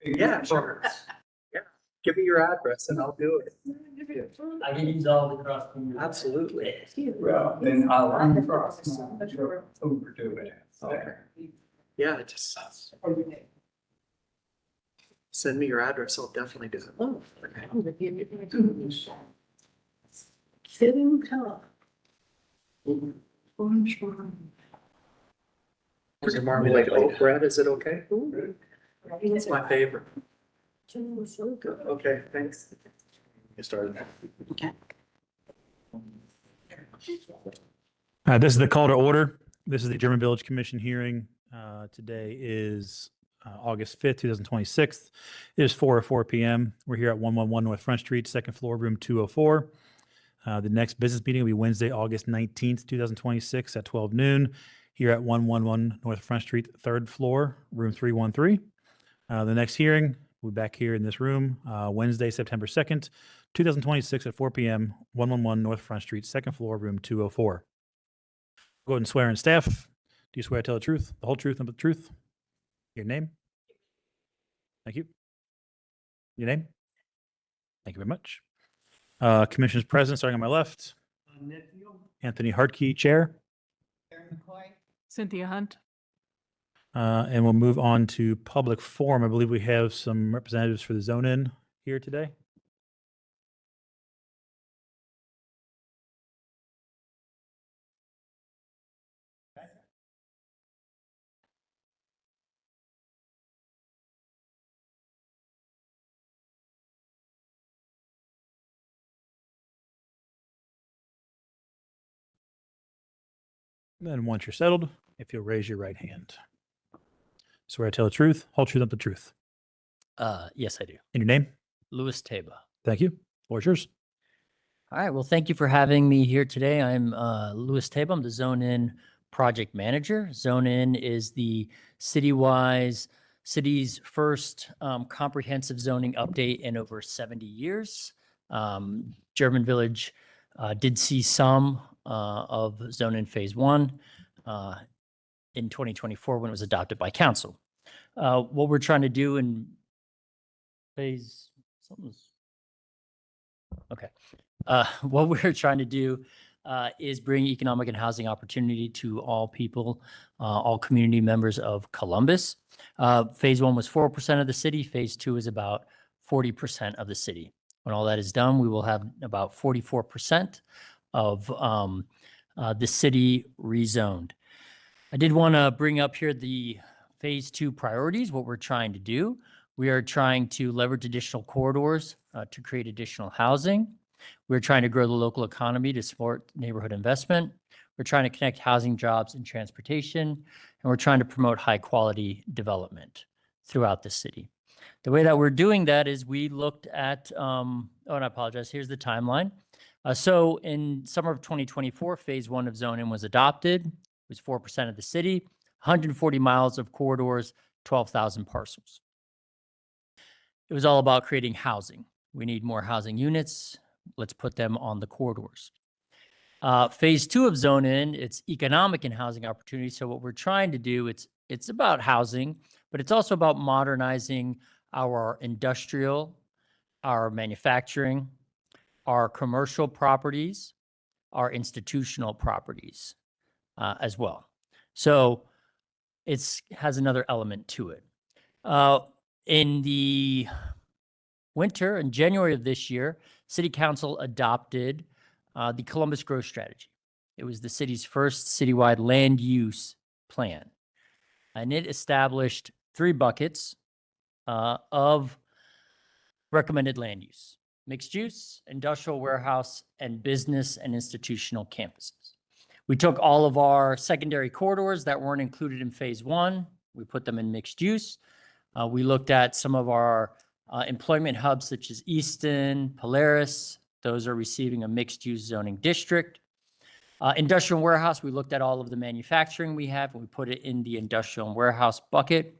Yeah, sure. Yeah, give me your address and I'll do it. I can use all the cross. Absolutely. Well, then I'll cross. Overdo it. Okay. Yeah, just send me your address. I'll definitely do it. Oh. Kidding tough. Is it marmalade oat bread? Is it okay? It's my favorite. Okay, thanks. Get started. This is the call to order. This is the German Village Commission hearing. Today is August 5th, 2026. It is 4:04 p.m. We're here at 111 North Front Street, second floor, room 204. The next business meeting will be Wednesday, August 19th, 2026 at 12 noon here at 111 North Front Street, third floor, room 313. The next hearing will be back here in this room Wednesday, September 2nd, 2026 at 4 p.m., 111 North Front Street, second floor, room 204. Go ahead and swear in staff. Do you swear to tell the truth, the whole truth, and the truth? Your name? Thank you. Your name? Thank you very much. Commissioners present, starting on my left. Anthony Hartke, Chair. Cynthia Hunt. And we'll move on to public forum. I believe we have some representatives for the zone in here today. Then once you're settled, if you'll raise your right hand. Swear to tell the truth, whole truth, and the truth. Yes, I do. And your name? Louis Taba. Thank you. Floor is yours. All right. Well, thank you for having me here today. I'm Louis Taba. I'm the Zone In project manager. Zone In is the city's first comprehensive zoning update in over 70 years. German Village did see some of Zone In Phase 1 in 2024 when it was adopted by council. What we're trying to do in phase, what we're trying to do is bring economic and housing opportunity to all people, all community members of Columbus. Phase 1 was 4% of the city. Phase 2 is about 40% of the city. When all that is done, we will have about 44% of the city rezoned. I did want to bring up here the Phase 2 priorities, what we're trying to do. We are trying to leverage additional corridors to create additional housing. We're trying to grow the local economy to support neighborhood investment. We're trying to connect housing, jobs, and transportation. And we're trying to promote high quality development throughout the city. The way that we're doing that is we looked at, and I apologize, here's the timeline. So in summer of 2024, Phase 1 of Zone In was adopted. It was 4% of the city, 140 miles of corridors, 12,000 parcels. It was all about creating housing. We need more housing units. Let's put them on the corridors. Phase 2 of Zone In, it's economic and housing opportunities. So what we're trying to do, it's about housing, but it's also about modernizing our industrial, our manufacturing, our commercial properties, our institutional properties as well. So it has another element to it. In the winter, in January of this year, City Council adopted the Columbus Growth Strategy. It was the city's first citywide land use plan. And it established 3 buckets of recommended land use: mixed use, industrial warehouse, and business and institutional campuses. We took all of our secondary corridors that weren't included in Phase 1. We put them in mixed use. We looked at some of our employment hubs such as Easton, Polaris. Those are receiving a mixed use zoning district. Industrial warehouse, we looked at all of the manufacturing we have and we put it in the industrial and warehouse bucket.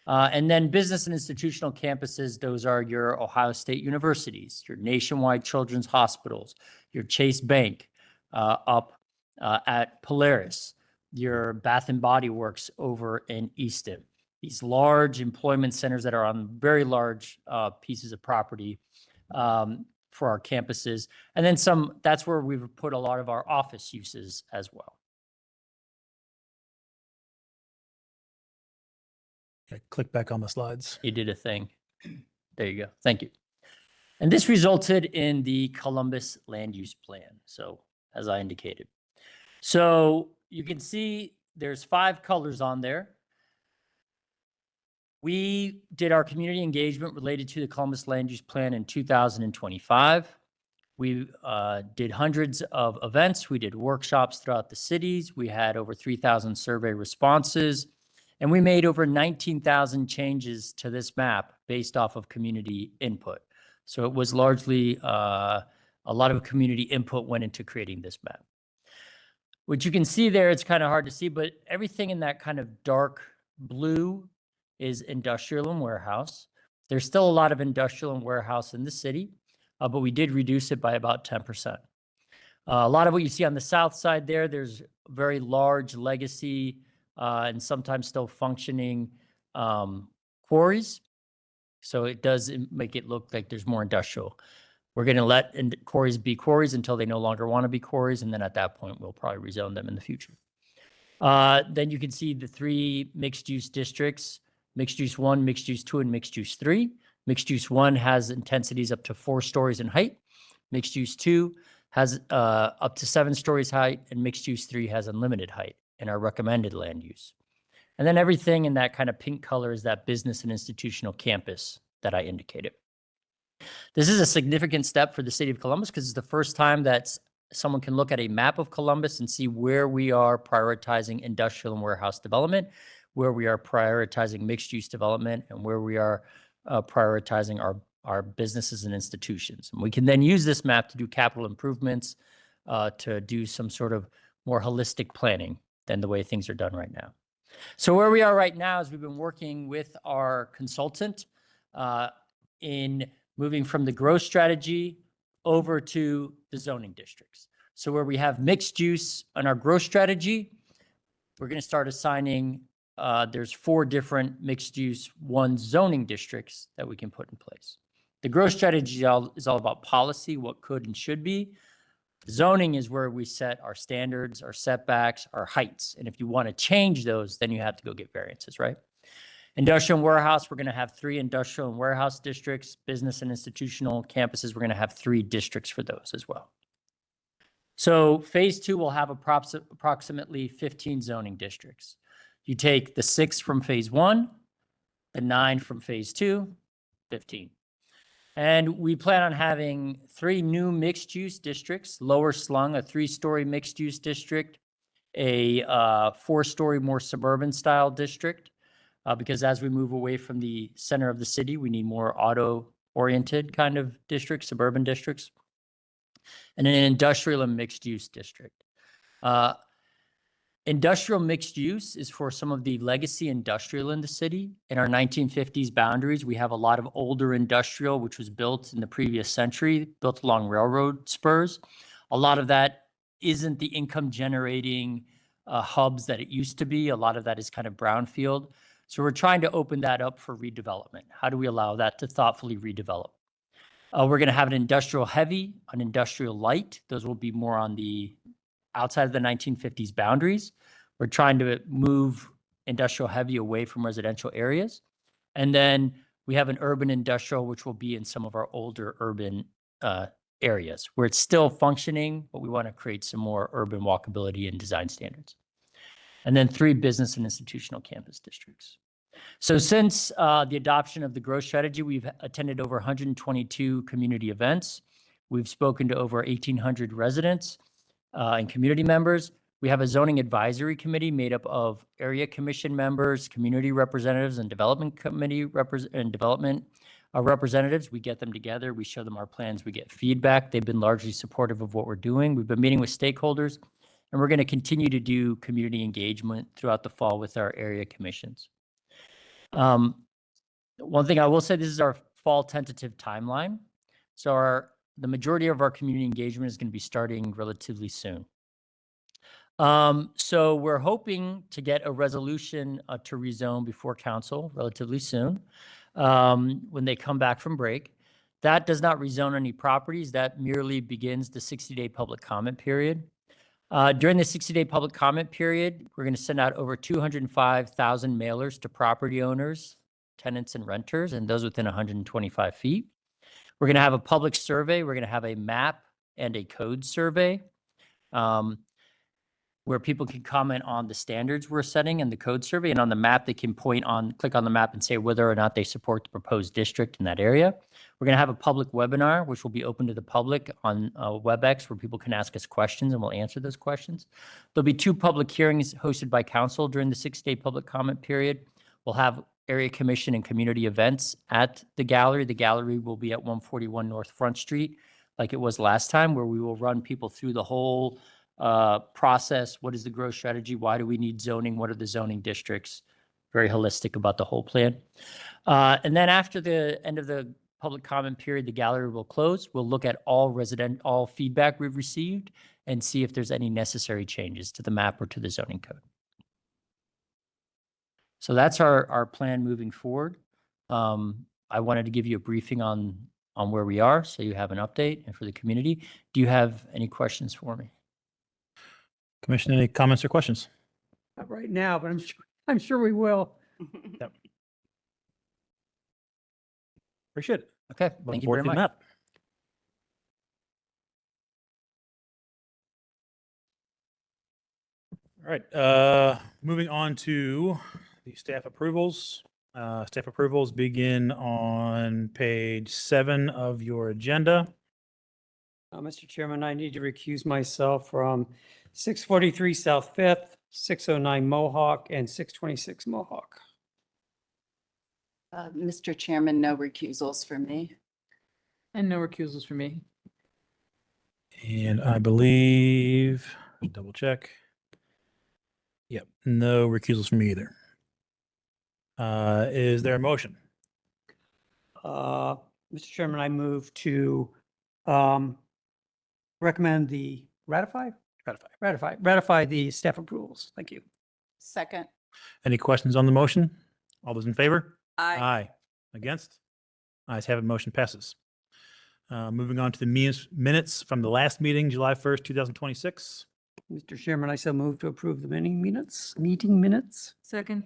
And then business and institutional campuses, those are your Ohio State universities, your Nationwide Children's Hospitals, your Chase Bank up at Polaris, your Bath and Body Works over in Easton. these large employment centers that are on very large pieces of property for our campuses. And then that's where we've put a lot of our office uses as well. Okay, click back on the slides. You did a thing. There you go. Thank you. And this resulted in the Columbus Land Use Plan. So as I indicated. So you can see there's 5 colors on there. We did our community engagement related to the Columbus Land Use Plan in 2025. We did hundreds of events. We did workshops throughout the cities. We had over 3,000 survey responses. And we made over 19,000 changes to this map based off of community input. So it was largely a lot of community input went into creating this map. What you can see there, it's kind of hard to see, but everything in that kind of dark blue is industrial and warehouse. There's still a lot of industrial and warehouse in the city, but we did reduce it by about 10%. A lot of what you see on the south side there's very large legacy and sometimes still functioning quarries. So it does make it look like there's more industrial. We're going to let quarries be quarries until they no longer want to be quarries. And then at that point, we'll probably rezone them in the future. Then you can see the 3 mixed use districts, mixed use 1, mixed use 2, and mixed use 3. Mixed use 1 has intensities up to 4 stories in height. Mixed use 2 has up to 7 stories height, and mixed use 3 has unlimited height in our recommended land use. And then everything in that kind of pink color is that business and institutional campus that I indicated. This is a significant step for the city of Columbus because it's the first time that someone can look at a map of Columbus and see where we are prioritizing industrial and warehouse development, where we are prioritizing mixed use development, and where we are prioritizing our businesses and institutions. And we can then use this map to do capital improvements, to do some sort of more holistic planning than the way things are done right now. So where we are right now is we've been working with our consultant in moving from the growth strategy over to the zoning districts. So where we have mixed use on our growth strategy, we're going to start assigning, there's 4 different mixed use 1 zoning districts that we can put in place. The growth strategy is all about policy, what could and should be. Zoning is where we set our standards, our setbacks, our heights. And if you want to change those, then you have to go get variances, right? Industrial and warehouse, we're going to have 3 industrial and warehouse districts. Business and institutional campuses, we're going to have 3 districts for those as well. So phase 2 will have approximately 15 zoning districts. You take the 6 from phase 1, the 9 from phase 2, 15. And we plan on having 3 new mixed-use districts, Lower Slung, a 3-story mixed-use district, a 4-story more suburban-style district, because as we move away from the center of the city, we need more auto-oriented kind of districts, suburban districts, and an industrial and mixed-use district. Industrial mixed use is for some of the legacy industrial in the city. In our 1950s boundaries, we have a lot of older industrial, which was built in the previous century, built along railroad spurs. A lot of that isn't the income generating hubs that it used to be. A lot of that is kind of brownfield. So we're trying to open that up for redevelopment. How do we allow that to thoughtfully redevelop? We're going to have an industrial heavy, an industrial light. Those will be more on the outside of the 1950s boundaries. We're trying to move industrial heavy away from residential areas. And then we have an urban industrial, which will be in some of our older urban areas where it's still functioning, but we want to create some more urban walkability and design standards. And then 3 business and institutional campus districts. So since the adoption of the growth strategy, we've attended over 122 community events. We've spoken to over 1,800 residents and community members. We have a zoning advisory committee made up of area commission members, community representatives, and development committee representatives. We get them together. We show them our plans. We get feedback. They've been largely supportive of what we're doing. We've been meeting with stakeholders, and we're going to continue to do community engagement throughout the fall with our area commissions. One thing I will say, this is our fall tentative timeline. So the majority of our community engagement is going to be starting relatively soon. So we're hoping to get a resolution to rezone before council relatively soon, when they come back from break. That does not rezone any properties. That merely begins the 60-day public comment period. During the 60-day public comment period, we're going to send out over 205,000 mailers to property owners, tenants, and renters, and those within 125 feet. We're going to have a public survey. We're going to have a map and a code survey, where people can comment on the standards we're setting in the code survey. And on the map, they can click on the map and say whether or not they support the proposed district in that area. We're going to have a public webinar, which will be open to the public on WebEx, where people can ask us questions and we'll answer those questions. There'll be 2 public hearings hosted by council during the 6-day public comment period. We'll have area commission and community events at the gallery. The gallery will be at 141 North Front Street, like it was last time, where we will run people through the whole process. What is the growth strategy? Why do we need zoning? What are the zoning districts? Very holistic about the whole plan. And then after the end of the public comment period, the gallery will close. We'll look at all feedback we've received and see if there's any necessary changes to the map or to the zoning code. So that's our plan moving forward. I wanted to give you a briefing on where we are, so you have an update, and for the community. Do you have any questions for me? Commission, any comments or questions? Not right now, but I'm sure we will. Appreciate it. Okay, Looking thank you forward very to the much. map. All right, moving on to the staff approvals. Staff approvals begin on page 7 of your agenda. Mr. Chairman, I need to recuse myself from 643 South Fifth, 609 Mohawk, and 626 Mohawk. Mr. Chairman, no recusals for me. And no recusals for me. And I believe, double check. Yep, no recusals from me either. Is there a motion? Mr. Chairman, I move to recommend the ratify the staff approvals. Thank you. Second. Any questions on the motion? All those in favor? Aye. Aye. Against? Ayes have it, motion passes. Moving on to the minutes from the last meeting, July 1st, 2026. Mr. Chairman, I so move to approve the meeting minutes. Second.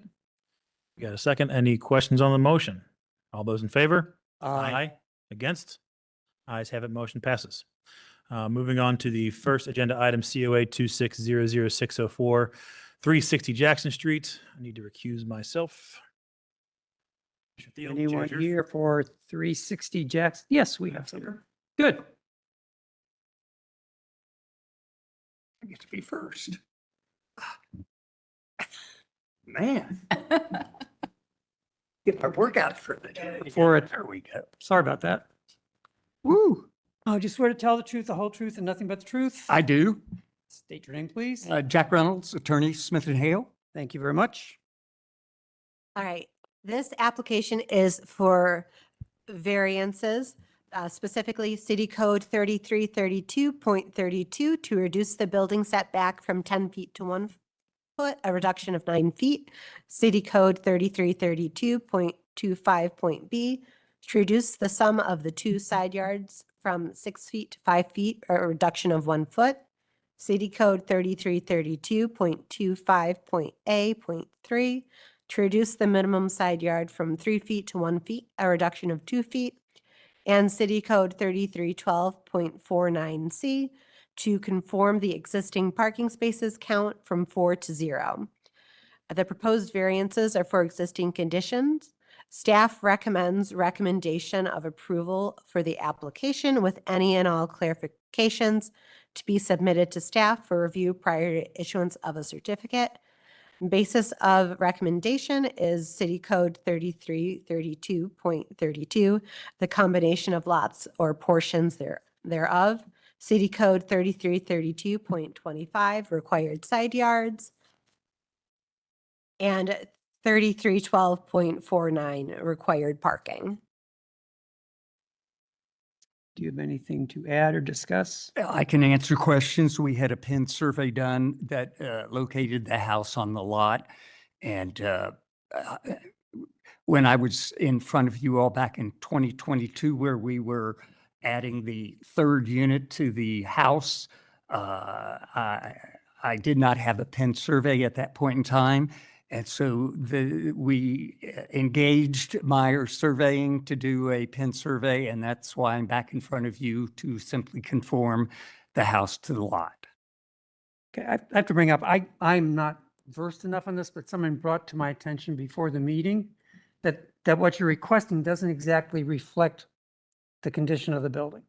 We got a second. Any questions on the motion? All those in favor? Against? Ayes have it, motion passes. Moving on to the first agenda item, COA 2600604, 360 Jackson Street. I need to recuse myself. Anyone here for 360 Jackson? Yes, we have some. Good. I get to be first. Man. Get my workout for the day. Before it, there we go. Sorry about that. Woo. Oh, just swear to tell the truth, the whole truth, and nothing but the truth? I do. State your name, please. Jack Reynolds, attorney, Smith and Hale. Thank you very much. All right, this application is for variances, specifically City Code 3332.32 to reduce the building setback from 10 feet to 1 foot, a reduction of 9 feet. City Code 3332.25.b to reduce the sum of the 2 side yards from 6 feet to 5 feet, or a reduction of 1 foot. City Code 3332.25.a.3 to reduce the minimum side yard from 3 feet to 1 feet, a reduction of 2 feet. And City Code 3312.49C to conform the existing parking spaces count from 4 to 0. The proposed variances are for existing conditions. Staff recommends recommendation of approval for the application with any and all clarifications to be submitted to staff for review prior to issuance of a certificate. Basis of recommendation is City Code 3332.32, the combination of lots or portions thereof. City Code 3332.25, required side yards. And 3312.49, required parking. do you have anything to add or discuss? I can answer questions. We had a pen survey done that located the house on the lot. And uh, when I was in front of you all back in 2022, where we were adding the third unit to the house, I did not have a pen survey at that point in time. And so we engaged Meyer Surveying to do a pen survey, and that's why I'm back in front of you to simply conform the house to the lot. Okay, I have to bring up, I'm not versed enough on this, but someone brought to my attention before the meeting that what you're requesting doesn't exactly reflect the condition of the building.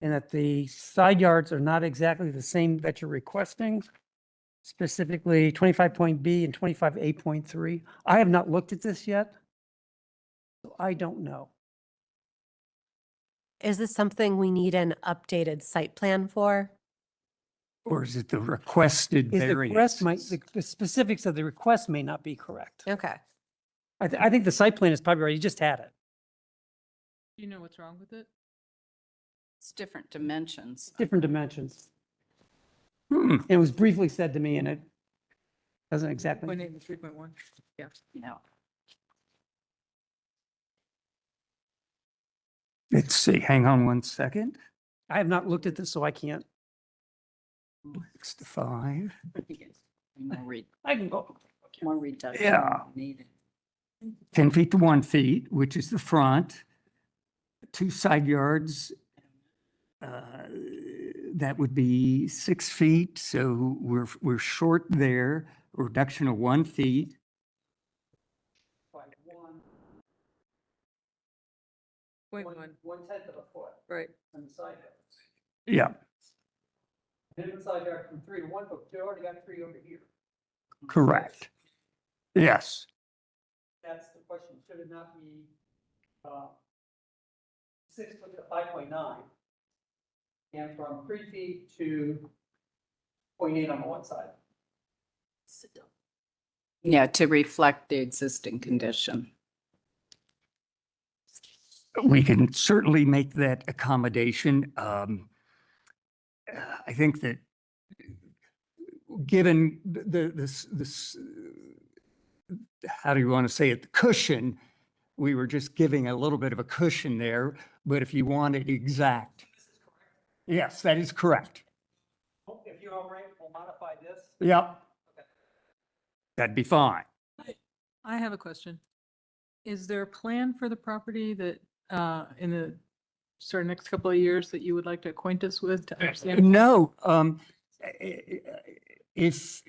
And that the side yards are not exactly the same that you're requesting, specifically 25.B and 25A.3. I have not looked at this yet, so I don't know. Is this something we need an updated site plan for? Or is it the requested Is the request might, variance? the specifics of the request may not be correct. Okay. I think the site plan is probably right. You just had it. Do you know what's wrong with it? It's different dimensions. Different dimensions. Hmm. It was briefly said to me and it doesn't exactly. 0.8 and 3.1? Yeah. Yeah. Let's see, hang on one second. I have not looked at this, so I can't. 6 to 5. I can go. More reduction. Yeah. Needed. 10 feet to 1 feet, which is the front. 2 side yards. That would be 6 feet, so we're short there. A reduction of 1 feet. Point one. 1/10 of a foot Right. on the side yards. Yeah, Minimum side yard from 3 to 1 foot, you already got 3 over here. correct. Yes, That's the question. Should it not be 6 foot to 5.9? And from 3 feet to 0.8 on the one side. Yeah, to reflect the existing condition. we can certainly make that accommodation. I think that given this, how do you want to say it, the cushion, we were just giving a little bit of a cushion there, but if you want it exact. Yes, that is correct. If you're all right, we'll modify this. Yep. That'd be fine. I have a question. Is there a plan for the property that, in the sort of next couple of years that you would like to acquaint us with to understand? No, if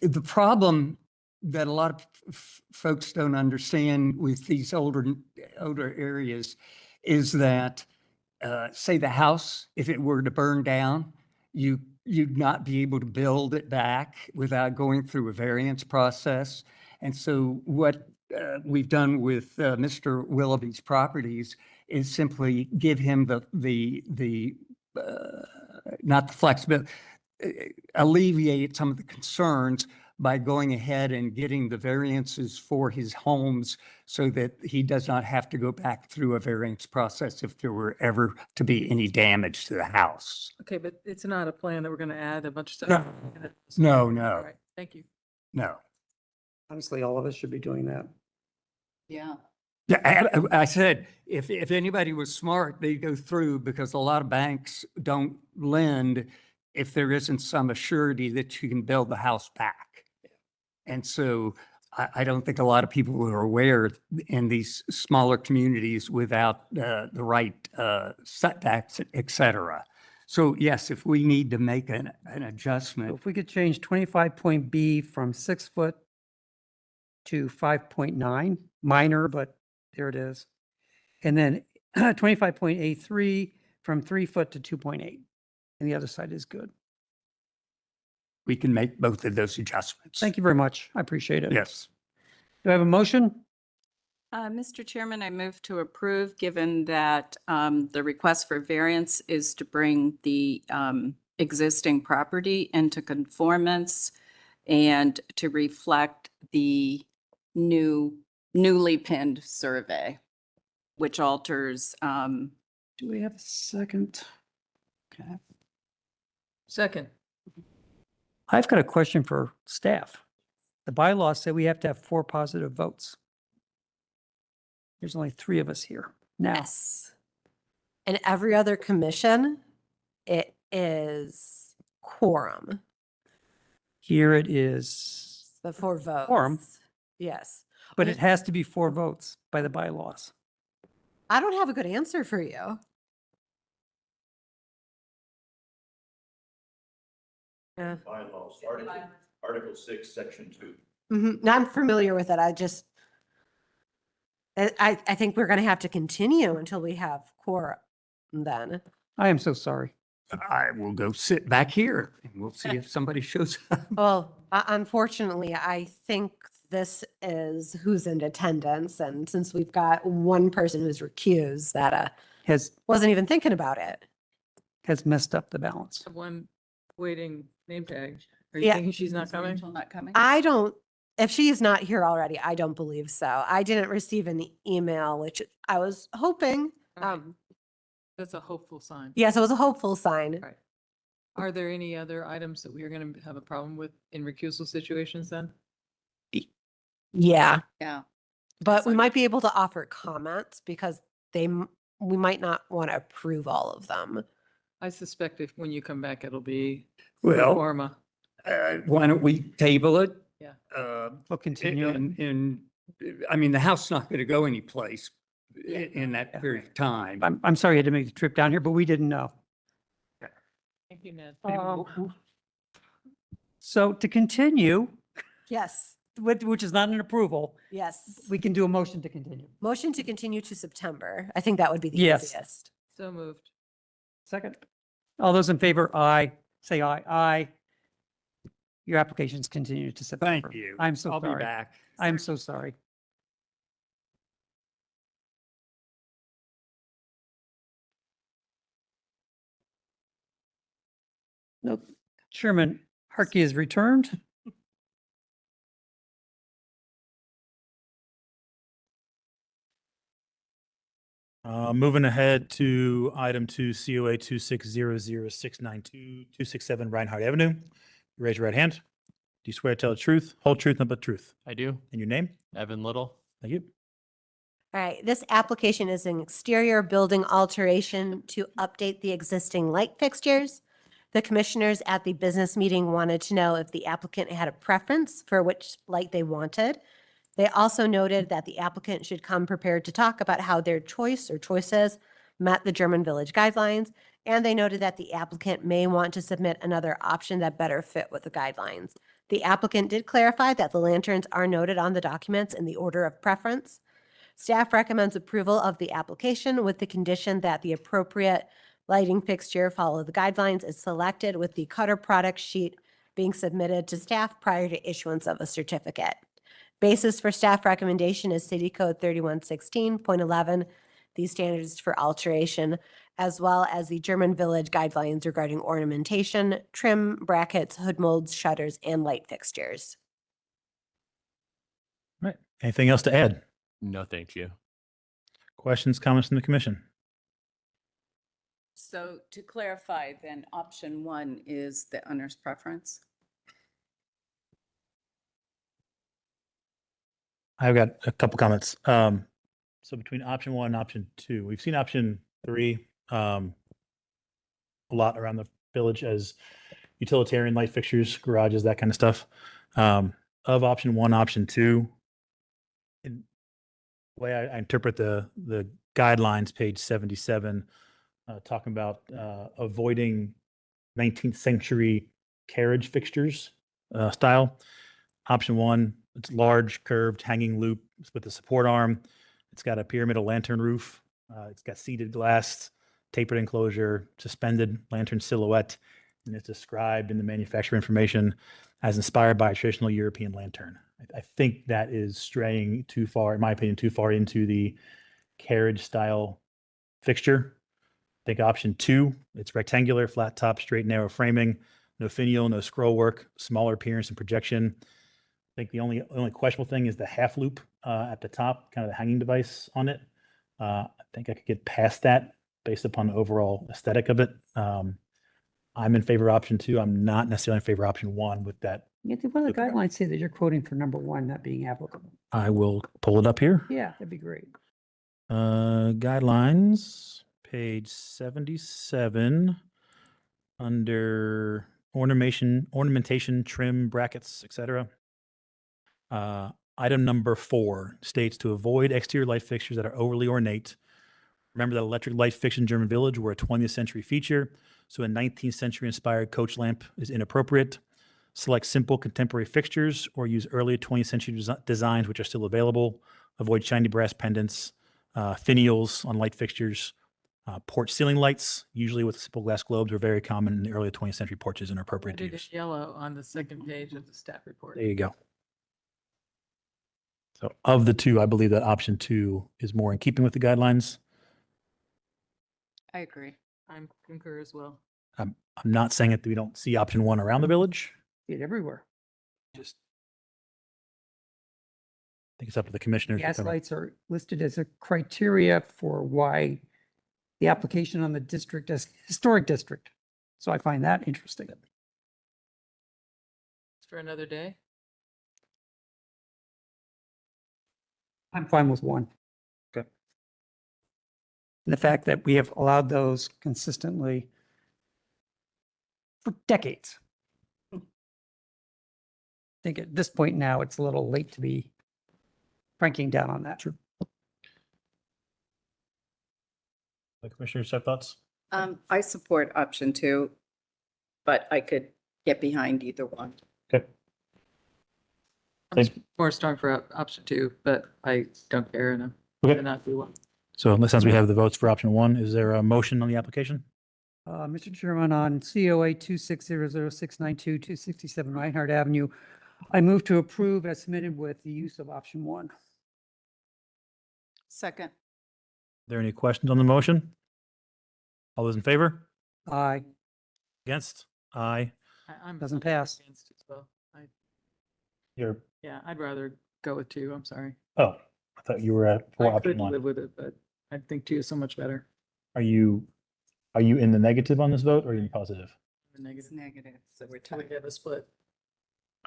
the problem that a lot of folks don't understand with these older areas is that, say the house, if it were to burn down, you'd not be able to build it back without going through a variance process. And so what we've done with Mr. Willoughby's properties is simply give him the not the flexibility, alleviate some of the concerns by going ahead and getting the variances for his homes so that he does not have to go back through a variance process if there were ever to be any damage to the house. Okay, but it's not a plan that we're going to add a bunch of stuff. No, All no, right, thank you. no. Honestly, all of us should be doing that. Yeah. Yeah, I said, if anybody was smart, they'd go through because a lot of banks don't lend if there isn't some assurity that you can build the house back. And so I don't think a lot of people are aware in these smaller communities without the right setbacks, et cetera. So yes, if we need to make an So adjustment, if we could change 25.B from 6 foot to 5.9, minor, but there it is. And then 25.A3 from 3 foot to 2.8. And the other side is good. we can make both of those adjustments. Thank you very much. I appreciate it. Yes. Do I have a motion? Mr. Chairman, I move to approve, given that the request for variance is to bring the existing property into conformance and to reflect the newly pinned survey, which alters Do we have a second? Okay. Second. I've got a question for staff. The bylaws say we have to have 4 positive votes. There's only 3 of us here now. Yes. And every other commission, it is quorum, Here it is, the 4 votes. Quorum. Yes. but it has to be 4 votes by the bylaws. I don't have a good answer for you. Yeah. Bylaws, Article 6, Section 2. No, I'm familiar with it. I just, I think we're going to have to continue until we have quorum then. I am so sorry. I will go sit back here and we'll see if somebody shows up. Well, unfortunately, I think this is who's in attendance. And since we've got one person who's recused that Has wasn't even thinking about it. messed up the balance. One waiting name tag. Are you Yeah. thinking she's not coming? Not coming? I don't, if she is not here already, I don't believe so. I didn't receive an email, which I was hoping. All right. That's a hopeful sign. Yes, it was a hopeful sign. Right. Are there any other items that we are going to have a problem with in recusal situations then? Yeah, Yeah. but we might be able to offer comments because we might not want to approve all of them. I suspect if, when you come back, it'll be Well, forma. Why don't we table it? Yeah. We'll continue. And, I mean, the house is not going to go anyplace in that Yeah. period of time. I'm sorry you had to make the trip down here, but we didn't know. Thank you, Ned. So to continue, Yes, which is not an approval, yes. we can do a motion to continue. Motion to continue to September. I think that would be the Yes. easiest. So moved. Second. All those in favor, aye. Say aye. Aye. Your applications continue to September. Thank you. I'm so I'll be sorry. back. I'm so sorry. Nope. Chairman Harkey is returned. Moving ahead to item 2, COA 2600692267 Reinhardt Avenue. Raise your right hand. Do you swear to tell the truth, whole truth, nothing but the truth? I do. And your name? Evan Little. Thank you. All right, this application is an exterior building alteration to update the existing light fixtures. The commissioners at the business meeting wanted to know if the applicant had a preference for which light they wanted. They also noted that the applicant should come prepared to talk about how their choice or choices met the German Village guidelines. And they noted that the applicant may want to submit another option that better fit with the guidelines. The applicant did clarify that the lanterns are noted on the documents in the order of preference. Staff recommends approval of the application with the condition that the appropriate lighting fixture follow the guidelines is selected with the Cutter product sheet being submitted to staff prior to issuance of a certificate. Basis for staff recommendation is City Code 3116.11, these standards for alteration, as well as the German Village guidelines regarding ornamentation, trim, brackets, hood molds, shutters, and light fixtures. Right. Anything else to add? No, thank you. Questions, comments from the commission? So to clarify, then option 1 is the owner's preference? I've got a couple comments. So between option 1 and option 2, we've seen option 3 a lot around the village as utilitarian light fixtures, garages, that kind of stuff. Of option 1, option 2, the way I interpret the guidelines, page 77, talking about avoiding 19th century carriage fixtures style. Option 1, it's large, curved, hanging loop with a support arm. It's got a pyramidal lantern roof. It's got seated glass, tapered enclosure, suspended lantern silhouette, and it's described in the manufacturer information as inspired by a traditional European lantern. I think that is straying too far, in my opinion, too far into the carriage style fixture. I think option 2, it's rectangular, flat top, straight, narrow framing, no finial, no scroll work, smaller appearance and projection. I think the only questionable thing is the half loop at the top, kind of the hanging device on it. I think I could get past that based upon the overall aesthetic of it. I'm in favor of option 2. I'm not necessarily in favor of option 1 with that. Yeah, one of the guidelines say that you're quoting for number 1 not being applicable. I will pull it up here. Yeah, that'd be great. Guidelines, page 77, under ornamentation, trim, brackets, etc. Item number 4 states to avoid exterior light fixtures that are overly ornate. Remember that electric light fixtures in German Village were a 20th century feature, so a 19th century inspired coach lamp is inappropriate. Select simple contemporary fixtures or use earlier 20th century designs which are still available. Avoid shiny brass pendants, finials on light fixtures. Porch ceiling lights, usually with simple glass globes, were very common in the early 20th century porches and are appropriate to It use. is yellow on the second page of the staff report. There you go. So of the two, I believe that option 2 is more in keeping with the guidelines. I agree. I'm concur as well. I'm not saying that we don't see option 1 around the village. See it everywhere. Just I think it's up to the commissioners. to Gas determine. lights are listed as a criteria for why the application on the district as historic district. So I find that interesting. It's for another day. I'm fine with 1. Okay. And the fact that we have allowed those consistently for decades. I think at this point now, it's a little late to be cranking down on that. Sure. The commissioners have thoughts? I support option 2, but I could get behind either one. Okay. I'm more strong for option 2, but I don't care enough Okay. to not do one. So since we have the votes for option 1, is there a motion on the application? Mr. Chairman, on COA 2600692, 267 Reinhardt Avenue, I move to approve as submitted with the use of option 1. Second. Are there any questions on the motion? All those in favor? Aye. Against? Aye. I'm Doesn't I'm pass. against as well. You're, Yeah, I'd rather go with 2. I'm sorry. oh, I thought you were at for I option could 1. live with it, but I think 2 is so much better. Are you in the negative on this vote or are you in positive? The negative. Negative, so we're So we tied. have a split.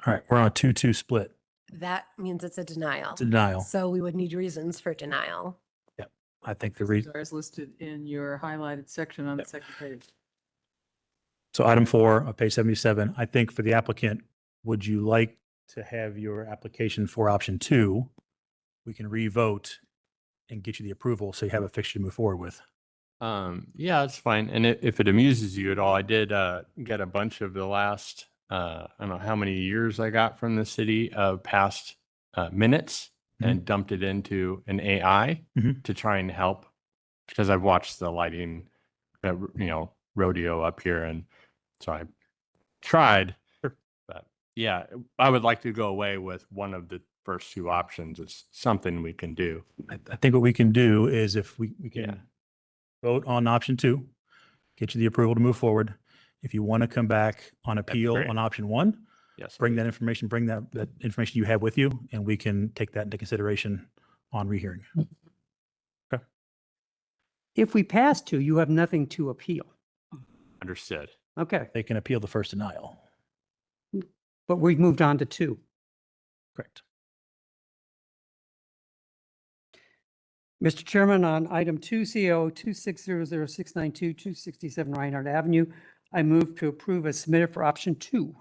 All right, we're on a 2-2 split. That means it's a denial. It's a denial. So we would need reasons for denial. I think the reason. Are as listed in your highlighted section on the second page. So item 4 of page 77, I think for the applicant, would you like to have your application for option 2? We can re-vote and get you the approval so you have a fixture to move forward with. Yeah, it's fine. And if it amuses you at all, I did get a bunch of the last, I don't know how many years I got from the city of past minutes and dumped it into an AI Mhm. to try and help because I've watched the lighting, rodeo up here. And so I tried, Sure. but yeah, I would like to go away with one of the first 2 options. It's something we can do. I think what we can do is if we can Yeah. vote on option 2, get you the approval to move forward. If you want to come back on appeal great. on option 1, Yes. bring please. that information, bring that information you have with you, and we can take that into consideration on rehearing. If we pass 2, you have nothing to appeal. Understood. Okay, They can appeal the first denial. but we've moved on to 2. Correct. Mr. Chairman, on item 2, CO 2600692, 267 Reinhardt Avenue, I move to approve as submitted for option 2.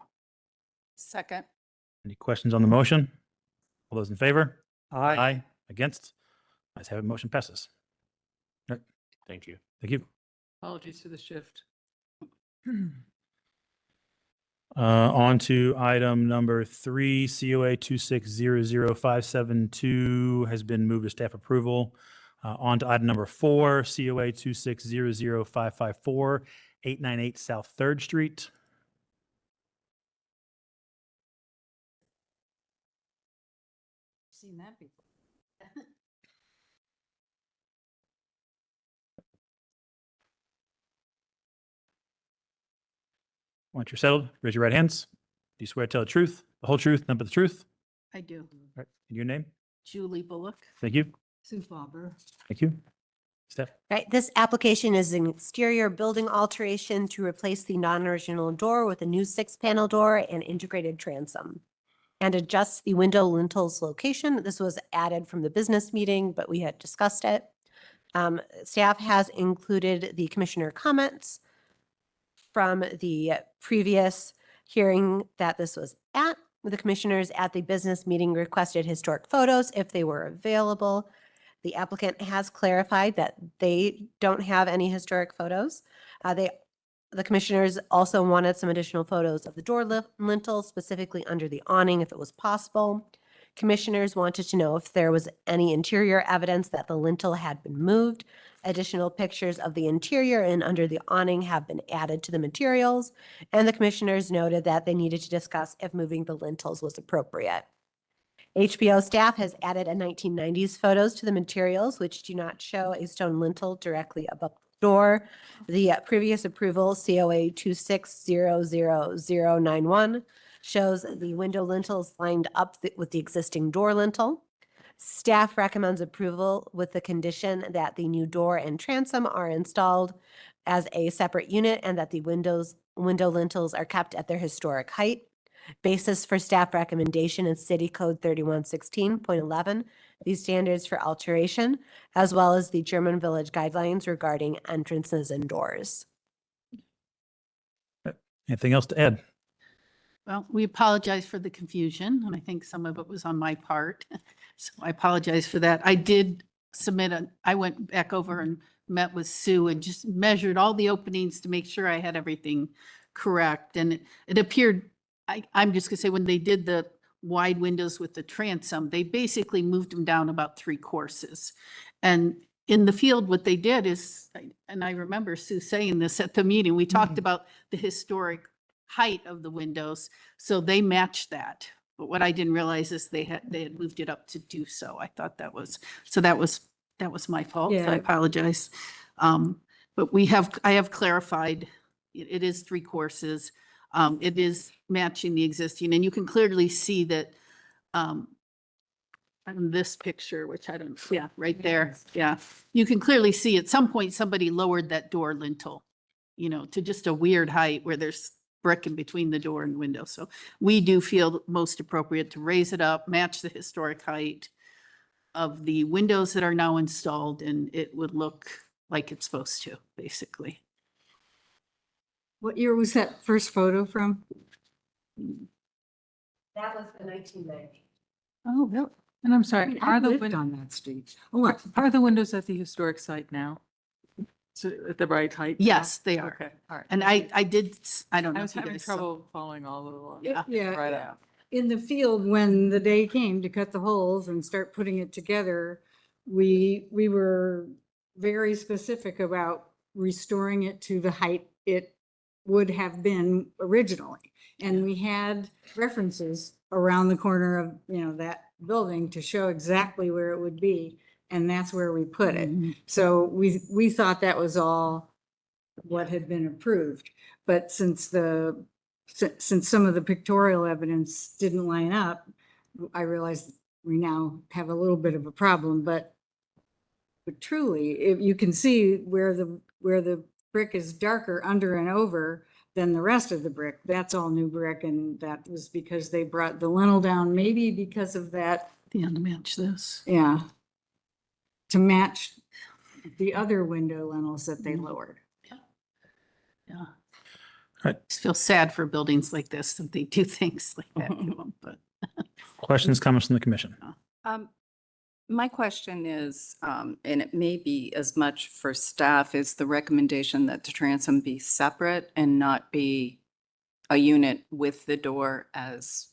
Second. Any questions on the motion? All those in favor? Aye. Against? Ayes have it, motion passes. Thank you. Thank you. Apologies for the shift. On to item number 3, COA 2600572 has been moved to staff approval. On to item number 4, COA 2600554, 898 South 3rd Street. Seen that before. Once you're settled, raise your right hands. Do you swear to tell the truth, the whole truth, nothing but the truth? I do. All right. And your name? Julie Bullock. Thank you. Sue Faber. Thank you. Steph? Right, this application is an exterior building alteration to replace the non-original door with a new 6-panel door and integrated transom, and adjust the window lintels location. This was added from the business meeting, but we had discussed it. Staff has included the commissioner comments from the previous hearing that this was at. The commissioners at the business meeting requested historic photos if they were available. The applicant has clarified that they don't have any historic photos. The commissioners also wanted some additional photos of the door lintel, specifically under the awning, if it was possible. Commissioners wanted to know if there was any interior evidence that the lintel had been moved. Additional pictures of the interior and under the awning have been added to the materials, and the commissioners noted that they needed to discuss if moving the lintels was appropriate. HBO staff has added a 1990s photos to the materials, which do not show a stone lintel directly above the door. The previous approval, COA 2600091, shows the window lintels lined up with the existing door lintel. Staff recommends approval with the condition that the new door and transom are installed as a separate unit and that the window lintels are kept at their historic height. Basis for staff recommendation is City Code 3116.11, these standards for alteration, as well as the German Village guidelines regarding entrances and doors. Anything else to add? Well, we apologize for the confusion, and I think some of it was on my part. So I apologize for that. I did I went back over and met with Sue and just measured all the openings to make sure I had everything correct. And it appeared, I'm just gonna say, when they did the wide windows with the transom, they basically moved them down about 3 courses. And in the field, what they did is, and I remember Sue saying this at the meeting, we talked about the historic height of the windows, so they matched that. But what I didn't realize is they had moved it up to do so. I thought that was my fault. So I Yeah. apologize. But I have clarified, it is 3 courses. It is matching the existing, and you can clearly see that on this picture, which I don't, yeah, right there. Yeah. You can clearly see at some point somebody lowered that door lintel, to just a weird height where there's brick in between the door and window. So we do feel most appropriate to raise it up, match the historic height of the windows that are now installed, and it would look like it's supposed to, basically. What year was that first photo from? That was the 1990. Oh, really? And I'm I sorry, mean, are I the lived windows? on that street. Oh, what? Are the windows at the historic site now? So at the right height? now? Yes, they are. Okay, all right. And I don't know. I was if you having guys saw- trouble following all of the. Yeah. Yeah, Right out. in the field, when the day came to cut the holes and start putting it together, we were very specific about restoring it to the height it would have been originally. And we had references around the corner of, that building to show exactly where it would be. And that's where we put it. So we thought that was all what had been approved. But since some of the pictorial evidence didn't line up, I realized we now have a little bit of a problem, but truly, if you can see where the brick is darker under and over than the rest of the brick, that's all new brick, and that was because they brought the lintel down, maybe because of that, Yeah, to match this. yeah, to match the other window lintels that they lowered. Yeah. Right. I feel sad for buildings like this that they do things like that to them, but. Questions, comments from the commission? My question is, and it may be as much for staff, is the recommendation that the transom be separate and not be a unit with the door as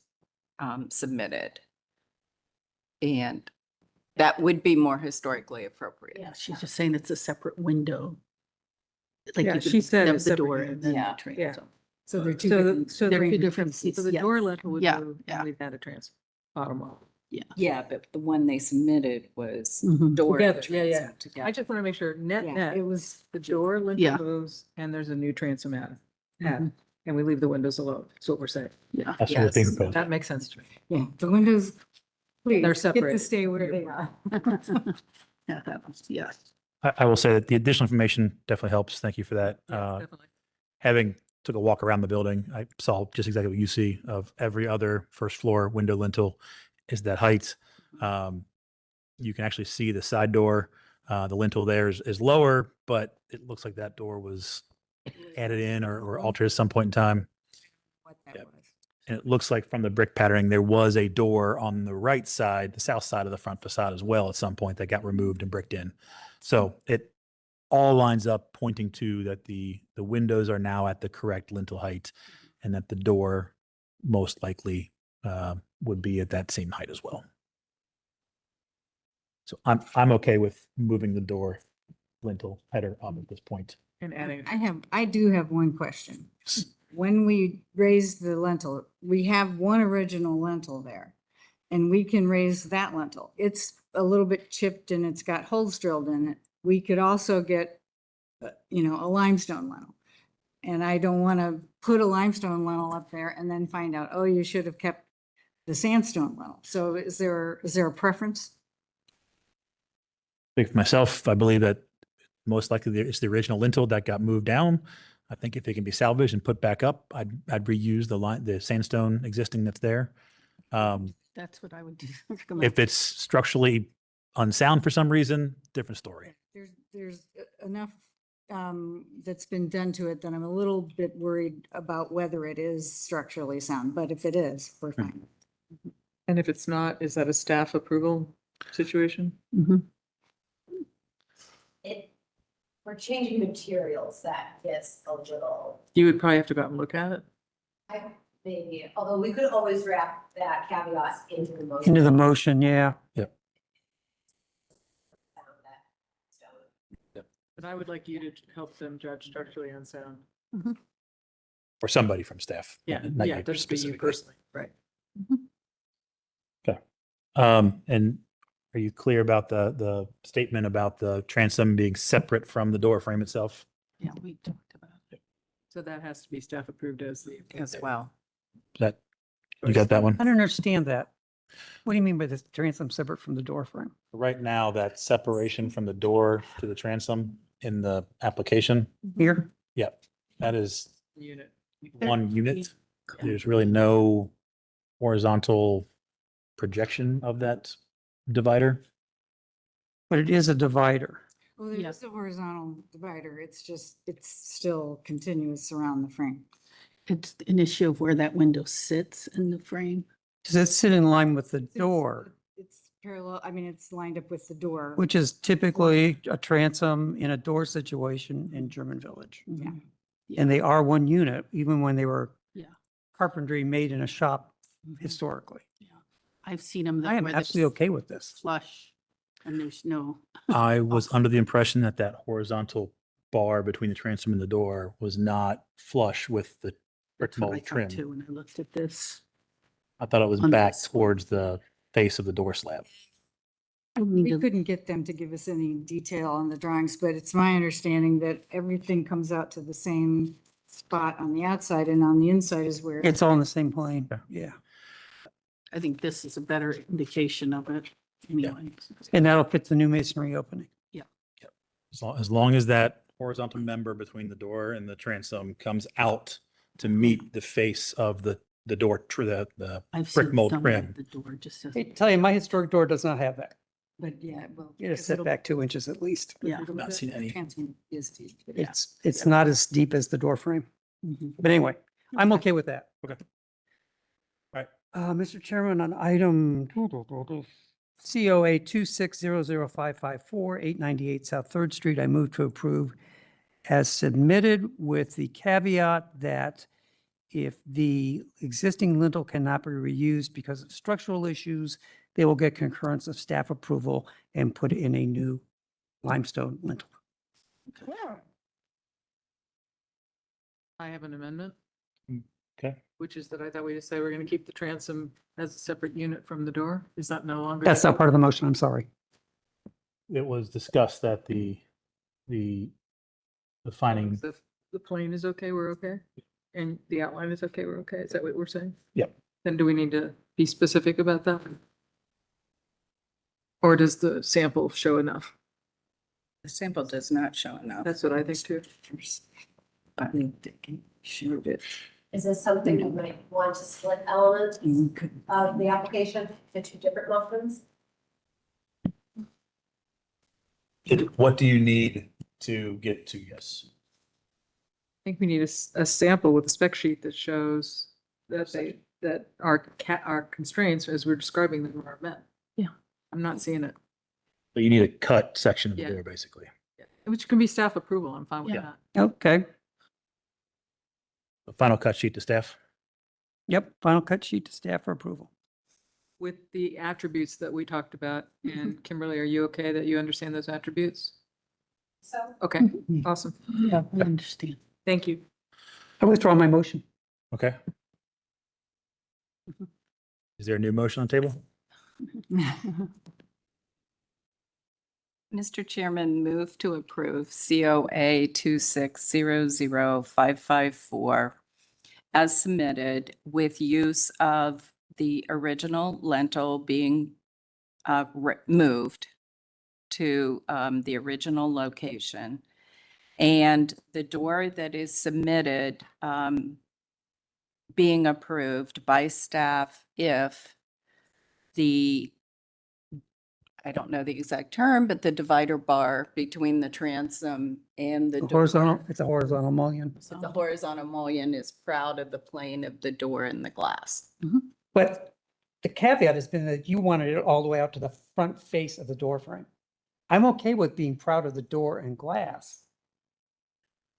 submitted. And that would be more historically appropriate. Yeah, she's just saying it's a separate window. Like Yeah, you could she said have a the separate door unit. and then Yeah. the transom. So they're two So, different. so They're the, two different so the pieces, door yes. lintel would Yeah, move, yeah. and we've had a bottom up. Yeah, but the one they submitted was Mhm. door. and Together, yeah, yeah. transom together. I just want to make sure net, Yeah, it was, the door Yeah. lintel moves and there's a new transom added, Mhm. and we leave the windows alone. That's what we're saying. Yeah. That's what being Yes. proposed. That makes sense to me. yeah, the windows, please, They're get to separated. stay where they are. Yeah, that was, yes. I will say that the additional information definitely helps. Thank you for that. Yes, definitely. Having took a walk around the building, I saw just exactly what you see of every other first floor window lintel is that height. You can actually see the side door. The lintel there is lower, but it looks like that door was added in or altered at some point in time. What that Yep. was. And it looks like from the brick patterning, there was a door on the right side, the south side of the front facade as well at some point that got removed and bricked in. So it all lines up pointing to that the windows are now at the correct lintel height and that the door most likely would be at that same height as well. So I'm okay with moving the door lintel header up at this point. And adding. I do have one question. When we raise the lintel, we have one original lintel there. And we can raise that lintel. It's a little bit chipped and it's got holes drilled in it. We could also get, a limestone lintel. And I don't want to put a limestone lintel up there and then find out, oh, you should have kept the sandstone lintel. So is there a preference? Speak for myself, I believe that most likely it's the original lintel that got moved down. I think if it can be salvaged and put back up, I'd reuse the sandstone existing that's there. That's what I would do. recommend. If it's structurally unsound for some reason, different story. There's enough that's been done to it that I'm a little bit worried about whether it is structurally sound, but if it is, we're fine. And if it's not, is that a staff approval situation? Mhm. We're changing materials that gets a little, You would probably have to go out and look at it. maybe, although we could always wrap that caveat into the motion. Into the motion, yeah. But I would like you to help them judge structurally unsound. Or somebody from staff. Yeah, not yeah, you it doesn't be you specifically. personally, right? And are you clear about the statement about the transom being separate from the door frame itself? Yeah, we talked about it. So that has to be staff approved as well. That, you got that one? I don't understand that. What do you mean by this transom separate from the door frame? Right now, that separation from the door to the transom in the application, Here? yep, that is unit. one unit. There's really no horizontal projection of that divider. But it is a divider. Well, there Yeah. is a horizontal divider. It's still continuous around the frame. It's an issue of where that window sits in the frame. Does it sit in line with the door, It's parallel, it's lined up with the door. which is typically a transom in a door situation in German Village? Yeah. And they are one unit, even when they were Yeah. carpentry made in a shop historically. I've seen them. I am absolutely okay with this. Flush and there's no, I was under the impression that that horizontal bar between the transom and the door was not flush with the brick that's what I mold thought trim. too when I looked at this. I thought it was On back this one. towards the face of the door slab. We need We to- couldn't get them to give us any detail on the drawings, but it's my understanding that everything comes out to the same spot on the outside and on the inside is where. It's all in the same plane. Yeah. I think this is a better indication of it anyway. And that'll fit the new masonry opening. As long as that horizontal member between the door and the transom comes out to meet the face of the door, the I've brick seen mold some trim. that the door just I doesn't. tell you, my historic door does not have that. But yeah, well. It is because set it'll- back 2 inches at least. Yeah. it'll Not be- seen the any. transom is deep, but yeah. It's not as deep as the door frame. Mhm. But anyway, I'm okay with that. Okay. All right. Mr. Chairman, on item COA 2600554, 898 South Third Street, I move to approve as submitted with the caveat that if the existing lintel cannot be reused because of structural issues, they will get concurrence of staff approval and put in a new limestone lintel. I have an amendment, Okay. which is that I thought we just say we're going to keep the transom as a separate unit from the door. Is that no longer? That's not part of the motion, I'm sorry. It was discussed that the finding, The plane is okay, we're okay? And the outline is okay, we're okay? Is that what we're saying? Yep. Then do we need to be specific about that? Or does the sample show enough? The sample does not show enough. That's what I think too. Showed it. Is this something you might want to split elements of the application into different motions? What do you need to get to yes? I think we need a sample with a spec sheet that shows that that our constraints as we're describing them are met. Yeah. I'm not seeing it. So you need a cut section of the Yeah. door, basically. Which can be staff approval. I'm fine with Yeah. that. Okay. The final cut sheet to staff. Yep, final cut sheet to staff for approval. With the attributes that we talked about. And Kimberly, are you okay that you understand those attributes? So. Okay, awesome. Yeah, I understand. Thank you. I withdraw my motion. Okay. Is there a new motion on the table? Mr. Chairman, move to approve COA 2600554 as submitted with use of the original lentil being moved to the original location. And the door that is submitted being approved by staff if the, I don't know the exact term, but the divider bar between the transom and the door. Horizontal, it's a horizontal mullion. So the horizontal mullion is proud of the plane of the door and the glass. But the caveat has been that you wanted it all the way out to the front face of the door frame. I'm okay with being proud of the door and glass.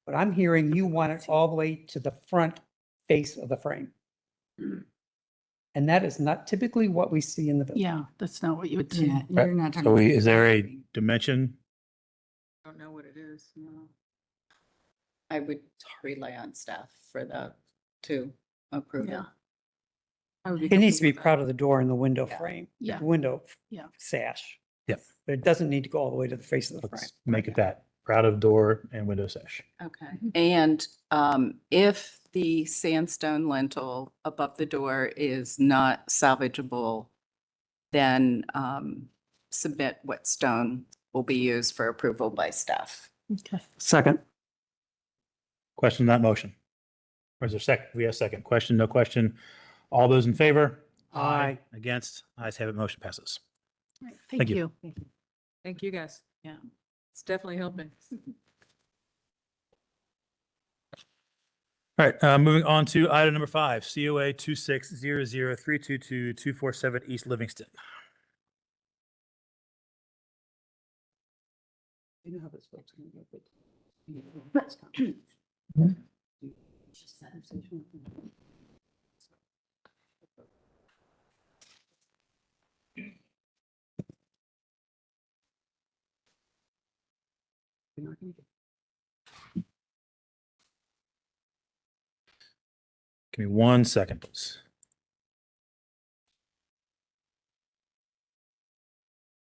But I'm hearing you want it all the way to the front face of the frame. And that is not typically what we see in the village. Yeah, that's not what you would say. Yeah, you're not talking. So is there a dimension? I don't know what it is. No. I would rely on staff for that to approve it. Yeah. I would be It needs to be comfortable with proud of the door and the window Yeah. frame. Yeah. Window Yeah. sash. Yep. But it doesn't need to go all the way to the face of the frame. Let's make it that. Proud of door and window sash. that. Okay. And if the sandstone lintel above the door is not salvageable, then submit what stone will be used for approval by staff. Okay. Second. Question on that motion? Or is there second? We have a second. Question, no question. All those in favor? Aye. Against? Ayes have it. Motion passes. Right, Thank Thank you. you. Thank you, guys. Yeah. It's definitely helping. All right, moving on to item number 5, COA 2600322-247 East Livingston. You know how this folks are gonna go, but- Give me 1 second, please.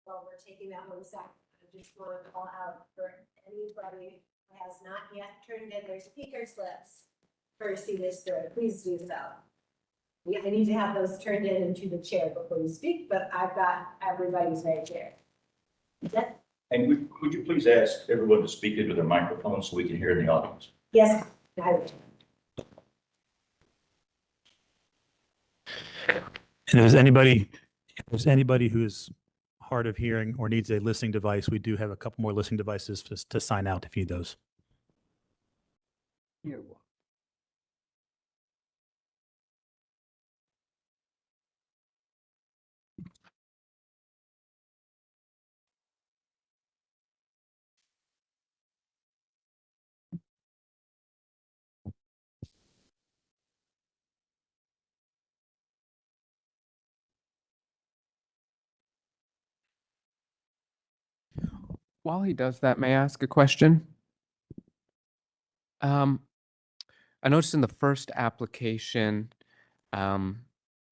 While we're taking that 1 second, I just want to call out for anybody who has not yet turned in their speaker slips for See This Through, please do so. Yeah, I need to have those turned in into the chair before you speak, but I've got everybody's right here. Yes, And would you please ask everyone to speak into their microphone so we can hear in the audience? yes, I will. And if there's anybody who's hard of hearing or needs a listening device, we do have a couple more listening devices to sign out if you need those. While he does that, may I ask a question? I noticed in the first application, I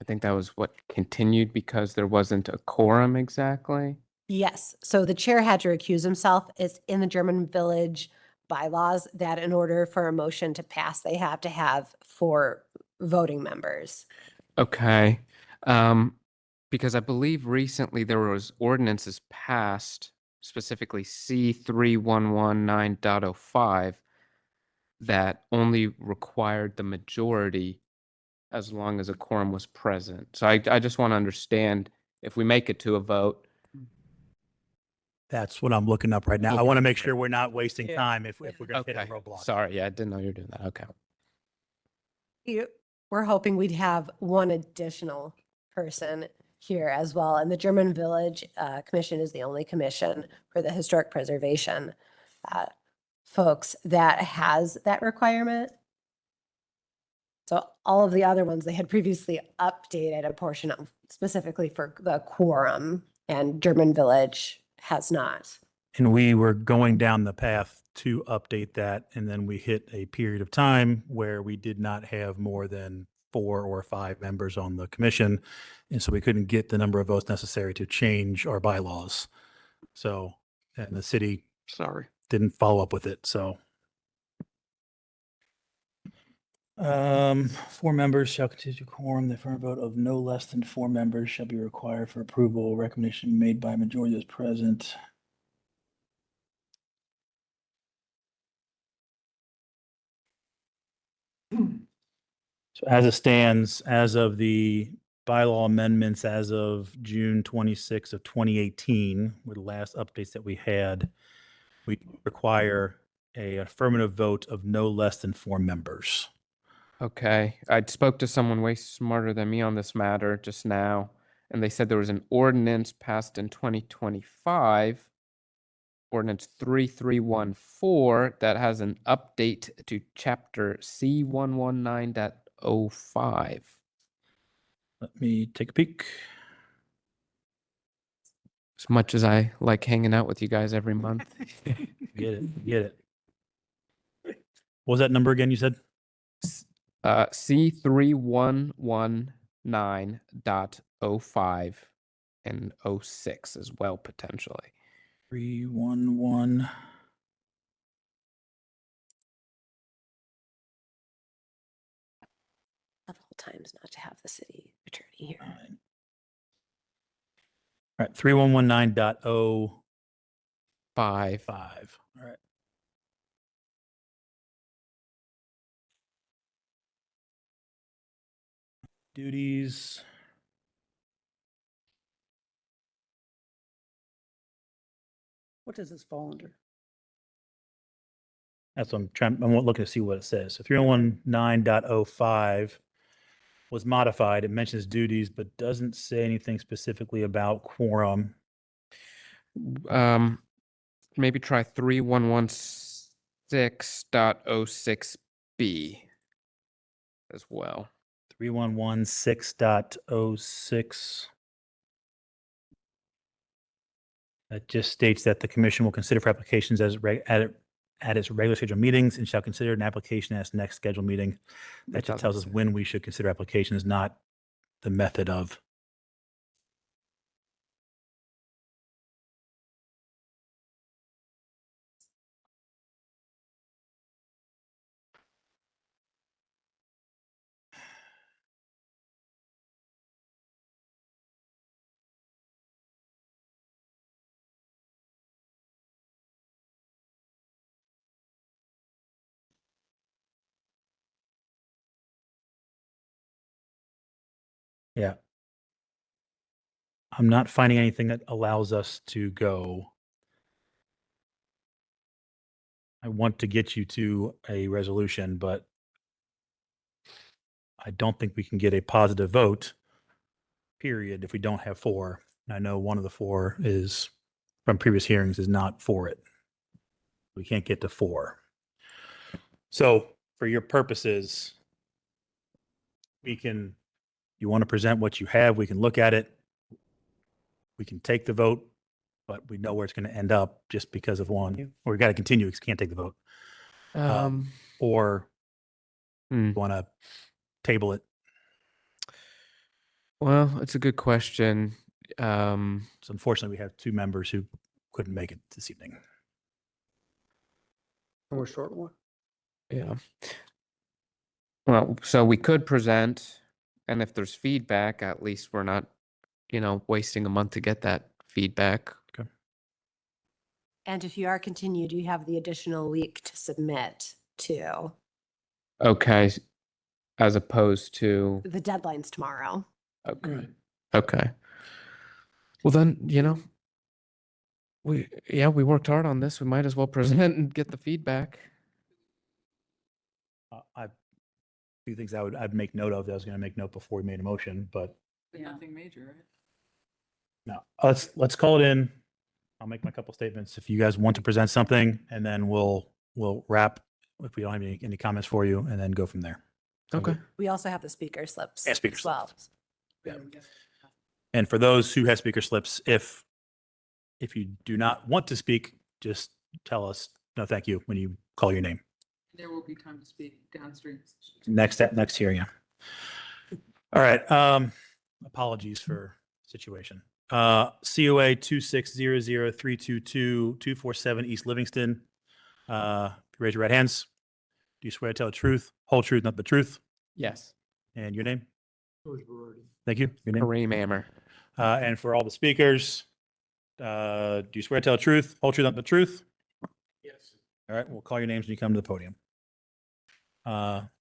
think that was what continued because there wasn't a quorum exactly. Yes, so the chair had to recuse himself. It's in the German Village bylaws that in order for a motion to pass, they have to have 4 voting members. Okay. Because I believe recently there was ordinances passed specifically C3119.05, that only required the majority as long as a quorum was present. So I just want to understand if we make it to a vote. That's what I'm looking up right now. I Okay. want to make sure we're not wasting Yeah. time if we're going to hit a Okay, roadblock. sorry, yeah, I didn't know you were doing that. Okay. We're hoping we'd have one additional person here as well. And the German Village Commission is the only commission for the historic preservation folks that has that requirement. So all of the other ones, they had previously updated a portion of specifically for the quorum, and German Village has not. And we were going down the path to update that, and then we hit a period of time where we did not have more than 4 or 5 members on the commission, and so we couldn't get the number of votes necessary to change our bylaws. So, and the city Sorry. didn't follow up with it, so. 4 members shall continue to quorum. The affirmative vote of no less than 4 members shall be required for approval. Recommendation made by a majority is present. So as it stands, as of the bylaw amendments, as of June 26 of 2018, were the last updates that we had, we require a affirmative vote of no less than 4 members. Okay, I spoke to someone way smarter than me on this matter just now, and they said there was an ordinance passed in 2025, ordinance 3314, that has an update to chapter C119.05. Let me take a peek. As much as I like hanging out with you guys every month. Get it, get it. What was that number again, you said? C3119.05 and 06 as well, potentially. 311. Of all times not to have the city attorney here. All right, 3119.05. 5. All right. Duties. What does this fall under? That's what I'm looking to see what it says. So 3019.05 was modified. It mentions duties, but doesn't say anything specifically about quorum. Maybe try 3116.06B as well. 3116.06. That just states that the commission will consider for applications at its regular scheduled meetings and shall consider an application at its next scheduled meeting. That just tells us when we should consider applications, not the method of. Yeah. I'm not finding anything that allows us to go. I want to get you to a resolution, but I don't think we can get a positive vote, period, if we don't have 4. And I know one of the 4 is from previous hearings is not for it. We can't get to 4. So for your purposes, you want to present what you have, we can look at it. We can take the vote, but we know where it's going to end up just because of one, or we got to continue because we can't take the vote. Or you want to table it. Well, it's a good question. So unfortunately, we have 2 members who couldn't make it this evening. Or a short one? Yeah. Well, so we could present, and if there's feedback, at least we're not, wasting a month to get that feedback. Okay. And if you are continued, you have the additional week to submit to. Okay. As opposed to, The deadline's tomorrow. okay. Okay. Well then, we worked hard on this. We might as well present and get the feedback. Few things I'd make note of that I was going to make note before we made a motion, but Nothing major, right? no, let's call it in. I'll make my couple statements if you guys want to present something, and then we'll wrap if we don't have any comments for you, and then go from there. Sound Okay. good? We also have the speaker slips. Yeah, speaker as well. Yeah. And for those who have speaker slips, if you do not want to speak, just tell us no, thank you when you call your name. There will be time to speak downstream. Next hearing. Yeah. All right. Apologies for situation. COA 2600322-247 East Livingston. Raise your right hands. Do you swear to tell the truth, whole truth, nothing but the truth? Yes. And your name? Thank you. Your name? Kareem Ammer. And for all the speakers, do you swear to tell the truth, whole truth, nothing but the truth? Yes. All right. We'll call your names when you come to the podium.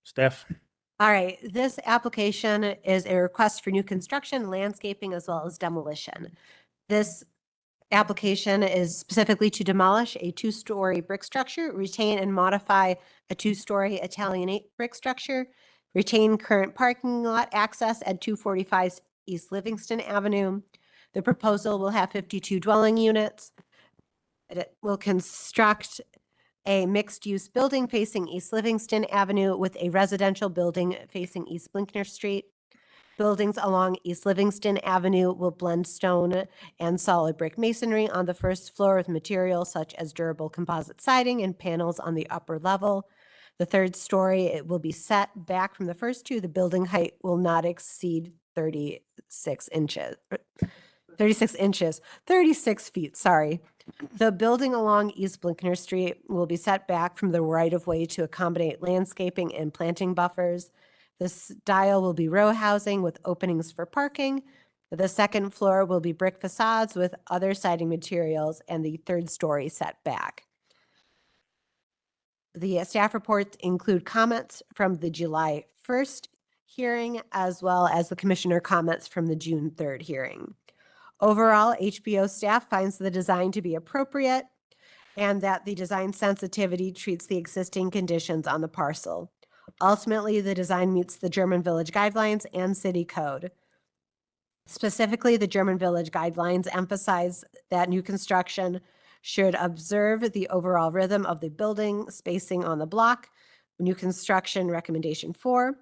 Steph? All right, this application is a request for new construction, landscaping, as well as demolition. This application is specifically to demolish a two-story brick structure, retain and modify a two-story Italianate brick structure, retain current parking lot access at 245 East Livingston Avenue. The proposal will have 52 dwelling units. It will construct a mixed-use building facing East Livingston Avenue with a residential building facing East Blinkner Street. Buildings along East Livingston Avenue will blend stone and solid brick masonry on the first floor with materials such as durable composite siding and panels on the upper level. The third story, it will be set back from the first two. The building height will not exceed 36 feet, sorry. The building along East Blinkner Street will be set back from the right-of-way to accommodate landscaping and planting buffers. The style will be row housing with openings for parking. The second floor will be brick facades with other siding materials, and the third story set back. The staff reports include comments from the July 1st hearing, as well as the commissioner comments from the June 3rd hearing. Overall, HBO staff finds the design to be appropriate and that the design sensitivity treats the existing conditions on the parcel. Ultimately, the design meets the German Village Guidelines and City Code. Specifically, the German Village Guidelines emphasize that new construction should observe the overall rhythm of the building spacing on the block. New construction recommendation 4.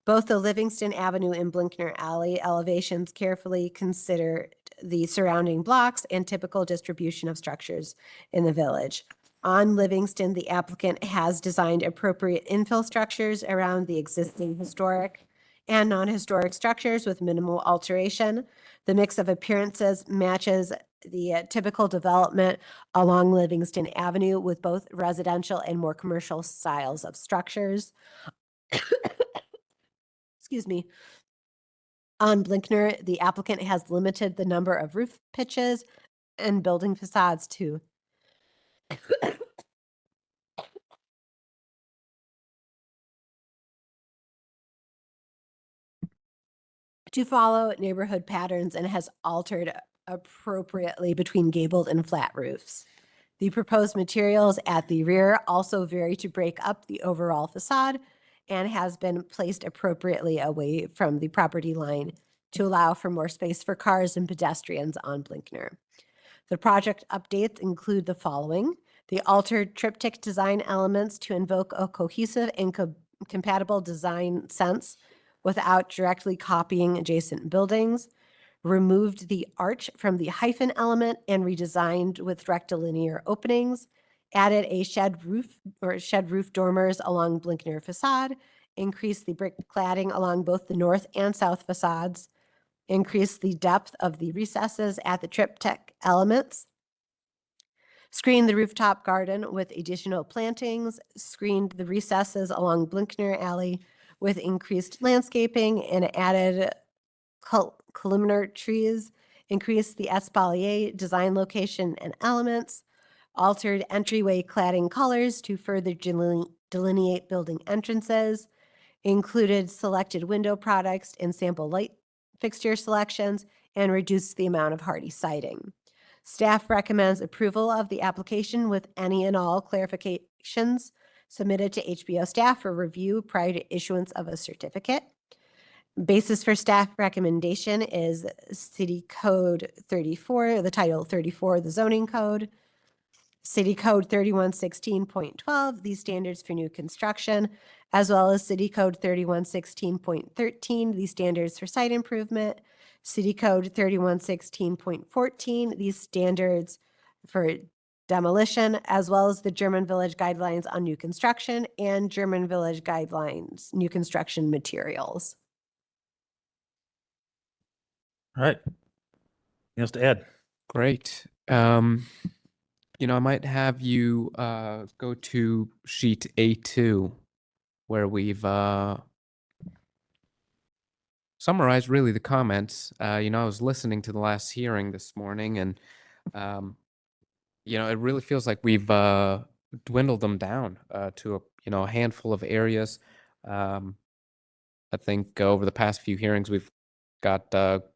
Both the Livingston Avenue and Blinkner Alley elevations carefully consider the surrounding blocks and typical distribution of structures in the village. On Livingston, the applicant has designed appropriate infill structures around the existing historic and non-historic structures with minimal alteration. The mix of appearances matches the typical development along Livingston Avenue with both residential and more commercial styles of structures. Excuse me. On Blinkner, the applicant has limited the number of roof pitches and building facades to follow neighborhood patterns and has altered appropriately between gabled and flat roofs. The proposed materials at the rear also vary to break up the overall facade and has been placed appropriately away from the property line to allow for more space for cars and pedestrians on Blinkner. The project updates include the following: the altered triptych design elements to invoke a cohesive and compatible design sense without directly copying adjacent buildings, removed the arch from the hyphen element and redesigned with rectilinear openings, added a shed roof dormers along Blinkner facade, increased the brick cladding along both the north and south facades, increased the depth of the recesses at the triptych elements, screened the rooftop garden with additional plantings, screened the recesses along Blinkner Alley with increased landscaping, and added columnar trees, increased the espalier design location and elements, altered entryway cladding colors to further delineate building entrances, included selected window products and sample light fixture selections, and reduced the amount of hardy siding. Staff recommends approval of the application with any and all clarifications submitted to HBO staff for review prior to issuance of a certificate. Basis for staff recommendation is City Code 34, the Title 34 of the zoning code, City Code 3116.12, these standards for new construction, as well as City Code 3116.13, these standards for site improvement, City Code 3116.14, these standards for demolition, as well as the German Village Guidelines on new construction and German Village Guidelines, new construction materials. All right. Anything else to add? Great. I might have you go to sheet A2, where we've summarized really the comments. I was listening to the last hearing this morning, and it really feels like we've dwindled them down to a handful of areas. I think over the past few hearings, we've got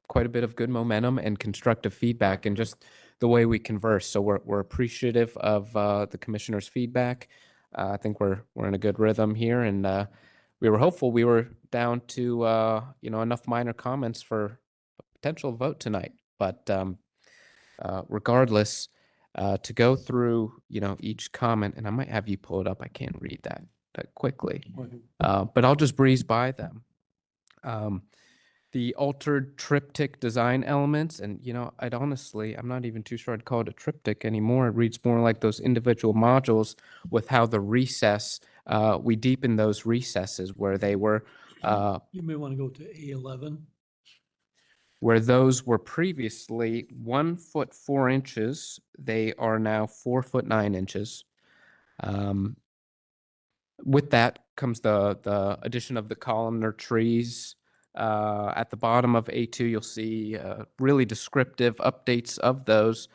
quite a bit of good momentum and constructive feedback, and just the way we converse. So we're appreciative of the commissioner's feedback. I think we're in a good rhythm here, and we were hopeful. We were down to enough minor comments for a potential vote tonight. But regardless, to go through each comment, and I might have you pull it up. I can't read that quickly, but I'll just breeze by them. The altered triptych design elements, and I'm not even too sure I'd call it a triptych anymore. It reads more like those individual modules with how the recess, we deepen those recesses where they were. You may want to go to A11. Where those were previously 1 foot 4 inches, they are now 4 foot 9 inches. With that comes the addition of the columnar trees. At the bottom of A2, you'll see really descriptive updates of those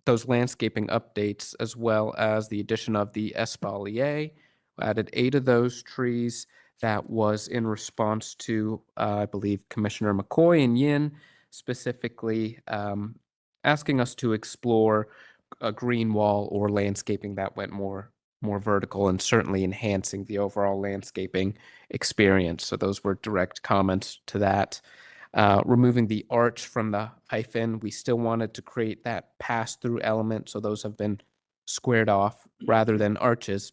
landscaping updates, as well as the addition of the espalier. We added 8 of those trees. That was in response to, I believe, Commissioner McCoy and Yin specifically asking us to explore a green wall or landscaping that went more vertical, and certainly enhancing the overall landscaping experience. So those were direct comments to that. Removing the arch from the hyphen, we still wanted to create that pass-through element, so those have been squared off rather than arches.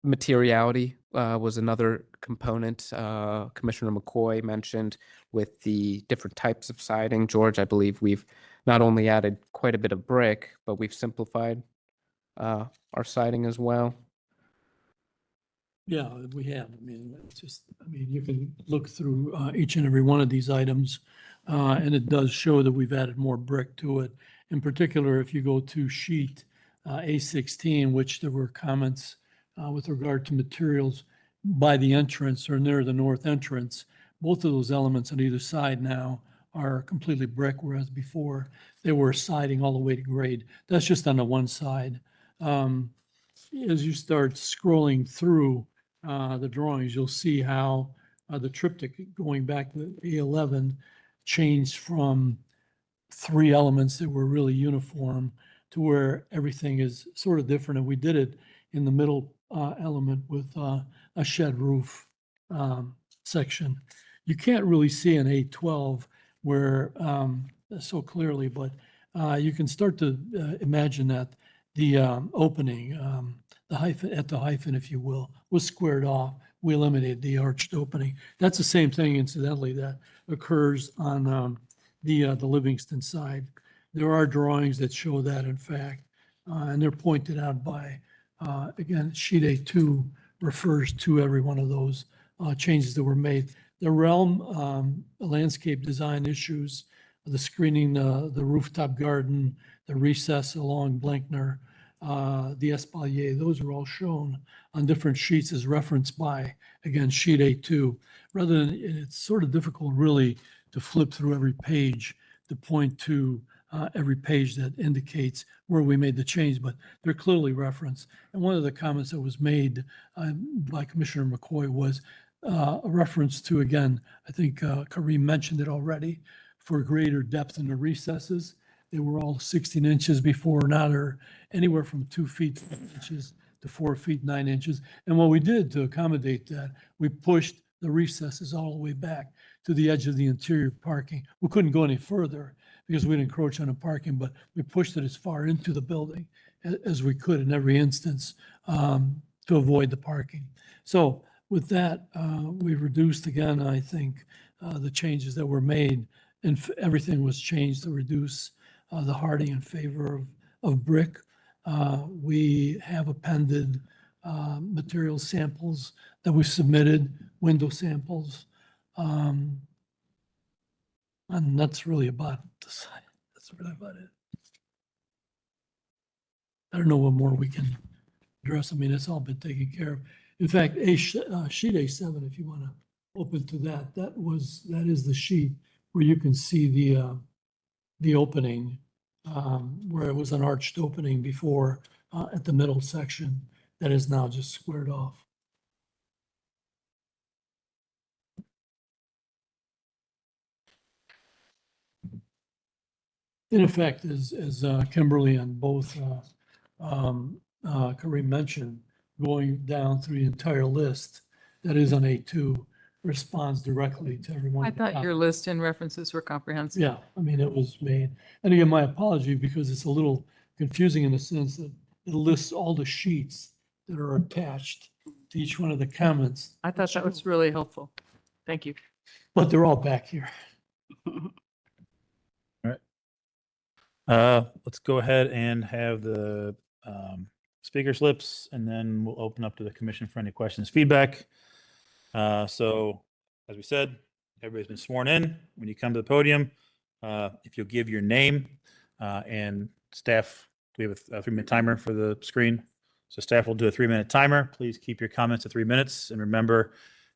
Materiality was another component Commissioner McCoy mentioned with the different types of siding. George, I believe we've not only added quite a bit of brick, but we've simplified our siding as well. Yeah, we have. You can look through each and every one of these items, and it does show that we've added more brick to it. In particular, if you go to sheet A16, which there were comments with regard to materials by the entrance or near the north entrance, both of those elements on either side now are completely brick, whereas before they were siding all the way to grade. That's just on the one side. As you start scrolling through the drawings, you'll see how the triptych going back to A11 changed from 3 elements that were really uniform to where everything is sort of different. And we did it in the middle element with a shed roof section. You can't really see an A12 where so clearly, but you can start to imagine that the opening, the hyphen, if you will, was squared off. We eliminated the arched opening. That's the same thing, incidentally, that occurs on the Livingston side. There are drawings that show that, in fact, and they're pointed out by, again, sheet A2 refers to every one of those changes that were made. The realm landscape design issues, the screening, the rooftop garden, the recess along Blankner, the espalier, those are all shown on different sheets as referenced by, again, sheet A2. Rather than, it's sort of difficult really to flip through every page to point to every page that indicates where we made the change, but they're clearly referenced. And one of the comments that was made by Commissioner McCoy was a reference to, again, I think Kareem mentioned it already, for greater depth in the recesses. They were all 16 inches before, now they're anywhere from 2 feet 4 inches to 4 feet 9 inches. And what we did to accommodate that, we pushed the recesses all the way back to the edge of the interior parking. We couldn't go any further because we'd encroach on the parking, but we pushed it as far into the building as we could in every instance to avoid the parking. So with that, we reduced again, I think, the changes that were made, and everything was changed to reduce the hardening in favor of brick. We have appended material samples that we submitted, window samples. And that's really about this. That's really about it. I don't know what more we can address. I mean, it's all been taken care of. In fact, sheet A7, if you want to open to that, that is the sheet where you can see the opening, where it was an arched opening before at the middle section that is now just squared off. In effect, as Kimberly and both Kareem mentioned, going down through the entire list that is on A2 responds directly to everyone. I thought your list and references were comprehensive. Yeah, I mean, it was made. And again, my apology, because it's a little confusing in the sense that it lists all the sheets that are attached to each one of the comments, I thought that was really helpful. Thank you. but they're all back here. Let's go ahead and have the speaker slips, and then we'll open up to the commission for any questions, feedback. So as we said, everybody's been sworn in. When you come to the podium, if you'll give your name and staff, we have a 3-minute timer for the screen. So staff will do a 3-minute timer. Please keep your comments to 3 minutes. And remember,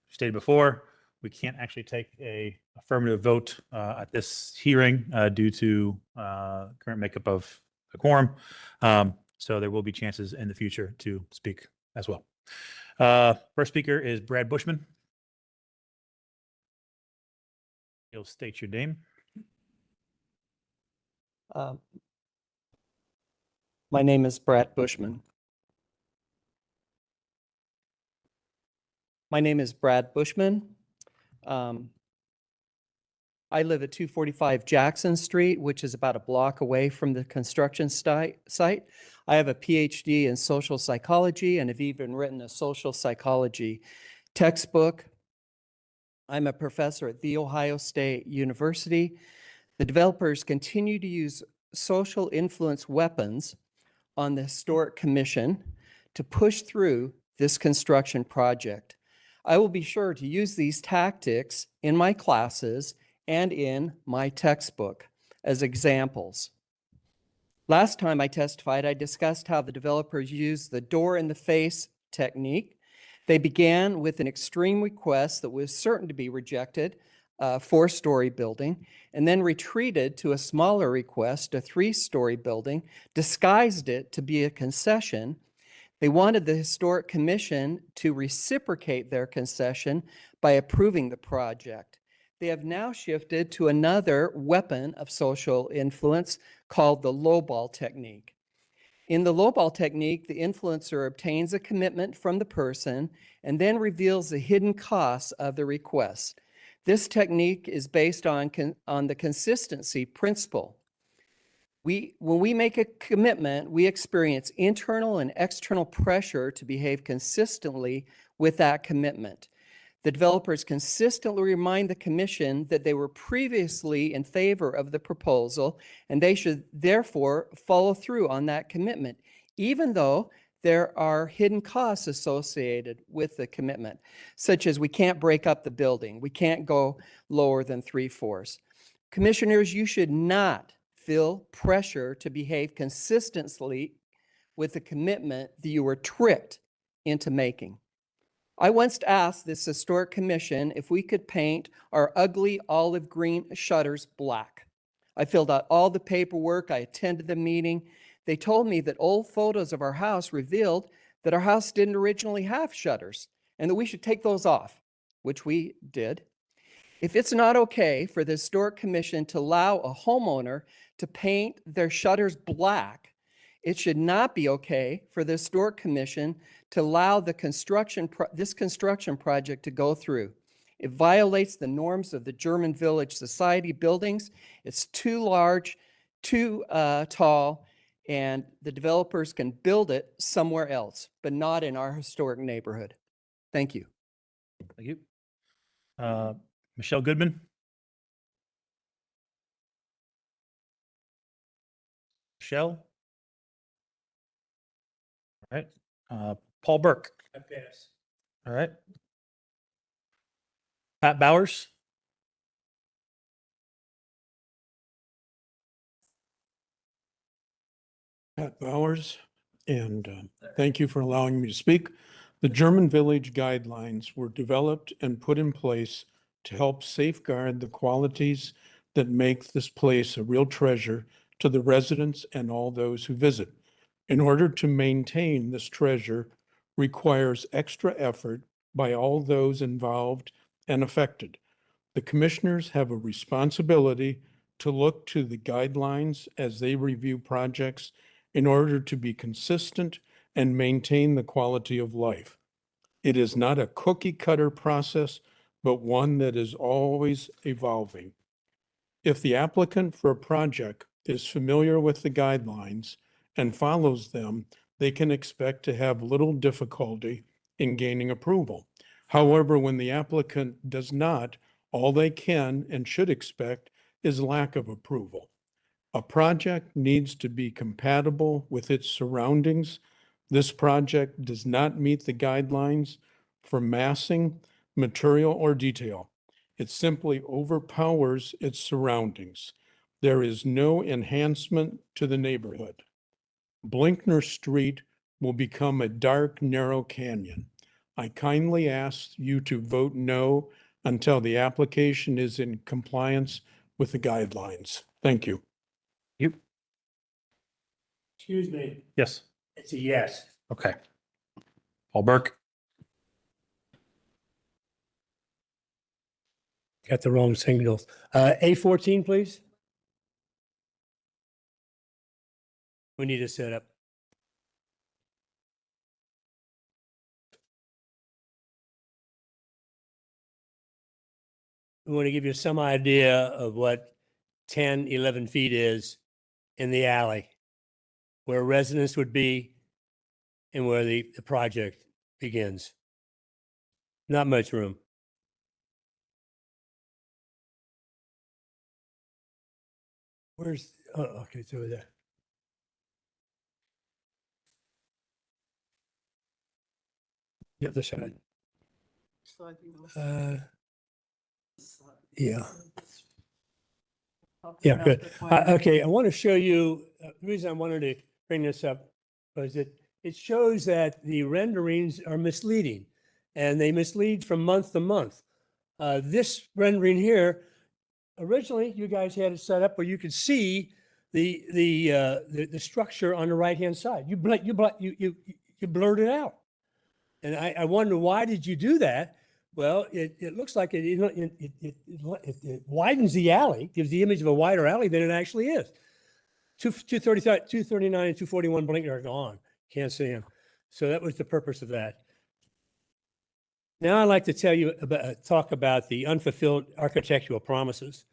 stated before, we can't actually take a affirmative vote at this hearing due to current makeup of the quorum. So there will be chances in the future to speak as well. First speaker is Brad Bushman. You'll state your name. My name is Brad Bushman. My name is Brad Bushman. I live at 245 Jackson Street, which is about a block away from the construction site. I have a PhD in social psychology and have even written a social psychology textbook. I'm a professor at The Ohio State University. The developers continue to use social influence weapons on the Historic Commission to push through this construction project. I will be sure to use these tactics in my classes and in my textbook as examples. Last time I testified, I discussed how the developers used the door in the face technique. They began with an extreme request that was certain to be rejected, a 4-story building, and then retreated to a smaller request, a 3-story building, disguised it to be a concession. They wanted the Historic Commission to reciprocate their concession by approving the project. They have now shifted to another weapon of social influence called the lowball technique. In the lowball technique, the influencer obtains a commitment from the person and then reveals the hidden costs of the request. This technique is based on the consistency principle. When we make a commitment, we experience internal and external pressure to behave consistently with that commitment. The developers consistently remind the commission that they were previously in favor of the proposal, and they should therefore follow through on that commitment, even though there are hidden costs associated with the commitment, such as we can't break up the building, we can't go lower than 3/4. Commissioners, you should not feel pressure to behave consistently with the commitment that you were tricked into making. I once asked this Historic Commission if we could paint our ugly olive green shutters black. I filled out all the paperwork. I attended the meeting. They told me that old photos of our house revealed that our house didn't originally have shutters and that we should take those off, which we did. If it's not okay for the Historic Commission to allow a homeowner to paint their shutters black, it should not be okay for the Historic Commission to allow the this construction project to go through. It violates the norms of the German Village Society buildings. It's too large, too tall, and the developers can build it somewhere else, but not in our historic neighborhood. Thank you. Thank you. Michelle Goodman. Michelle. All right. Paul Burke. All right. Pat Bowers. Pat Bowers, and thank you for allowing me to speak. The German Village Guidelines were developed and put in place to help safeguard the qualities that make this place a real treasure to the residents and all those who visit. In order to maintain this treasure requires extra effort by all those involved and affected. The commissioners have a responsibility to look to the guidelines as they review projects in order to be consistent and maintain the quality of life. It is not a cookie cutter process, but one that is always evolving. If the applicant for a project is familiar with the guidelines and follows them, they can expect to have little difficulty in gaining approval. However, when the applicant does not, all they can and should expect is lack of approval. A project needs to be compatible with its surroundings. This project does not meet the guidelines for massing, material, or detail. It simply overpowers its surroundings. There is no enhancement to the neighborhood. Blinkner Street will become a dark, narrow canyon. I kindly ask you to vote no until the application is in compliance with the guidelines. Thank you. You. Excuse me, Yes. it's a yes. Okay. Paul Burke. Got the wrong signals. A14, please. We need a setup. We want to give you some idea of what 10, 11 feet is in the alley, where residents would be and where the project begins. Not much room. Where's, oh, okay, it's over there. The other side. Yeah. Yeah, good. Okay, I want to show you, the reason I wanted to bring this up was that it shows that the renderings are misleading and they mislead from month to month. This rendering here, originally you guys had it set up where you could see the structure on the right-hand side. You blurred it out. And I wonder, why did you do that? Well, it looks like it widens the alley, gives the image of a wider alley than it actually is. 239 and 241 Blinkner are gone. Can't see them. So that was the purpose of that. Now I'd like to tell you talk about the unfulfilled architectural promises.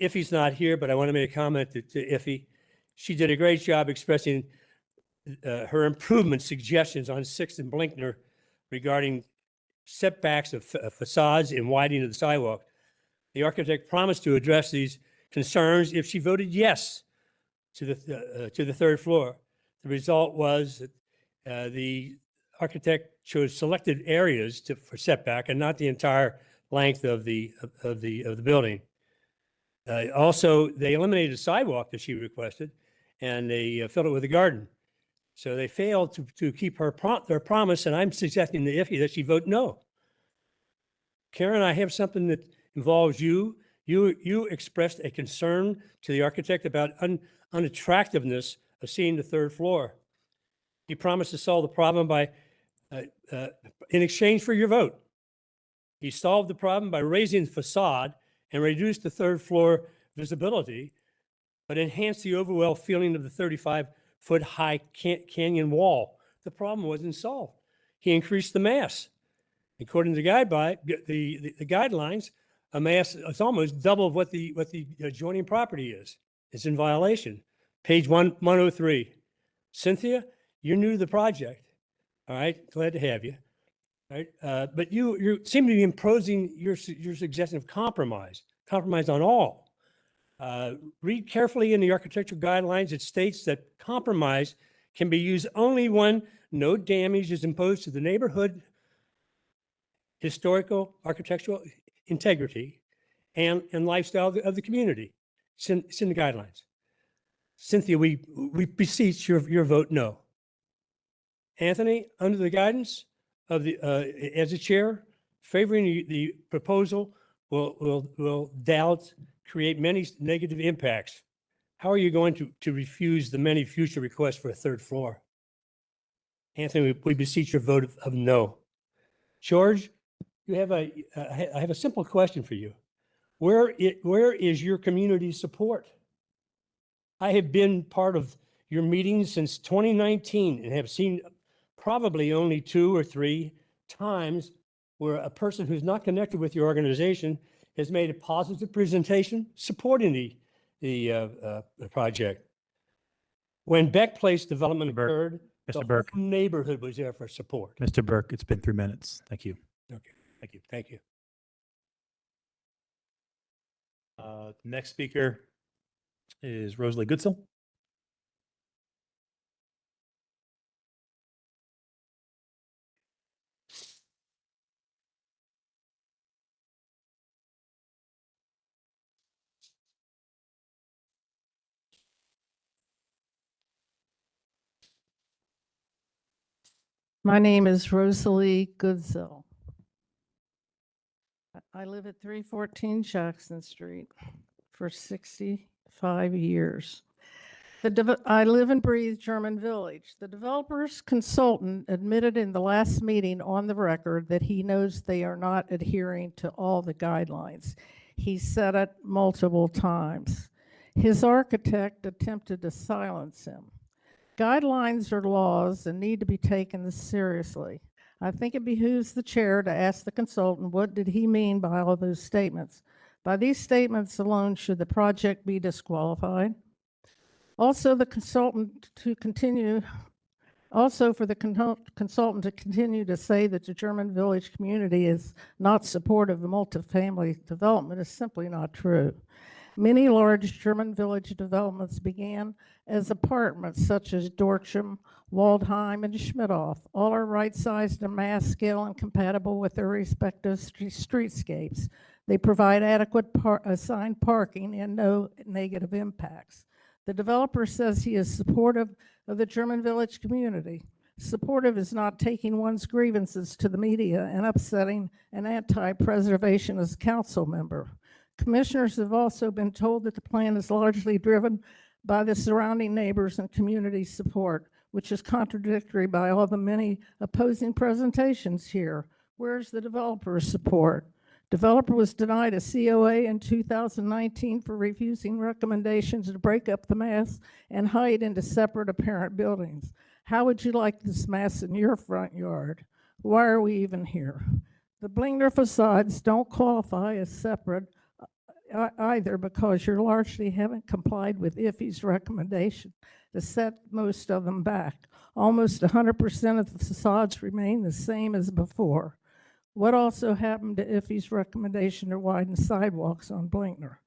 Iffy's not here, but I want to make a comment to Iffy. She did a great job expressing her improvement suggestions on 6th and Blinkner regarding setbacks of facades and widening of the sidewalk. The architect promised to address these concerns if she voted yes to the third floor. The result was that the architect chose selected areas for setback and not the entire length of the building. Also, they eliminated the sidewalk that she requested, and they filled it with a garden. So they failed to keep their promise, and I'm suggesting to Iffy that she vote no. Karen, I have something that involves you. You expressed a concern to the architect about unattractiveness of seeing the third floor. He promised to solve the problem by, in exchange for your vote. He solved the problem by raising the facade and reduced the third floor visibility, but enhanced the overall feeling of the 35-foot high canyon wall. The problem wasn't solved. He increased the mass. According to the guidelines, a mass is almost double of what the adjoining property is. It's in violation. Page 103. Cynthia, you're new to the project. All right, glad to have you. All right, but you seem to be imposing your suggestion of compromise on all. Read carefully in the architectural guidelines. It states that compromise can be used only when no damage is imposed to the neighborhood, historical, architectural integrity, and lifestyle of the community. It's in the guidelines. Cynthia, we beseech your vote no. Anthony, under the guidance of the, as a chair, favoring the proposal will doubt, create many negative impacts. How are you going to refuse the many future requests for a third floor? Anthony, we beseech your vote of no. George, I have a simple question for you. Where is your community support? I have been part of your meetings since 2019 and have seen probably only 2 or 3 times where a person who's not connected with your organization has made a positive presentation supporting the project. When Beck Place development occurred, the whole neighborhood was there for support. Mr. Burke, it's been 3 minutes. Thank you. Okay, thank you, thank you. Next speaker is Rosalie Goodsell. My name is Rosalie Goodsell. I live at 314 Jackson Street for 65 years. I live and breathe German Village. The developer's consultant admitted in the last meeting on the record that he knows they are not adhering to all the guidelines. He said it multiple times. His architect attempted to silence him. Guidelines are laws and need to be taken seriously. I think it behooves the chair to ask the consultant, what did he mean by all those statements? By these statements alone, should the project be disqualified? Also, the consultant to continue, also for the consultant to continue to say that the German Village community is not supportive of multifamily development is simply not true. Many large German Village developments began as apartments such as Dortcham, Waldheim, and Schmidhoff. All are right-sized and mass scale and compatible with their respective streetscapes. They provide adequate assigned parking and no negative impacts. The developer says he is supportive of the German Village community. Supportive is not taking one's grievances to the media and upsetting an anti-preservationist council member. Commissioners have also been told that the plan is largely driven by the surrounding neighbors and community support, which is contradictory by all the many opposing presentations here. Where's the developer's support? Developer was denied a COA in 2019 for refusing recommendations to break up the mass and hide into separate apparent buildings. How would you like this mass in your front yard? Why are we even here? The Blingner facades don't qualify as separate either because you largely haven't complied with IFE's recommendation to set most of them back. Almost 100% of the facades remain the same as before. What also happened to IFE's recommendation to widen sidewalks on Blinkner?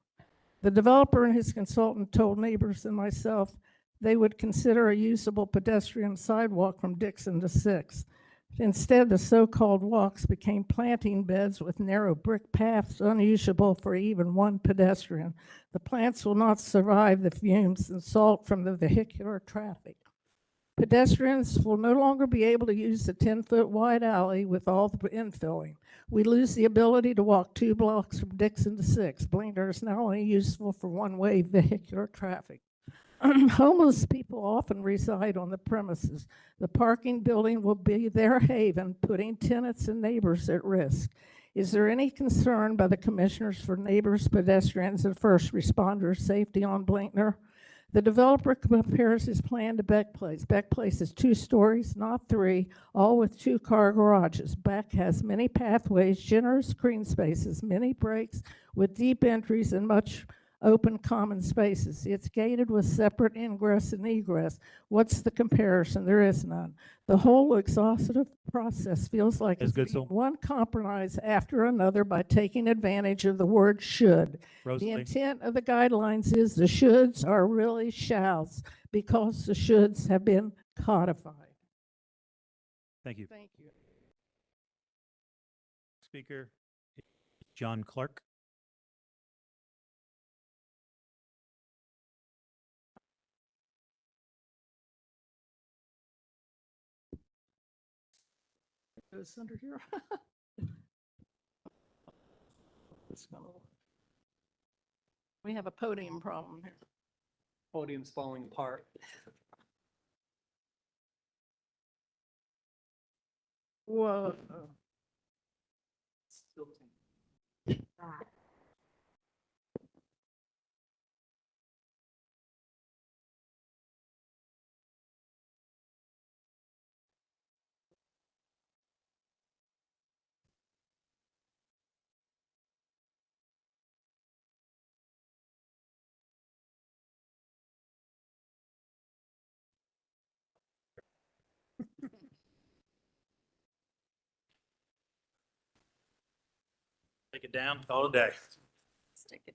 The developer and his consultant told neighbors and myself they would consider a usable pedestrian sidewalk from Dixon to 6th. Instead, the so-called walks became planting beds with narrow brick paths unusable for even one pedestrian. The plants will not survive the fumes and salt from the vehicular traffic. Pedestrians will no longer be able to use the 10-foot wide alley with all the infilling. We lose the ability to walk 2 blocks from Dixon to 6. Blinkner is now only useful for one-way vehicular traffic. Homeless people often reside on the premises. The parking building will be their haven, putting tenants and neighbors at risk. Is there any concern by the commissioners for neighbors, pedestrians, and first responders' safety on Blinkner? The developer compares his plan to Beck Place. Beck Place is 2 stories, not 3, all with 2-car garages. Beck has many pathways, generous green spaces, many breaks with deep entries and much open common spaces. It's gated with separate ingress and egress. What's the comparison? There is none. The whole exhaustive process feels like Ms. it's being Goodsell. one compromise after another by taking advantage of the word should. Rosalie. The intent of the guidelines is the shoulds are really shalls because the shoulds have been codified. Thank you. Thank you. Speaker, John Clark. Goes under here. We have a podium problem here. Podium's falling apart. Whoa. Take it down, call it a day. Stick it.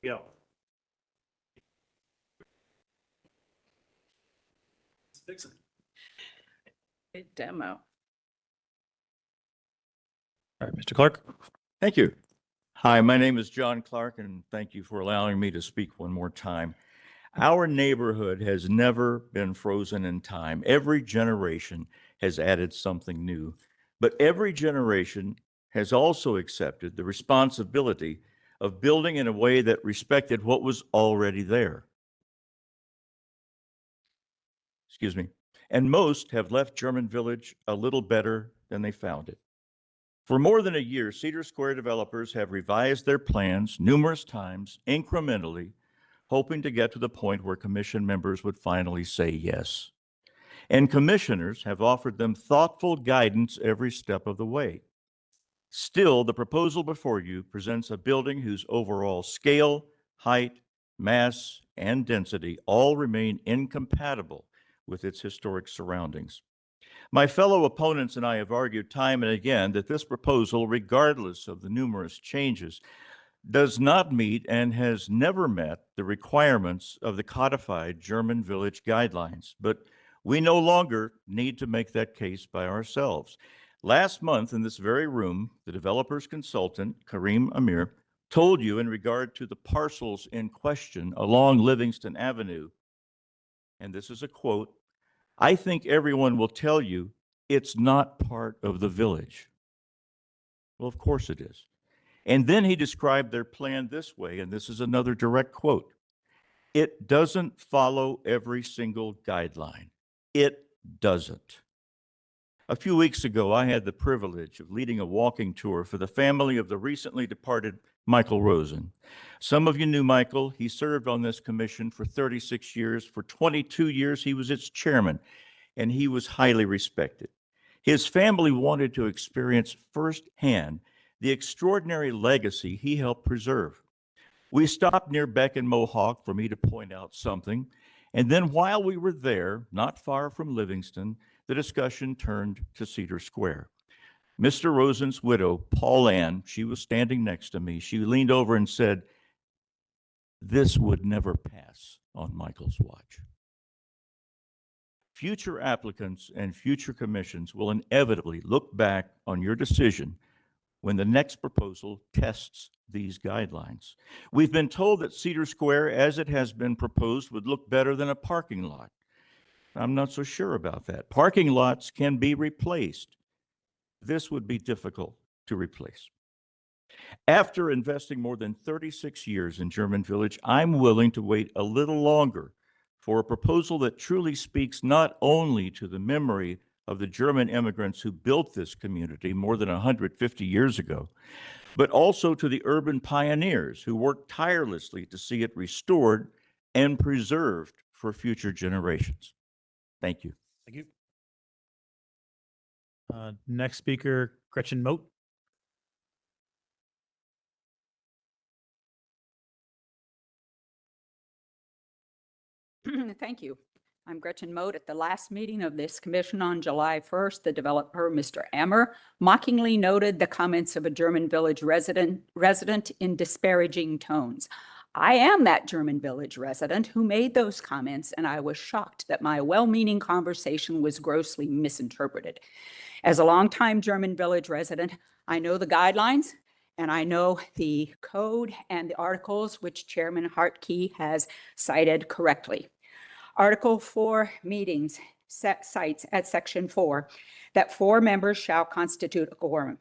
Go. Good demo. All right, Mr. Clark. Thank you. Hi, my name is John Clark, and thank you for allowing me to speak one more time. Our neighborhood has never been frozen in time. Every generation has added something new, but every generation has also accepted the responsibility of building in a way that respected what was already there. Excuse me. And most have left German Village a little better than they found it. For more than a year, Cedar Square developers have revised their plans numerous times, incrementally, hoping to get to the point where commission members would finally say yes. And commissioners have offered them thoughtful guidance every step of the way. Still, the proposal before you presents a building whose overall scale, height, mass, and density all remain incompatible with its historic surroundings. My fellow opponents and I have argued time and again that this proposal, regardless of the numerous changes, does not meet and has never met the requirements of the codified German Village guidelines. But we no longer need to make that case by ourselves. Last month in this very room, the developer's consultant, Karim Amir, told you in regard to the parcels in question along Livingston Avenue, and this is a quote, "I think everyone will tell you it's not part of the village." Well, of course it is. And then he described their plan this way, and this is another direct quote. "It doesn't follow every single guideline. It doesn't." A few weeks ago, I had the privilege of leading a walking tour for the family of the recently departed Michael Rosen. Some of you knew Michael. He served on this commission for 36 years. For 22 years, he was its chairman, and he was highly respected. His family wanted to experience firsthand the extraordinary legacy he helped preserve. We stopped near Beck and Mohawk for me to point out something, and then while we were there, not far from Livingston, the discussion turned to Cedar Square. Mr. Rosen's widow, Paul Ann, she was standing next to me. She leaned over and said, "This would never pass on Michael's watch." Future applicants and future commissions will inevitably look back on your decision when the next proposal tests these guidelines. We've been told that Cedar Square, as it has been proposed, would look better than a parking lot. I'm not so sure about that. Parking lots can be replaced. This would be difficult to replace. After investing more than 36 years in German Village, I'm willing to wait a little longer for a proposal that truly speaks not only to the memory of the German immigrants who built this community more than 150 years ago, but also to the urban pioneers who worked tirelessly to see it restored and preserved for future generations. Thank you. Thank you. Next speaker, Gretchen Moat. Thank you. I'm Gretchen Moat. At the last meeting of this commission on July 1st, the developer, Mr. Ammer, mockingly noted the comments of a German Village resident in disparaging tones. I am that German Village resident who made those comments, and I was shocked that my well-meaning conversation was grossly misinterpreted. As a longtime German Village resident, I know the guidelines and I know the code and the articles which Chairman Hartke has cited correctly. Article 4 meetings cites at Section 4 that 4 members shall constitute a quorum.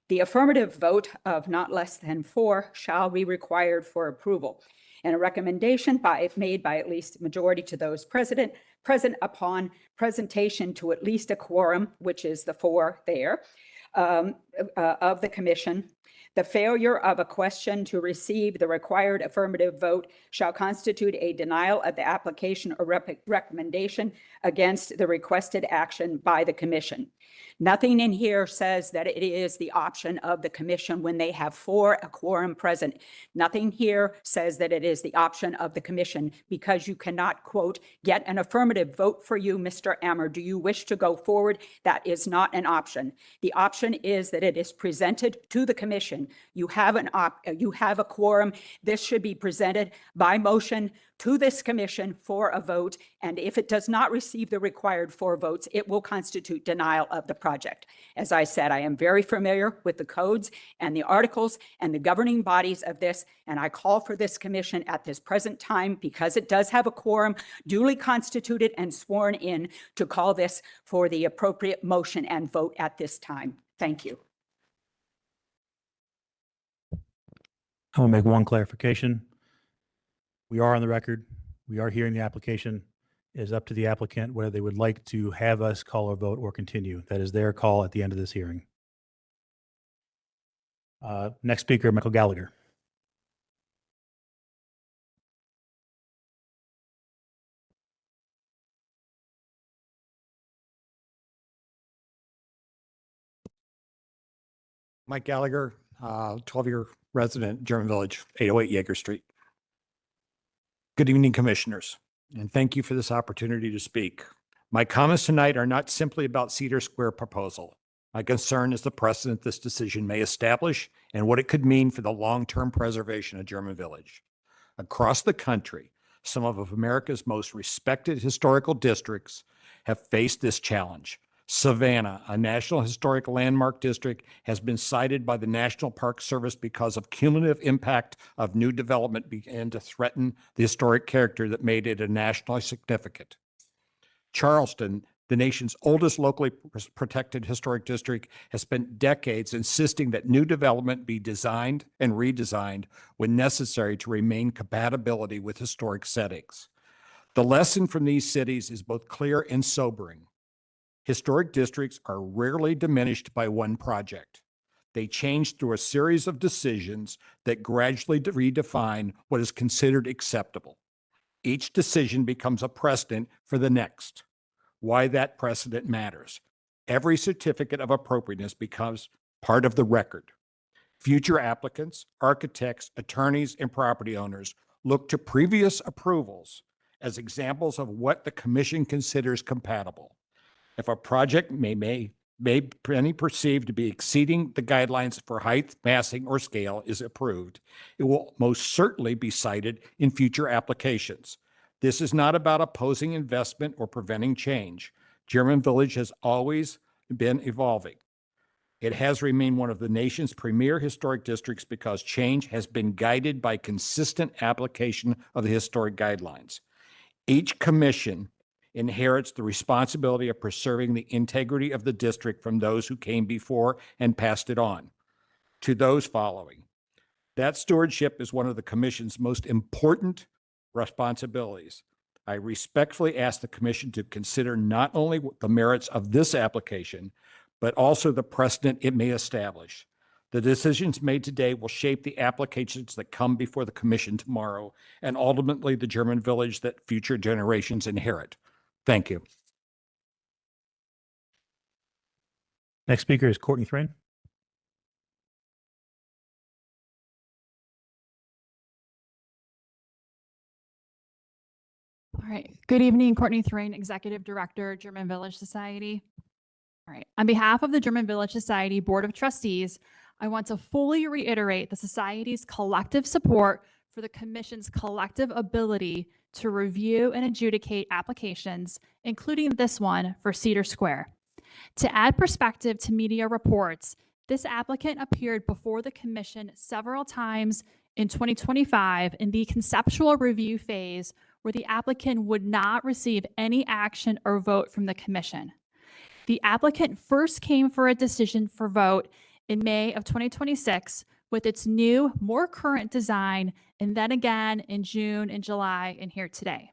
The affirmative vote of not less than 4 shall be required for approval, and a recommendation made by at least a majority to those present upon presentation to at least a quorum, which is the 4 there, of the commission. The failure of a question to receive the required affirmative vote shall constitute a denial of the application or recommendation against the requested action by the commission. Nothing in here says that it is the option of the commission when they have 4 a quorum present. Nothing here says that it is the option of the commission because you cannot, quote, get an affirmative vote for you, Mr. Ammer. Do you wish to go forward? That is not an option. The option is that it is presented to the commission. You have a quorum. This should be presented by motion to this commission for a vote, and if it does not receive the required 4 votes, it will constitute denial of the project. As I said, I am very familiar with the codes and the articles and the governing bodies of this, and I call for this commission at this present time, because it does have a quorum duly constituted and sworn in, to call this for the appropriate motion and vote at this time. Thank you. I want to make one clarification. We are on the record. We are hearing the application. It is up to the applicant whether they would like to have us call a vote or continue. That is their call at the end of this hearing. Next speaker, Michael Gallagher. Mike Gallagher, 12-year resident, German Village, 808 Yeager Street. Good evening, commissioners, and thank you for this opportunity to speak. My comments tonight are not simply about Cedar Square proposal. My concern is the precedent this decision may establish and what it could mean for the long-term preservation of German Village. Across the country, some of America's most respected historical districts have faced this challenge. Savannah, a National Historic Landmark District, has been cited by the National Park Service because of cumulative impact of new development began to threaten the historic character that made it a nationally significant. Charleston, the nation's oldest locally protected historic district, has spent decades insisting that new development be designed and redesigned when necessary to remain compatibility with historic settings. The lesson from these cities is both clear and sobering. Historic districts are rarely diminished by one project. They change through a series of decisions that gradually redefine what is considered acceptable. Each decision becomes a precedent for the next. Why that precedent matters. Every certificate of appropriateness becomes part of the record. Future applicants, architects, attorneys, and property owners look to previous approvals as examples of what the commission considers compatible. If a project may be perceived to be exceeding the guidelines for height, massing, or scale is approved, it will most certainly be cited in future applications. This is not about opposing investment or preventing change. German Village has always been evolving. It has remained one of the nation's premier historic districts because change has been guided by consistent application of the historic guidelines. Each commission inherits the responsibility of preserving the integrity of the district from those who came before and passed it on to those following. That stewardship is one of the commission's most important responsibilities. I respectfully ask the commission to consider not only the merits of this application, but also the precedent it may establish. The decisions made today will shape the applications that come before the commission tomorrow and ultimately the German village that future generations inherit. Thank you. Next speaker is Courtney Thrain. All right. Good evening, Courtney Thrain, Executive Director, German Village Society. All right. On behalf of the German Village Society Board of Trustees, I want to fully reiterate the Society's collective support for the Commission's collective ability to review and adjudicate applications, including this one for Cedar Square. To add perspective to media reports, this applicant appeared before the Commission several times in 2025 in the conceptual review phase, where the applicant would not receive any action or vote from the Commission. The applicant first came for a decision for vote in May of 2026 with its new, more current design, and then again in June and July and here today.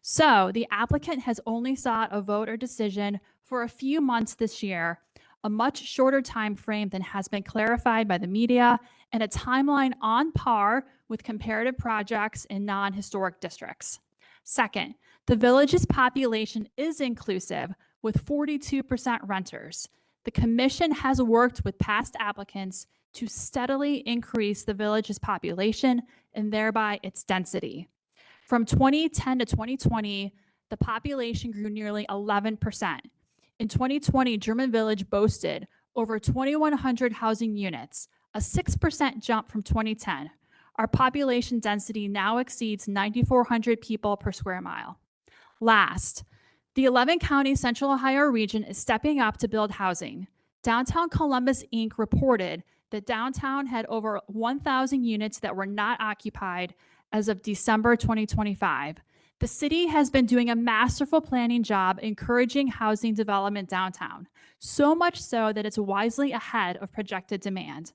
So the applicant has only sought a vote or decision for a few months this year, a much shorter time frame than has been clarified by the media, and a timeline on par with comparative projects in non-historic districts. Second, the village's population is inclusive with 42% renters. The Commission has worked with past applicants to steadily increase the village's population and thereby its density. From 2010 to 2020, the population grew nearly 11%. In 2020, German Village boasted over 2,100 housing units, a 6% jump from 2010. Our population density now exceeds 9,400 people per square mile. Last, the 11-county Central Ohio region is stepping up to build housing. Downtown Columbus, Inc. reported that downtown had over 1,000 units that were not occupied as of December 2025. The city has been doing a masterful planning job encouraging housing development downtown, so much so that it's wisely ahead of projected demand.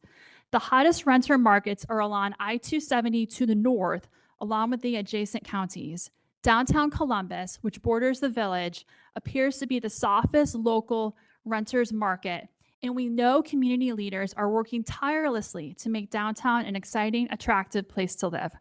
The hottest renter markets are along I-270 to the north, along with the adjacent counties. Downtown Columbus, which borders the village, appears to be the softest local renters market, and we know community leaders are working tirelessly to make downtown an exciting, attractive place to live.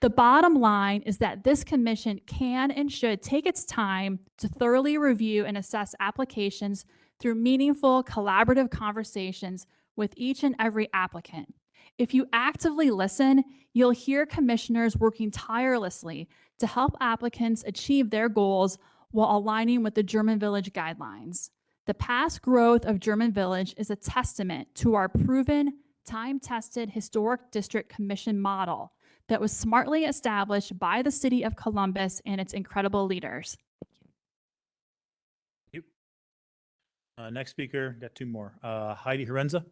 The bottom line is that this commission can and should take its time to thoroughly review and assess applications through meaningful, collaborative conversations with each and every applicant. If you actively listen, you'll hear commissioners working tirelessly to help applicants achieve their goals while aligning with the German Village guidelines. The past growth of German Village is a testament to our proven, time-tested Historic District Commission model that was smartly established by the City of Columbus and its incredible leaders. Thank you. Next speaker, got two more. Heidi Herenza.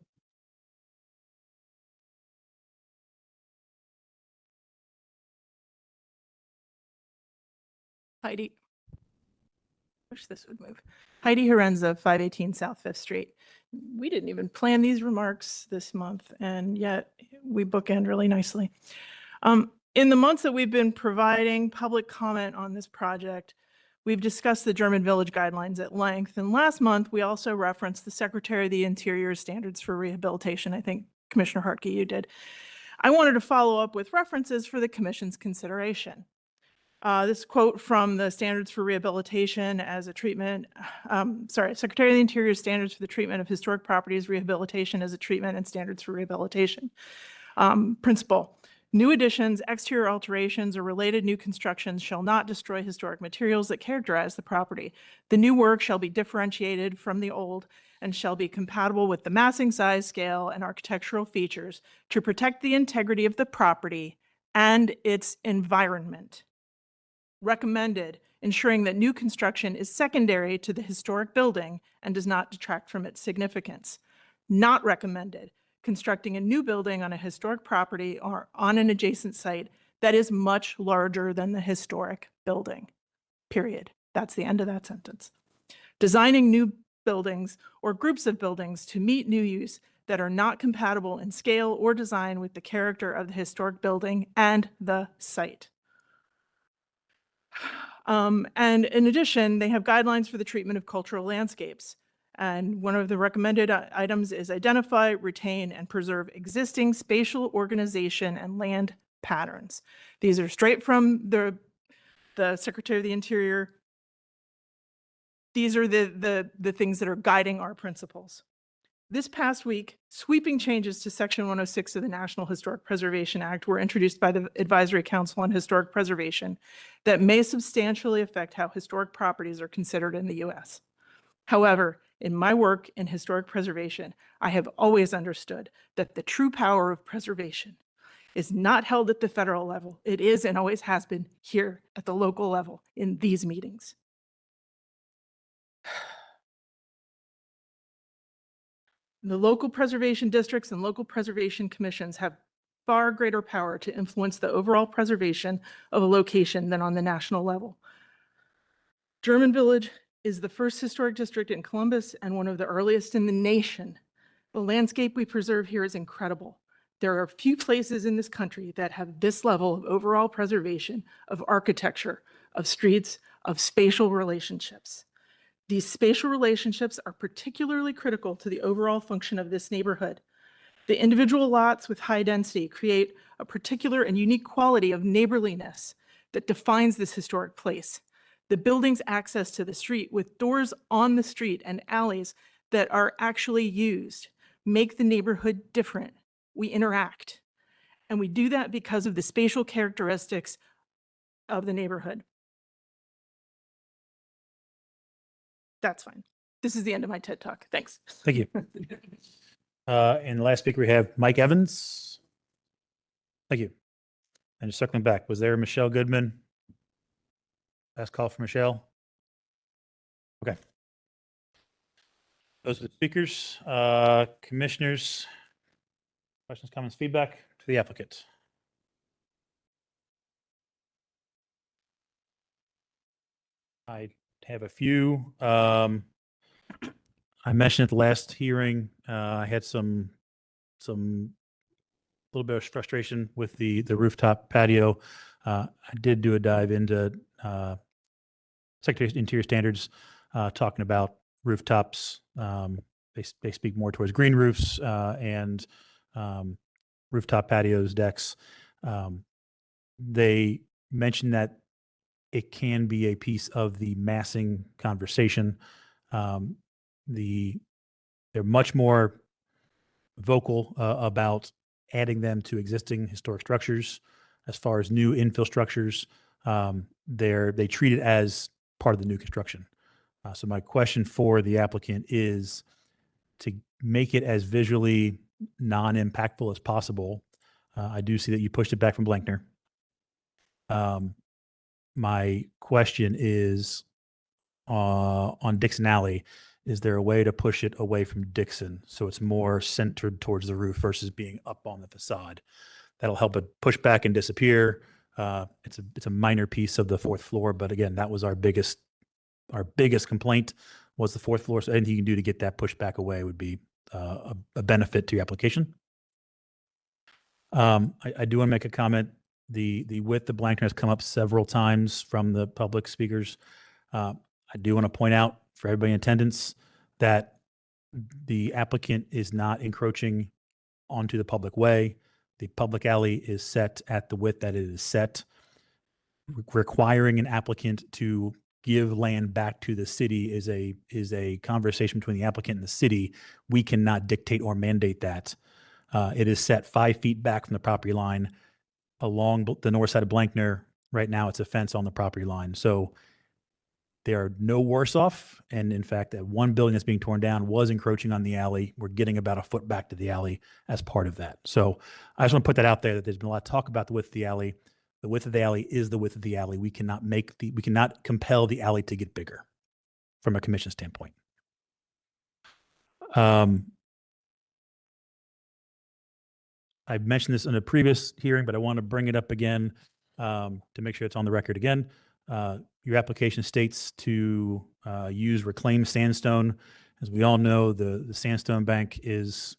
Heidi. Wish this would move. Heidi Herenza, 518 South 5th Street. We didn't even plan these remarks this month, and yet we bookend really nicely. In the months that we've been providing public comment on this project, we've discussed the German Village guidelines at length. And last month, we also referenced the Secretary of the Interior's standards for rehabilitation. I think Commissioner Hartke, you did. I wanted to follow up with references for the Commission's consideration. This quote from the Standards for Rehabilitation as a Treatment, Secretary of the Interior Standards for the Treatment of Historic Properties, Rehabilitation as a Treatment, and Standards for Rehabilitation. Principle, new additions, exterior alterations, or related new constructions shall not destroy historic materials that characterize the property. The new work shall be differentiated from the old and shall be compatible with the massing, size, scale, and architectural features to protect the integrity of the property and its environment. Recommended, ensuring that new construction is secondary to the historic building and does not detract from its significance. Not recommended constructing a new building on a historic property or on an adjacent site that is much larger than the historic building, period. That's the end of that sentence. Designing new buildings or groups of buildings to meet new use that are not compatible in scale or design with the character of the historic building and the site. And in addition, they have guidelines for the treatment of cultural landscapes. And one of the recommended items is identify, retain, and preserve existing spatial organization and land patterns. These are straight from the Secretary of the Interior. These are the things that are guiding our principles. This past week, sweeping changes to Section 106 of the National Historic Preservation Act were introduced by the Advisory Council on Historic Preservation that may substantially affect how historic properties are considered in the U.S. However, in my work in historic preservation, I have always understood that the true power of preservation is not held at the federal level. It is and always has been here at the local level in these meetings. The local preservation districts and local preservation commissions have far greater power to influence the overall preservation of a location than on the national level. German Village is the first historic district in Columbus and one of the earliest in the nation. The landscape we preserve here is incredible. There are few places in this country that have this level of overall preservation of architecture, of streets, of spatial relationships. These spatial relationships are particularly critical to the overall function of this neighborhood. The individual lots with high density create a particular and unique quality of neighborliness that defines this historic place. The building's access to the street with doors on the street and alleys that are actually used make the neighborhood different. We interact, and we do that because of the spatial characteristics of the neighborhood. That's fine. This is the end of my TED Talk. Thanks. Thank you. And the last speaker we have Mike Evans. Thank you. And just circling back, was there Michelle Goodman? Last call for Michelle. Okay. Those are the speakers. Commissioners, questions, comments, feedback to the applicant. I have a few. I mentioned at the last hearing, I had some little bit of frustration with the rooftop patio. I did do a dive into Secretary of Interior standards, talking about rooftops. They speak more towards green roofs and rooftop patios, decks. They mentioned that it can be a piece of the massing conversation. They're much more vocal about adding them to existing historic structures. As far as new infill structures, they treat it as part of the new construction. So my question for the applicant is to make it as visually non-impactful as possible. I do see that you pushed it back from Blankner. My question is on Dixon Alley, is there a way to push it away from Dixon so it's more centered towards the roof versus being up on the facade? That'll help it push back and disappear. It's a minor piece of the fourth floor, but again, that was our biggest complaint was the fourth floor. So anything you can do to get that pushed back away would be a benefit to your application. I do want to make a comment. The width of Blankner has come up several times from the public speakers. I do want to point out for everybody in attendance that the applicant is not encroaching onto the public way. The public alley is set at the width that it is set. Requiring an applicant to give land back to the city is a conversation between the applicant and the city. We cannot dictate or mandate that. It is set 5 feet back from the property line along the north side of Blankner. Right now, it's a fence on the property line. So they are no worse off. And in fact, that one building that's being torn down was encroaching on the alley. We're getting about a foot back to the alley as part of that. So I just want to put that out there that there's been a lot of talk about the width of the alley. The width of the alley is the width of the alley. We cannot compel the alley to get bigger from a commission standpoint. I mentioned this in a previous hearing, but I want to bring it up again to make sure it's on the record again. Your application states to use reclaimed sandstone. As we all know, the sandstone bank is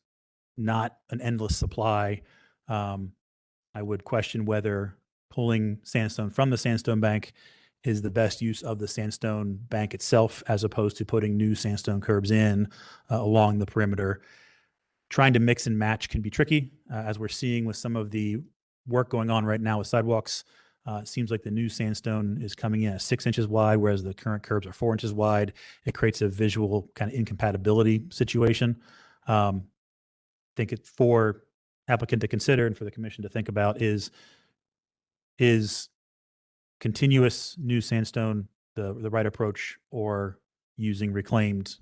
not an endless supply. I would question whether pulling sandstone from the sandstone bank is the best use of the sandstone bank itself, as opposed to putting new sandstone curbs in along the perimeter. Trying to mix and match can be tricky, as we're seeing with some of the work going on right now with sidewalks. It seems like the new sandstone is coming in at 6 inches wide, whereas the current curbs are 4 inches wide. It creates a visual kind of incompatibility situation. I think it's for applicant to consider and for the commission to think about is continuous new sandstone the right approach, or using reclaimed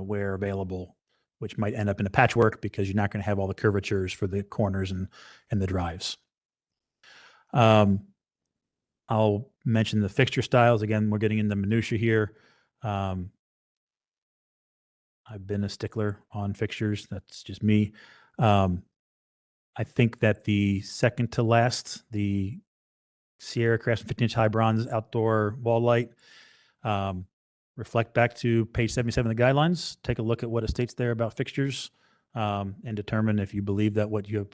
where available, which might end up in a patchwork because you're not going to have all the curvatures for the corners and the drives. I'll mention the fixture styles. Again, we're getting into minutia here. I've been a stickler on fixtures. That's just me. I think that the second to last, the Sierra Craftsman 15-inch high bronze outdoor wall light, reflect back to page 77 of the guidelines. Take a look at what it states there about fixtures, and determine if you believe that what you have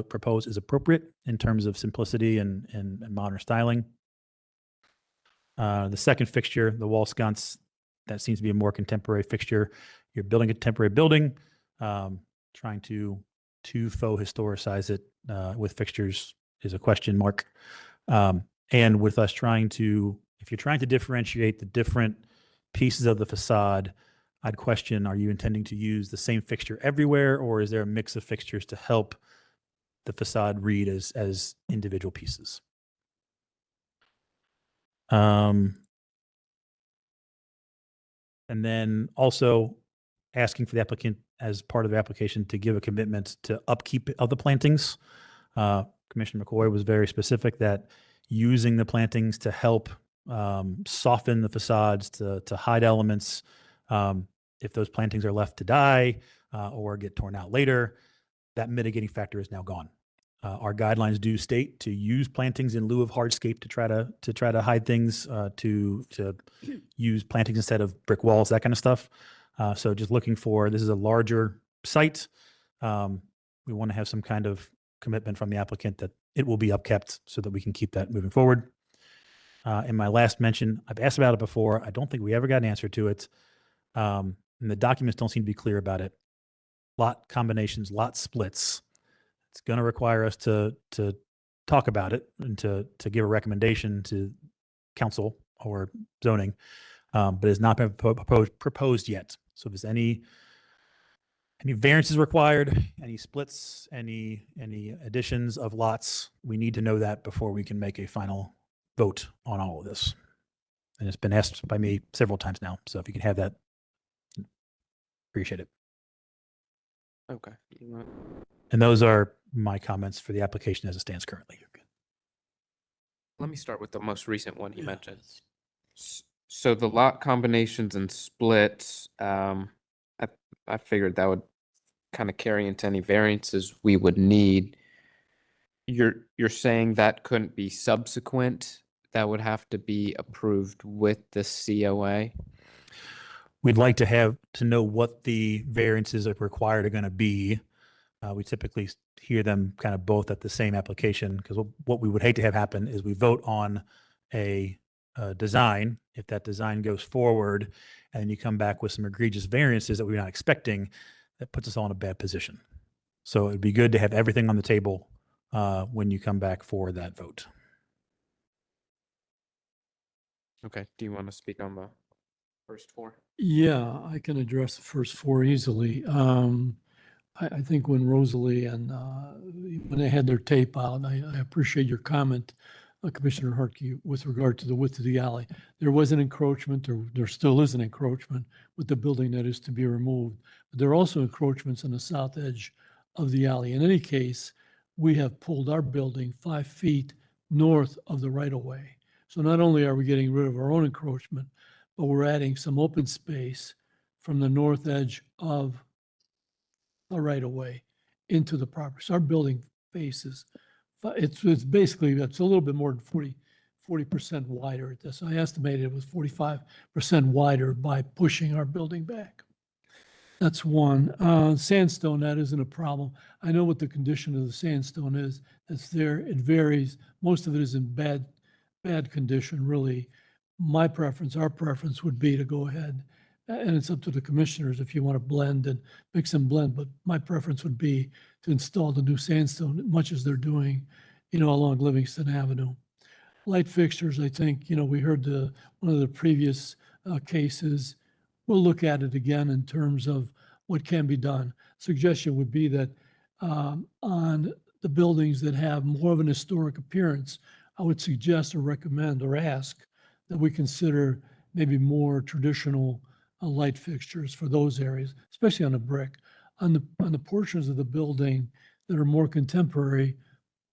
proposed is appropriate in terms of simplicity and modern styling. The second fixture, the wall sconce, that seems to be a more contemporary fixture. You're building a contemporary building, trying to faux historicize it with fixtures is a question mark. And with us trying to, if you're trying to differentiate the different pieces of the facade, I'd question, are you intending to use the same fixture everywhere, or is there a mix of fixtures to help the facade read as individual pieces? And then also asking for the applicant, as part of the application, to give a commitment to upkeep of the plantings. Commissioner McCoy was very specific that using the plantings to help soften the facades, to hide elements. If those plantings are left to die or get torn out later, that mitigating factor is now gone. Our guidelines do state to use plantings in lieu of hardscape to try to hide things, to use plantings instead of brick walls, that kind of stuff. So just looking for, this is a larger site. We want to have some kind of commitment from the applicant that it will be upkept so that we can keep that moving forward. In my last mention, I've asked about it before. I don't think we ever got an answer to it. And the documents don't seem to be clear about it. Lot combinations, lot splits. It's going to require us to talk about it and to give a recommendation to council or zoning, but it's not been proposed yet. So if there's any variances required, any splits, any additions of lots, we need to know that before we can make a final vote on all of this. And it's been asked by me several times now. So if you can have that, appreciate it. Okay. And those are my comments for the application as it stands currently. Let me start with the most recent one you mentioned. So the lot combinations and splits, I figured that would kind of carry into any variances we would need. You're saying that couldn't be subsequent? That would have to be approved with the COA? We'd like to know what the variances that are required are going to be. We typically hear them kind of both at the same application, because what we would hate to have happen is we vote on a design. If that design goes forward and you come back with some egregious variances that we're not expecting, that puts us all in a bad position. So it'd be good to have everything on the table when you come back for that vote. Okay. Do you want to speak on the first four? Yeah, I can address the first four easily. I think when Rosalie and when they had their tape out, I appreciate your comment, Commissioner Harkey, with regard to the width of the alley. There was an encroachment, or there still is an encroachment with the building that is to be removed. But there are also encroachments on the south edge of the alley. In any case, we have pulled our building 5 feet north of the right-of-way. So not only are we getting rid of our own encroachment, but we're adding some open space from the north edge of the right-of-way into the property. So our building bases. But it's basically, it's a little bit more than 40% wider at this. I estimated it was 45% wider by pushing our building back. That's one. Sandstone, that isn't a problem. I know what the condition of the sandstone is. That's there. It varies. Most of it is in bad condition, really. My preference, our preference would be to go ahead, and it's up to the commissioners if you want to blend and mix and blend, but my preference would be to install the new sandstone, much as they're doing, along Livingston Avenue. Light fixtures, I think, we heard one of the previous cases. We'll look at it again in terms of what can be done. Suggestion would be that on the buildings that have more of an historic appearance, I would suggest or recommend or ask that we consider maybe more traditional light fixtures for those areas, especially on the brick. On the portions of the building that are more contemporary,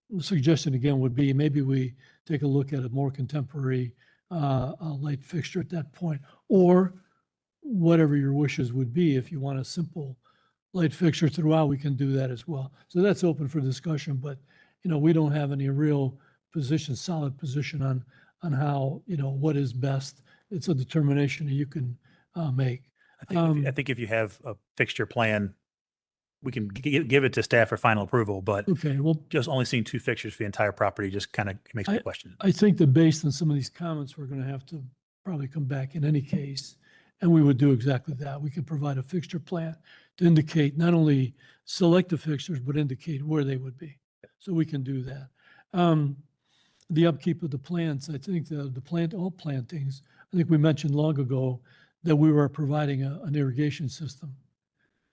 the suggestion again would be maybe we take a look at a more contemporary light fixture at that point, or whatever your wishes would be. If you want a simple light fixture throughout, we can do that as well. So that's open for discussion, but we don't have any real solid position on how, what is best. It's a determination that you can make. I think if you have a fixture plan, we can give it to staff for final approval, but Okay, well, just only seeing 2 fixtures for the entire property just kind of makes me question. I think that based on some of these comments, we're going to have to probably come back in any case, and we would do exactly that. We could provide a fixture plan to indicate not only select the fixtures, but indicate where they would be. So we can do that. The upkeep of the plants, I think all plantings, I think we mentioned long ago that we were providing an irrigation system.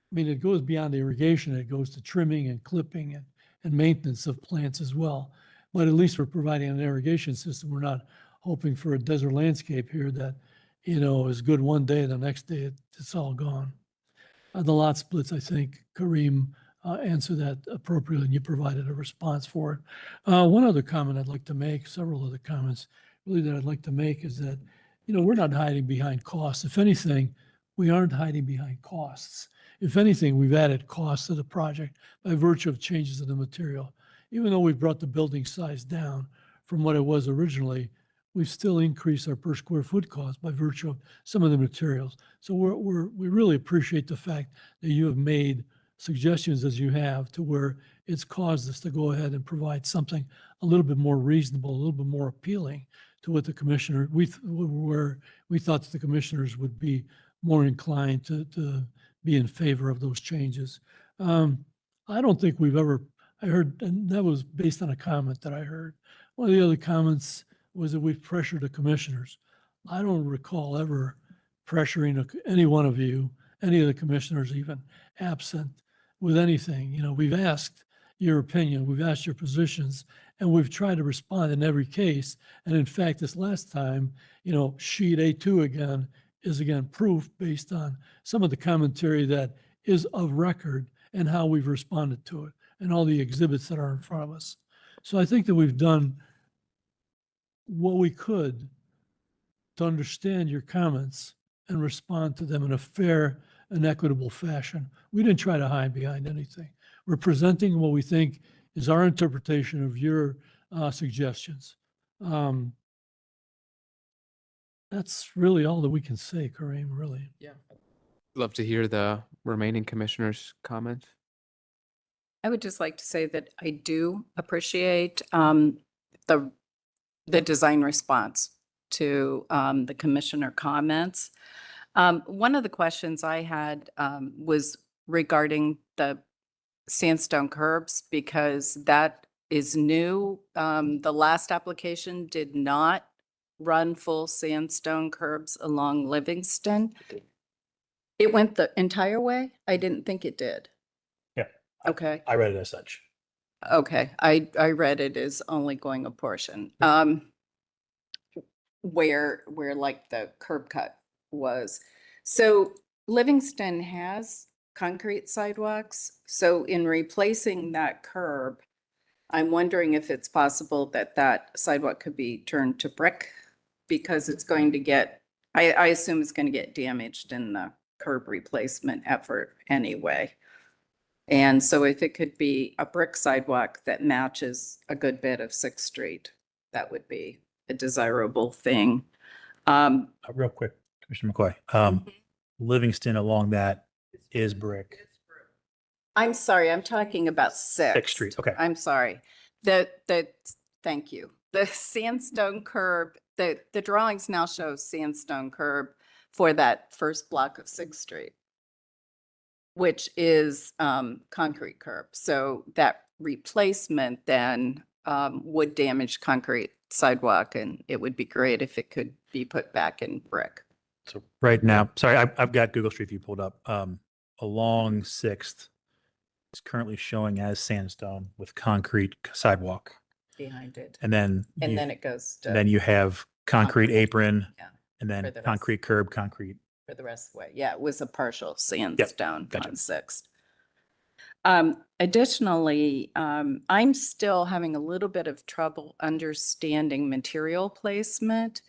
I mean, it goes beyond irrigation. It goes to trimming and clipping and maintenance of plants as well. But at least we're providing an irrigation system. We're not hoping for a desert landscape here that, is good one day, the next day it's all gone. The lot splits, I think Kareem answered that appropriately, and you provided a response for it. One other comment I'd like to make, several other comments really that I'd like to make is that, we're not hiding behind costs. If anything, we aren't hiding behind costs. If anything, we've added costs to the project by virtue of changes in the material. Even though we've brought the building size down from what it was originally, we've still increased our per square foot cost by virtue of some of the materials. So we really appreciate the fact that you have made suggestions as you have to where it's caused us to go ahead and provide something a little bit more reasonable, a little bit more appealing to what the commissioner, where we thought that the commissioners would be more inclined to be in favor of those changes. I don't think I heard, and that was based on a comment that I heard. One of the other comments was that we've pressured the commissioners. I don't recall ever pressuring any one of you, any of the commissioners even absent with anything. We've asked your opinion, we've asked your positions, and we've tried to respond in every case. And in fact, this last time, sheet A2 again is proof based on some of the commentary that is of record and how we've responded to it and all the exhibits that are in front of us. So I think that we've done what we could to understand your comments and respond to them in a fair and equitable fashion. We didn't try to hide behind anything. We're presenting what we think is our interpretation of your suggestions. That's really all that we can say, Kareem, really. Yeah. Love to hear the remaining commissioners' comments. I would just like to say that I do appreciate the design response to the commissioner comments. One of the questions I had was regarding the sandstone curbs, because that is new. The last application did not run full sandstone curbs along Livingston. It went the entire way? I didn't think it did. Yeah. Okay. I read it as such. Okay, I read it as only going a portion. Where like the curb cut was. So Livingston has concrete sidewalks. So in replacing that curb, I'm wondering if it's possible that that sidewalk could be turned to brick, because it's going to get, I assume it's going to get damaged in the curb replacement effort anyway. And so if it could be a brick sidewalk that matches a good bit of Sixth Street, that would be a desirable thing. Real quick, Commissioner McCoy, Livingston along that is brick. I'm sorry, I'm talking about Sixth. Street, okay. I'm sorry. Thank you. The sandstone curb, the drawings now show sandstone curb for that first block of Sixth Street, which is concrete curb. So that replacement then would damage concrete sidewalk, and it would be great if it could be put back in brick. So right now, sorry, I've got Google Street View pulled up. Along Sixth, it's currently showing as sandstone with concrete sidewalk. Behind it. And then it goes to. then you have concrete apron, Yeah, and for then the rest. concrete curb, concrete. For the rest of the way. Yeah, it was a partial sandstone gotcha. on Sixth. Additionally, I'm still having a little bit of trouble understanding material placement.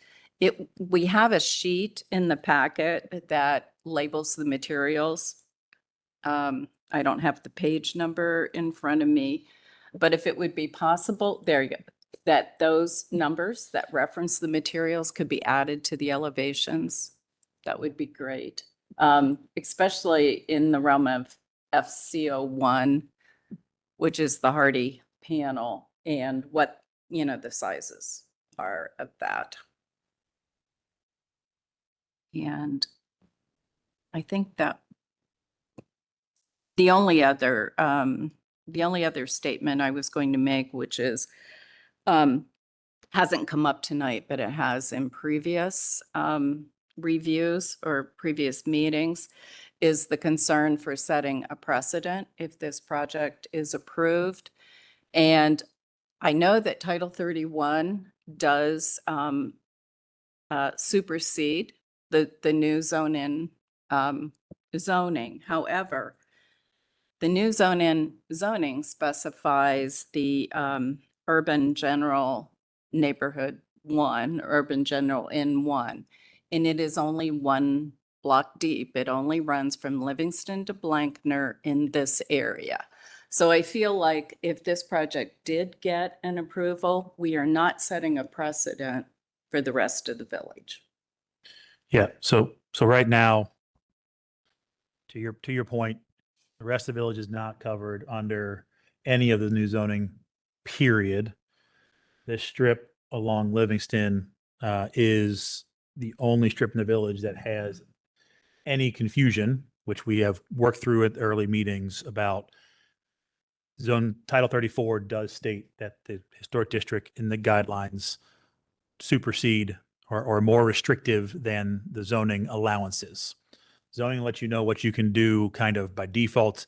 We have a sheet in the packet that labels the materials. I don't have the page number in front of me, but if it would be possible, there you go, that those numbers that reference the materials could be added to the elevations, that would be great. Especially in the realm of FCO1, which is the hardy panel, and what, the sizes are of that. And I think that the only other statement I was going to make, which is, hasn't come up tonight, but it has in previous reviews or previous meetings, is the concern for setting a precedent if this project is approved. And I know that Title 31 does supersede the new zoning. However, the new zoning specifies the urban general neighborhood 1, urban general N1, and it is only 1 block deep. It only runs from Livingston to Blankner in this area. So I feel like if this project did get an approval, we are not setting a precedent for the rest of the village. Yeah. So right now, to your point, the rest of the village is not covered under any of the new zoning, period. This strip along Livingston is the only strip in the village that has any confusion, which we have worked through at early meetings about. Zone Title 34 does state that the historic district in the guidelines supersede or are more restrictive than the zoning allowances. Zoning lets you know what you can do kind of by default.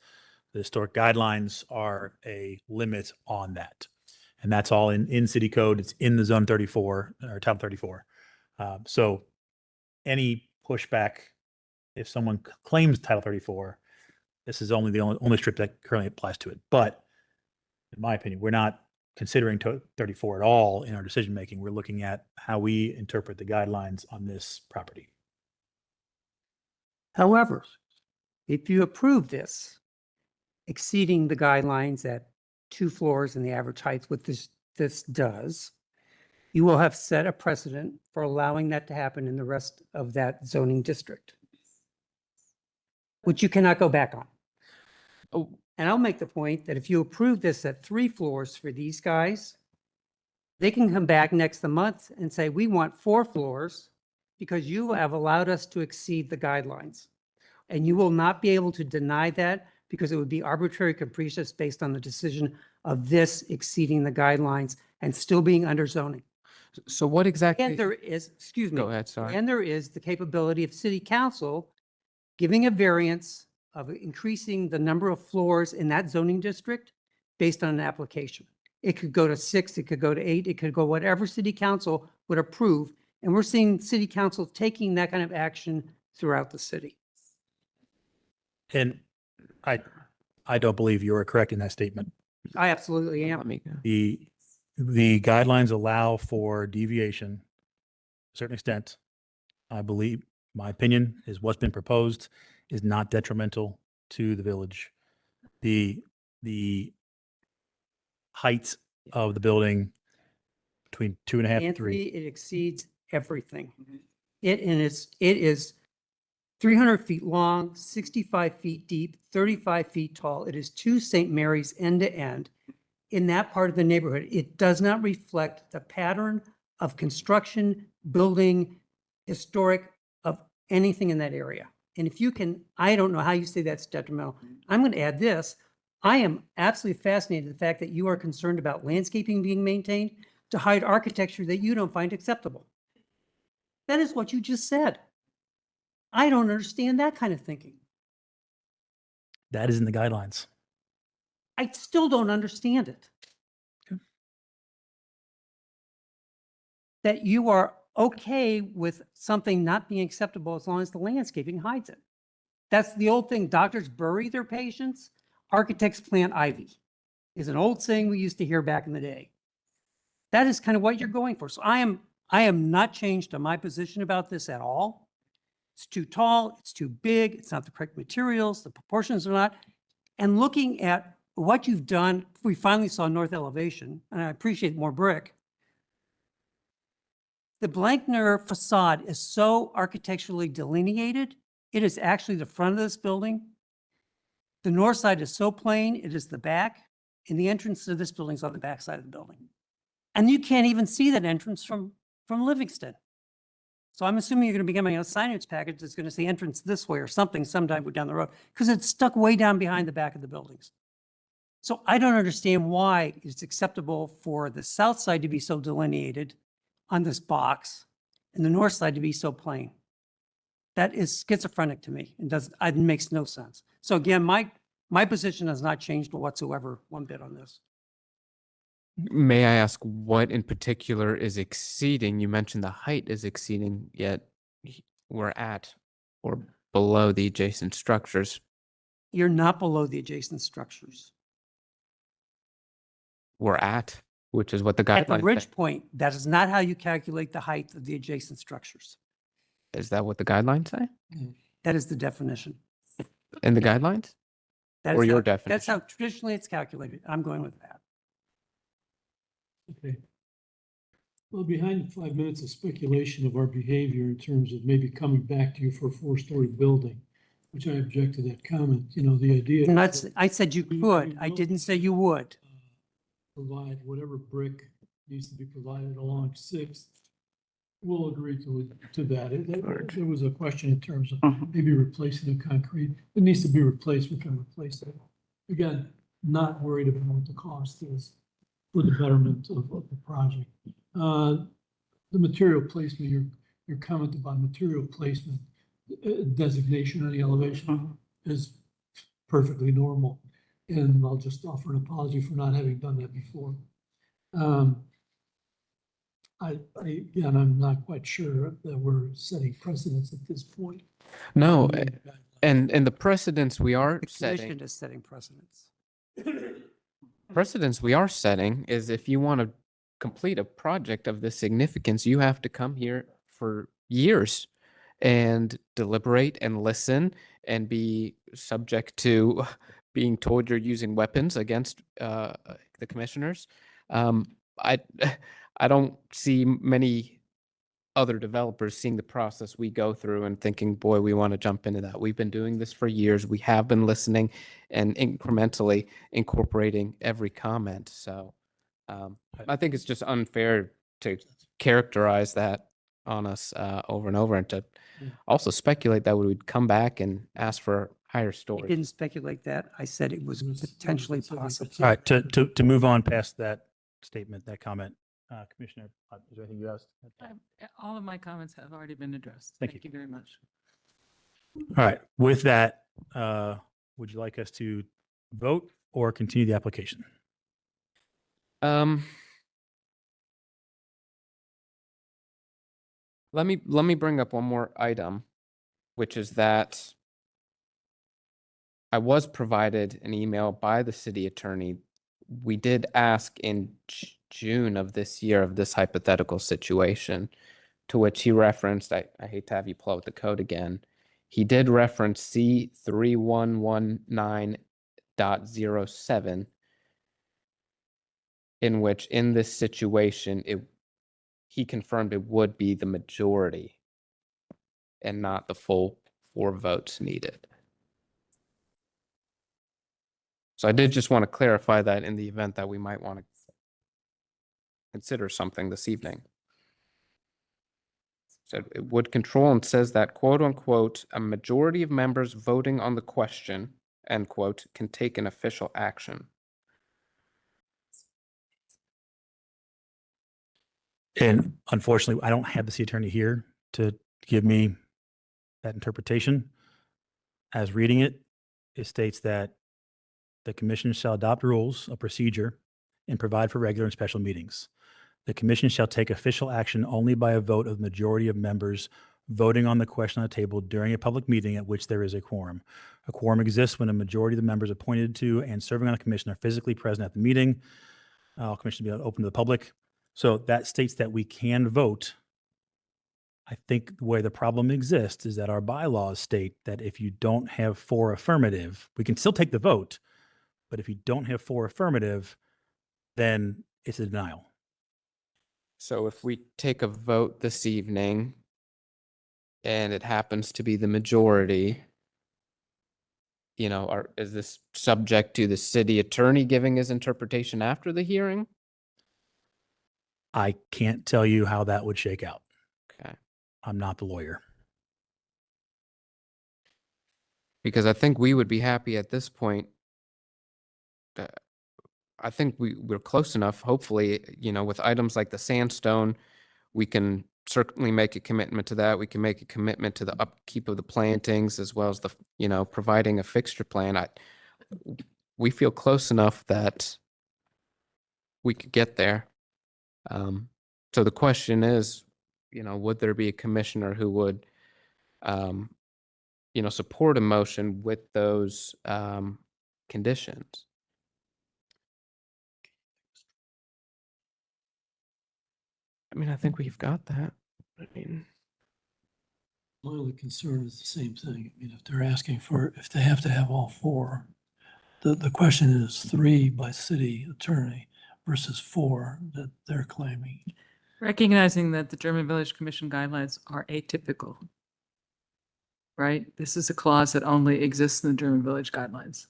The historic guidelines are a limit on that. And that's all in city code. It's in the Zone 34 or Title 34. So any pushback, if someone claims Title 34, this is only the only strip that currently applies to it. But in my opinion, we're not considering 34 at all in our decision making. We're looking at how we interpret the guidelines on this property. However, if you approve this, exceeding the guidelines at 2 floors and the average heights, what this does, you will have set a precedent for allowing that to happen in the rest of that zoning district, which you cannot go back on. Oh, And I'll make the point that if you approve this at 3 floors for these guys, they can come back next month and say, we want 4 floors because you have allowed us to exceed the guidelines. And you will not be able to deny that because it would be arbitrary capricious based on the decision of this exceeding the guidelines and still being under zoning. so what exactly? And there is, excuse me. Go ahead, sorry. And there is the capability of city council giving a variance of increasing the number of floors in that zoning district based on an application. It could go to 6, it could go to 8, it could go whatever city council would approve. And we're seeing city council taking that kind of action throughout the city. And I don't believe you are correct in that statement. I absolutely am. Let me go. The guidelines allow for deviation to a certain extent. I believe, my opinion, is what's been proposed is not detrimental to the village. the height of the building between 2.5 and Anthony, 3. it exceeds everything. It is 300 feet long, 65 feet deep, 35 feet tall. It is 2 St. Mary's end to end. In that part of the neighborhood, it does not reflect the pattern of construction, building, historic of anything in that area. And if you can, I don't know how you say that's detrimental. I'm going to add this. I am absolutely fascinated with the fact that you are concerned about landscaping being maintained to hide architecture that you don't find acceptable. That is what you just said. I don't understand that kind of thinking. That is in the guidelines. I still don't understand it. That you are okay with something not being acceptable as long as the landscaping hides it. That's the old thing. Doctors bury their patients. Architects plant ivy is an old saying we used to hear back in the day. That is kind of what you're going for. So I am not changed on my position about this at all. It's too tall, it's too big, it's not the correct materials, the proportions are not. And looking at what you've done, we finally saw north elevation, and I appreciate more brick. The Blankner facade is so architecturally delineated. It is actually the front of this building. The north side is so plain, it is the back, and the entrance to this building is on the back side of the building. And you can't even see that entrance from Livingston. So I'm assuming you're going to be getting a signage package that's going to say entrance this way or something sometime down the road, because it's stuck way down behind the back of the buildings. So I don't understand why it's acceptable for the south side to be so delineated on this box and the north side to be so plain. That is schizophrenic to me and it makes no sense. So again, my position has not changed whatsoever one bit on this. May I ask what in particular is exceeding? You mentioned the height is exceeding, yet we're at or below the adjacent structures. You're not below the adjacent structures. We're at, which is what the At the guidelines ridge say. point, that is not how you calculate the height of the adjacent structures. Is that what the guidelines say? That is the definition. In the guidelines? That Or is your how- definition? That's how traditionally it's calculated. I'm going with that. Okay. Well, behind 5 minutes of speculation of our behavior in terms of maybe coming back to you for a 4-story building, which I object to that comment, you know, the idea. And is that's, I said you could. I didn't say you would. Provide whatever brick needs to be provided along Sixth. We'll agree to that. There was a question in terms of maybe replacing the concrete. It needs to be replaced, we can replace it. Again, not worried about what the cost is for the betterment of the project. The material placement, your comment about material placement, designation on the elevation is perfectly normal. And I'll just offer an apology for not having done that before. Again, I'm not quite sure that we're setting precedents at this point. No, and the precedents we are The setting. commission is setting precedents. Precedents we are setting is if you want to complete a project of this significance, you have to come here for years and deliberate and listen and be subject to being told you're using weapons against the commissioners. I don't see many other developers seeing the process we go through and thinking, boy, we want to jump into that. We've been doing this for years. We have been listening and incrementally incorporating every comment. So I think it's just unfair to characterize that on us over and over and to also speculate that we would come back and ask for higher I stories. didn't speculate that. I said it was potentially possible. All right, to move on past that statement, that comment, Commissioner, is there anything you asked? All of my comments have already been addressed. Thank Thank you very much. All right, with that, would you like us to vote or continue the application? Let me bring up one more item, which is that I was provided an email by the city attorney. We did ask in June of this year of this hypothetical situation, to which he referenced, I hate to have you pull out the code again. He did reference C3119 8.07, in which in this situation, he confirmed it would be the majority and not the full 4 votes needed. So I did just want to clarify that in the event that we might want to consider something this evening. So it would control and says that, quote unquote, a majority of members voting on the question, end quote, can take an official action. And unfortunately, I don't have the city attorney here to give me that interpretation. As reading it, it states that the commission shall adopt rules of procedure and provide for regular and special meetings. The commission shall take official action only by a vote of the majority of members voting on the question on the table during a public meeting at which there is a quorum. A quorum exists when a majority of the members appointed to and serving on a commission are physically present at the meeting. All commissions will be open to the public. So that states that we can vote. I think where the problem exists is that our bylaws state that if you don't have 4 affirmative, we can still take the vote, but if you don't have 4 affirmative, then it's a denial. So if we take a vote this evening and it happens to be the majority, is this subject to the city attorney giving his interpretation after the hearing? I can't tell you how that would shake out. Okay. I'm not the lawyer. Because I think we would be happy at this point. I think we're close enough, hopefully, with items like the sandstone, we can certainly make a commitment to that. We can make a commitment to the upkeep of the plantings as well as the, providing a fixture plan. We feel close enough that we could get there. So the question is, would there be a commissioner who would, support a motion with those conditions? I mean, I think we've got that. I mean, My only concern is the same thing. I mean, if they're asking for, if they have to have all 4, the question is 3 by city attorney versus 4 that they're claiming. Recognizing that the German Village Commission guidelines are atypical, right? This is a clause that only exists in the German Village guidelines.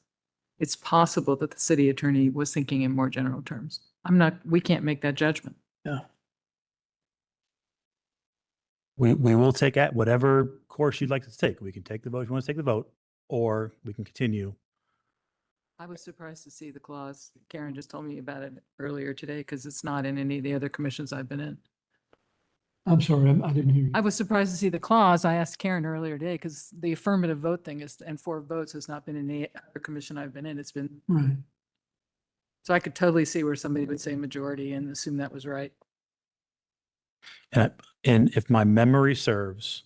It's possible that the city attorney was thinking in more general terms. We can't make that judgment. Yeah. We will take at whatever course you'd like to take. We can take the vote if you want to take the vote, or we can continue. I was surprised to see the clause. Karen just told me about it earlier today because it's not in any of the other commissions I've been in. I'm sorry, I didn't hear you. I was surprised to see the clause. I asked Karen earlier today because the affirmative vote thing and 4 votes has not been in any other commission I've been in. It's been, Right. so I could totally see where somebody would say majority and assume that was right. And if my memory serves,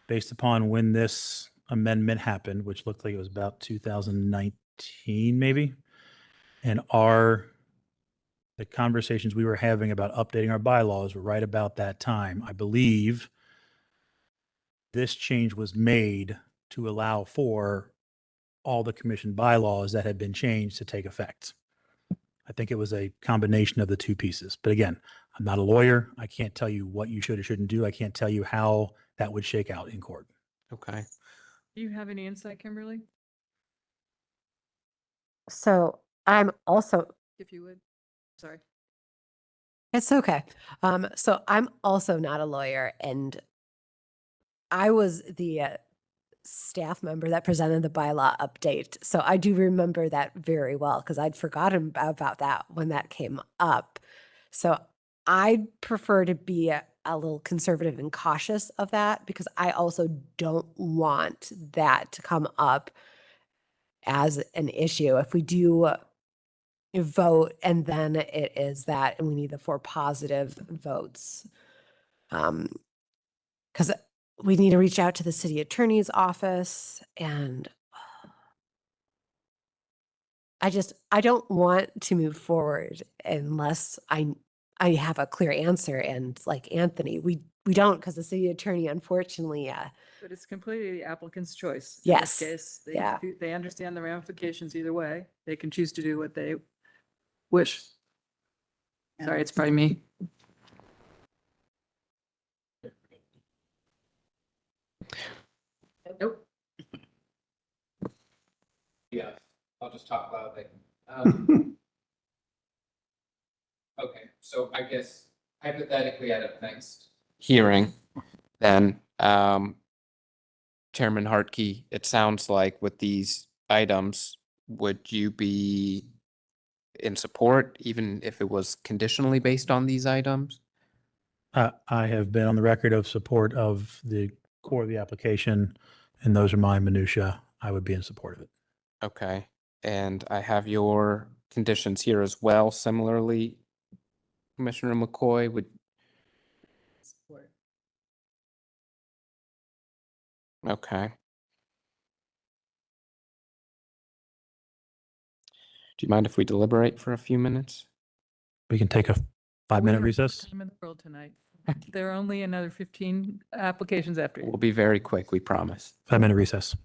based upon when this amendment happened, which looked like it was about 2019, maybe, and the conversations we were having about updating our bylaws were right about that time. I believe this change was made to allow for all the commission bylaws that had been changed to take effect. I think it was a combination of the 2 pieces. But again, I'm not a lawyer. I can't tell you what you should or shouldn't do. I can't tell you how that would shake out in court. Okay. Do you have any insight, Kimberly? So I'm also, If you would. Sorry. it's okay. So I'm also not a lawyer, and I was the staff member that presented the bylaw update. So I do remember that very well because I'd forgotten about that when that came up. So I'd prefer to be a little conservative and cautious of that because I also don't want that to come up as an issue. If we do vote and then it is that, and we need the 4 positive votes. Because we need to reach out to the city attorney's office, and I don't want to move forward unless I have a clear answer. And like Anthony, we We don't because the city attorney unfortunately, But it's completely the applicant's choice. Yes, In this case, yeah. they understand the ramifications either way. They can choose to do what they wish. Sorry, it's probably me. Nope. Yeah, I'll just talk loudly. Okay, so I guess hypothetically at a next. Hearing, then, Chairman Hartke, it sounds like with these items, would you be in support, even if it was conditionally based on these items? I have been on the record of support of the core of the application, and those are my minutia. I would be in support of it. Okay, and I have your conditions here as well. Similarly, Commissioner McCoy, would, okay. Do you mind if we deliberate for a few minutes? We can take a 5-minute recess. I'm in the world tonight. There are only another 15 applications after you. We'll be very quick, we promise. 5-minute recess.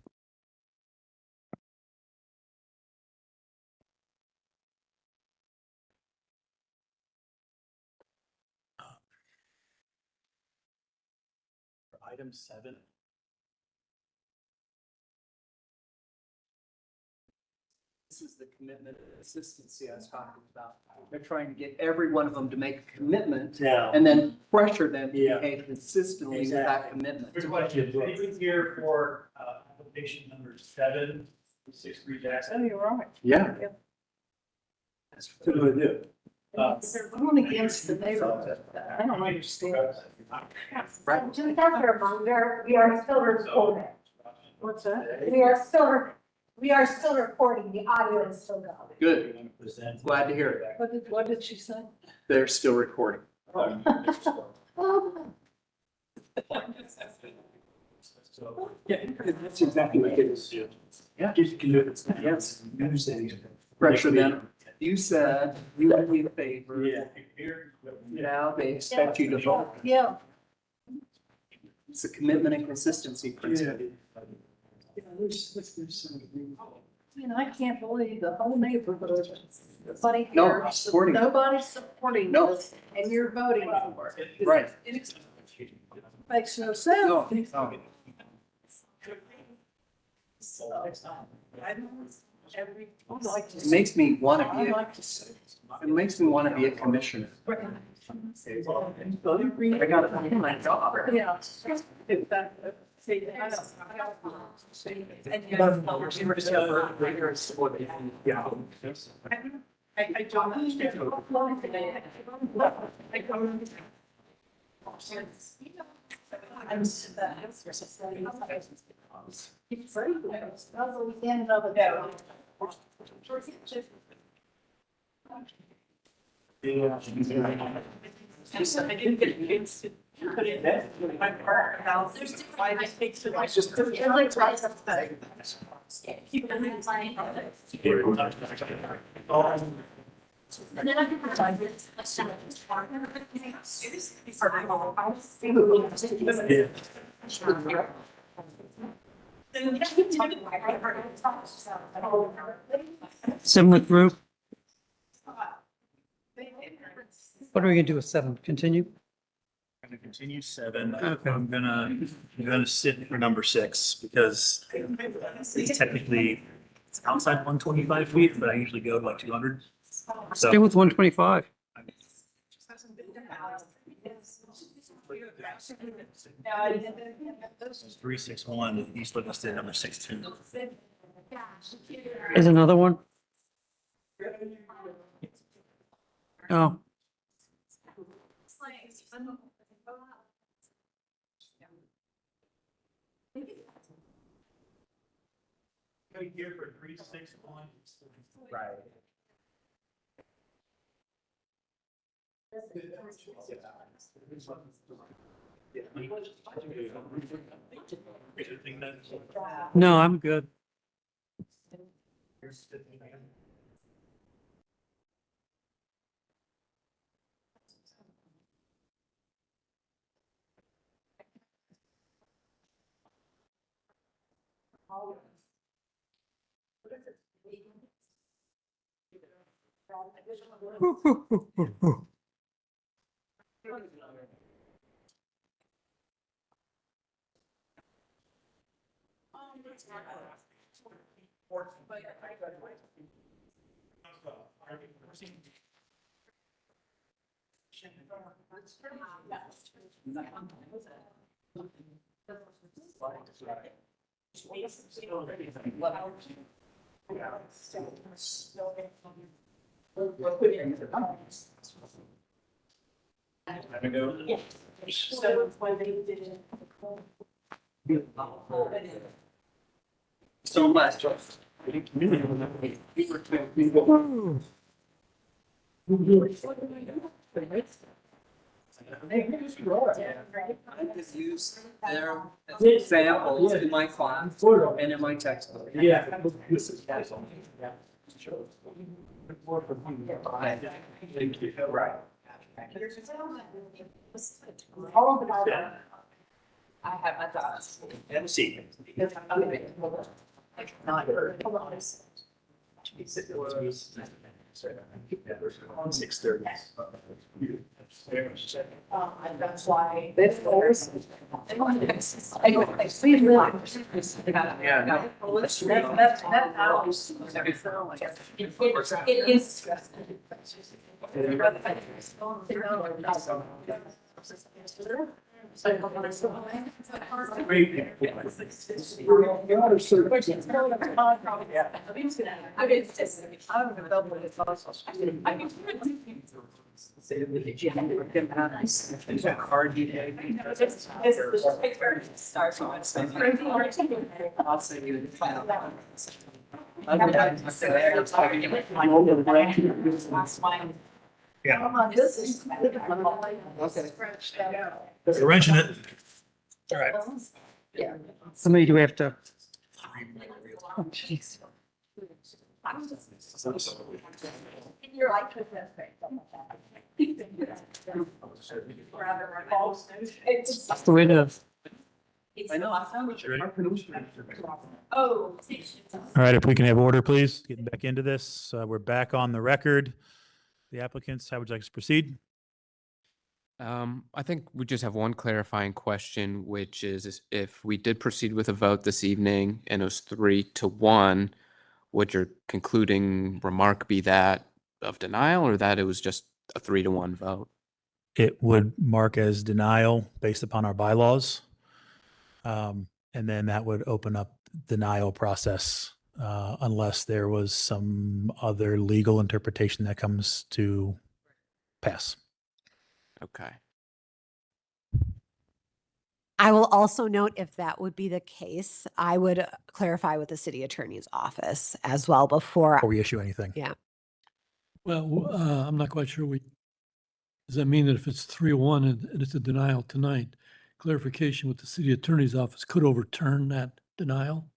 Item 7. This is the commitment and consistency I was talking about. They're trying to get every one of them to make a commitment Yeah. and then pressure them to Yeah. behave consistently with that commitment. Good question. Anything here for application number 7, 63 Jackson? Oh, you're right. Yeah. That's what do I do? They're going against the neighborhood. I don't understand. Right. Just as a reminder, we are still recording. What's that? We are still recording. The audio is still going. Good. Glad to hear it. What did she say? They're still recording. Yeah, that's exactly what it is. Yeah. Just can do it. Yes. Pressure them. You said you would be in favor. Yeah. Now they expect you to vote. Yeah. It's a commitment and consistency principle. You know, I can't believe the whole neighborhood. Nobody No, cares. supporting it. Nobody's supporting No. this, and you're voting for it. Right. It makes no sense. It makes me want to be, it makes me want to be a commissioner. I got to do my job. Yeah. I don't understand. Similar group. What are we gonna do with 7? Continue? I'm gonna continue 7. I'm gonna sit for number 6 because technically it's outside 125 feet, but I usually go to like 200. So Stay with 125. this is 361, East Livingston, number 62. There's another one. Oh. Here for 361. Right. No, I'm good. So much. I just use their examples in my class and in my textbook. Yeah. Thank you. Right. I have my thoughts. Have a seat. On 6:30. And that's why this goes. It is stressful. I'll send you the file. Yeah. Okay. You're wrenching it. All right. Somebody, do we have to? Oh, jeez. You're like with that thing. That's the way it is. I know. Oh. All right, if we can have order, please, getting back into this. We're back on the record. The applicants, how would you like us to proceed? I think we just have one clarifying question, which is if we did proceed with a vote this evening and it was 3-1, would your concluding remark be that of denial or that it was just a 3-1 vote? It would mark as denial based upon our bylaws. And then that would open up denial process unless there was some other legal interpretation that comes to pass. Okay. I will also note if that would be the case, I would clarify with the city attorney's office as well before. Before we issue anything. Yeah. Well, I'm not quite sure does that mean that if it's 3-1 and it's a denial tonight, clarification with the city attorney's office could overturn that denial?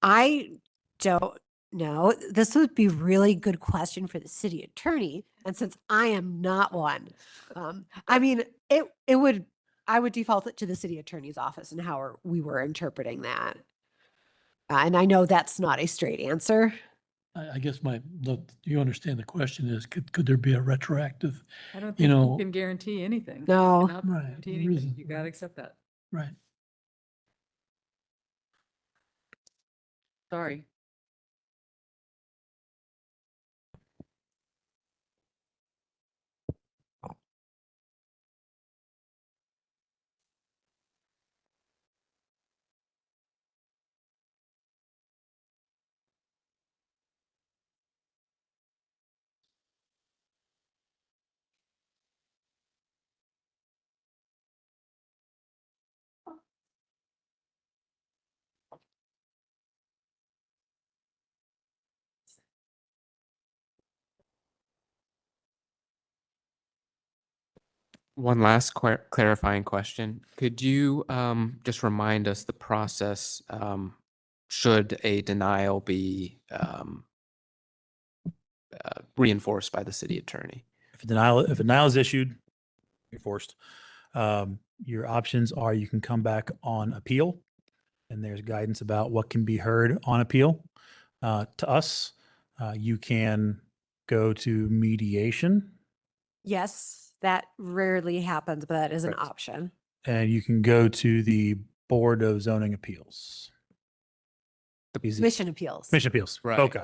I don't know. This would be really good question for the city attorney. And since I am not one, I mean, I would default it to the city attorney's office and how we were interpreting that. And I know that's not a straight answer. I guess you understand the question is, could there be a retroactive, I don't you think know? you can guarantee anything. No. You cannot Right, guarantee there anything. isn't, You gotta accept that. Right. Sorry. One last clarifying question. Could you just remind us the process should a denial be reinforced by the city attorney? If a denial is issued, enforced, your options are you can come back on appeal and there's guidance about what can be heard on appeal. To us, you can go to mediation, Yes, that rarely happens, but that is an Correct. option. and you can go to the Board of Zoning Appeals. Easy. Commission appeals. Commission Appeals. Right. Okay.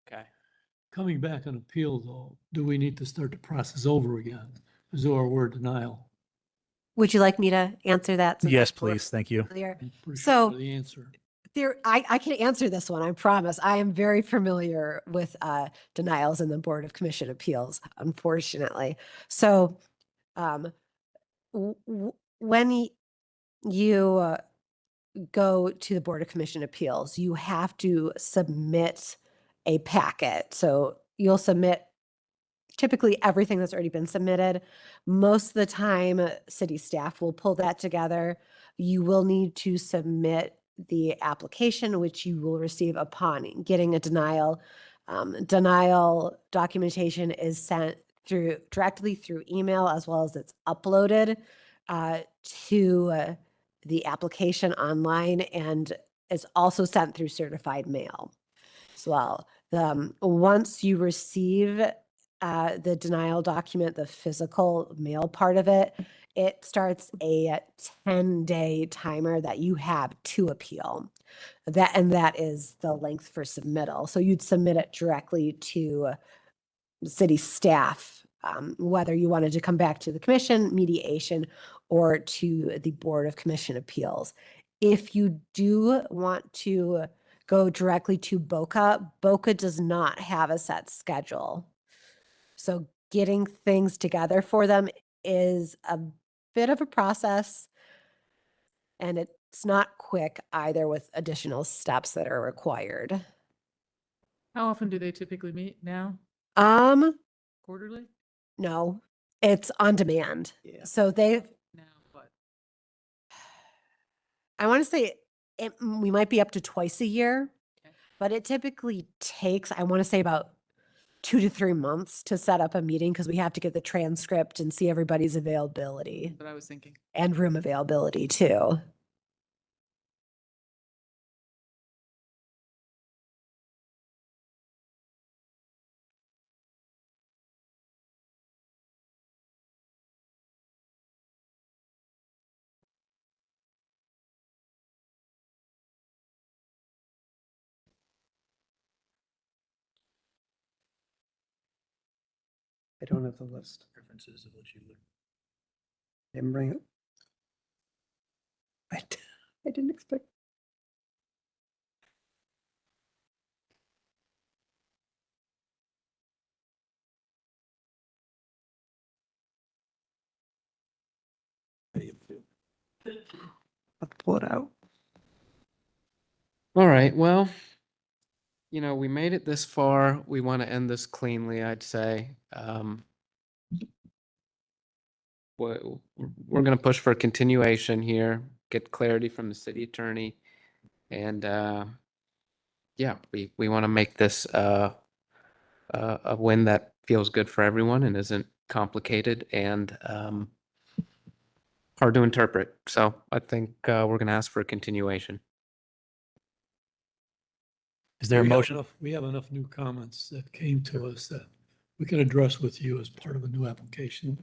Okay. Coming back on appeal though, do we need to start the process over again? Is our word denial? Would you like me to answer that? since Yes, I'm more please. Thank you. familiar? Pretty So sure the answer. I can answer this one, I promise. I am very familiar with denials in the Board of Commission Appeals, unfortunately. So when you go to the Board of Commission Appeals, you have to submit a packet. So you'll submit typically everything that's already been submitted. Most of the time, city staff will pull that together. You will need to submit the application, which you will receive upon getting a denial. Denial documentation is sent directly through email, as well as it's uploaded to the application online, and it's also sent through certified mail as well. Once you receive the denial document, the physical mail part of it, it starts a 10-day timer that you have to appeal. That is the length for submittal. So you'd submit it directly to city staff, whether you wanted to come back to the commission, mediation, or to the Board of Commission Appeals. If you do want to go directly to BOCA, BOCA does not have a set schedule. So getting things together for them is a bit of a process, and it's not quick either, with additional steps that are required. How often do they typically meet now? Quarterly? No, it's on demand. Yeah. So they've, Now, but I want to say we might be up to twice a year, but it typically takes, I want to say, about 2 to 3 months to set up a meeting, because we have to get the transcript and see everybody's availability that's what I was thinking. and room availability too. I don't have the list. References of what you would. Didn't bring it. I didn't expect. I'll pull it out. All right, well, we made it this far. We want to end this cleanly, I'd say. We're going to push for a continuation here, get clarity from the city attorney. And yeah, we want to make this a win that feels good for everyone and isn't complicated and hard to interpret. So I think we're going to ask for a continuation. Is there a We have motion? We have enough new comments that came to us that we can address with you as part of a new application.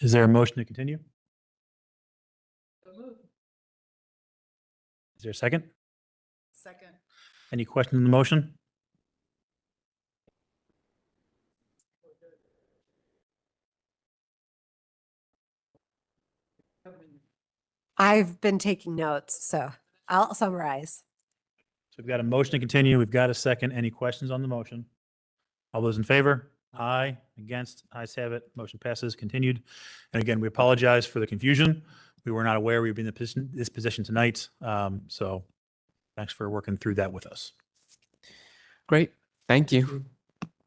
Is there a motion to continue? Is there a second? Second. Any questions on the motion? I've been taking notes, so I'll summarize. So we've got a motion to continue. We've got a second. Any questions on the motion? All those in favor? Aye. Against? Ayes have it. Motion passes. Continued. And again, we apologize for the confusion. We were not aware we'd be in this position tonight. So thanks for working through that with us. Great. Thank you.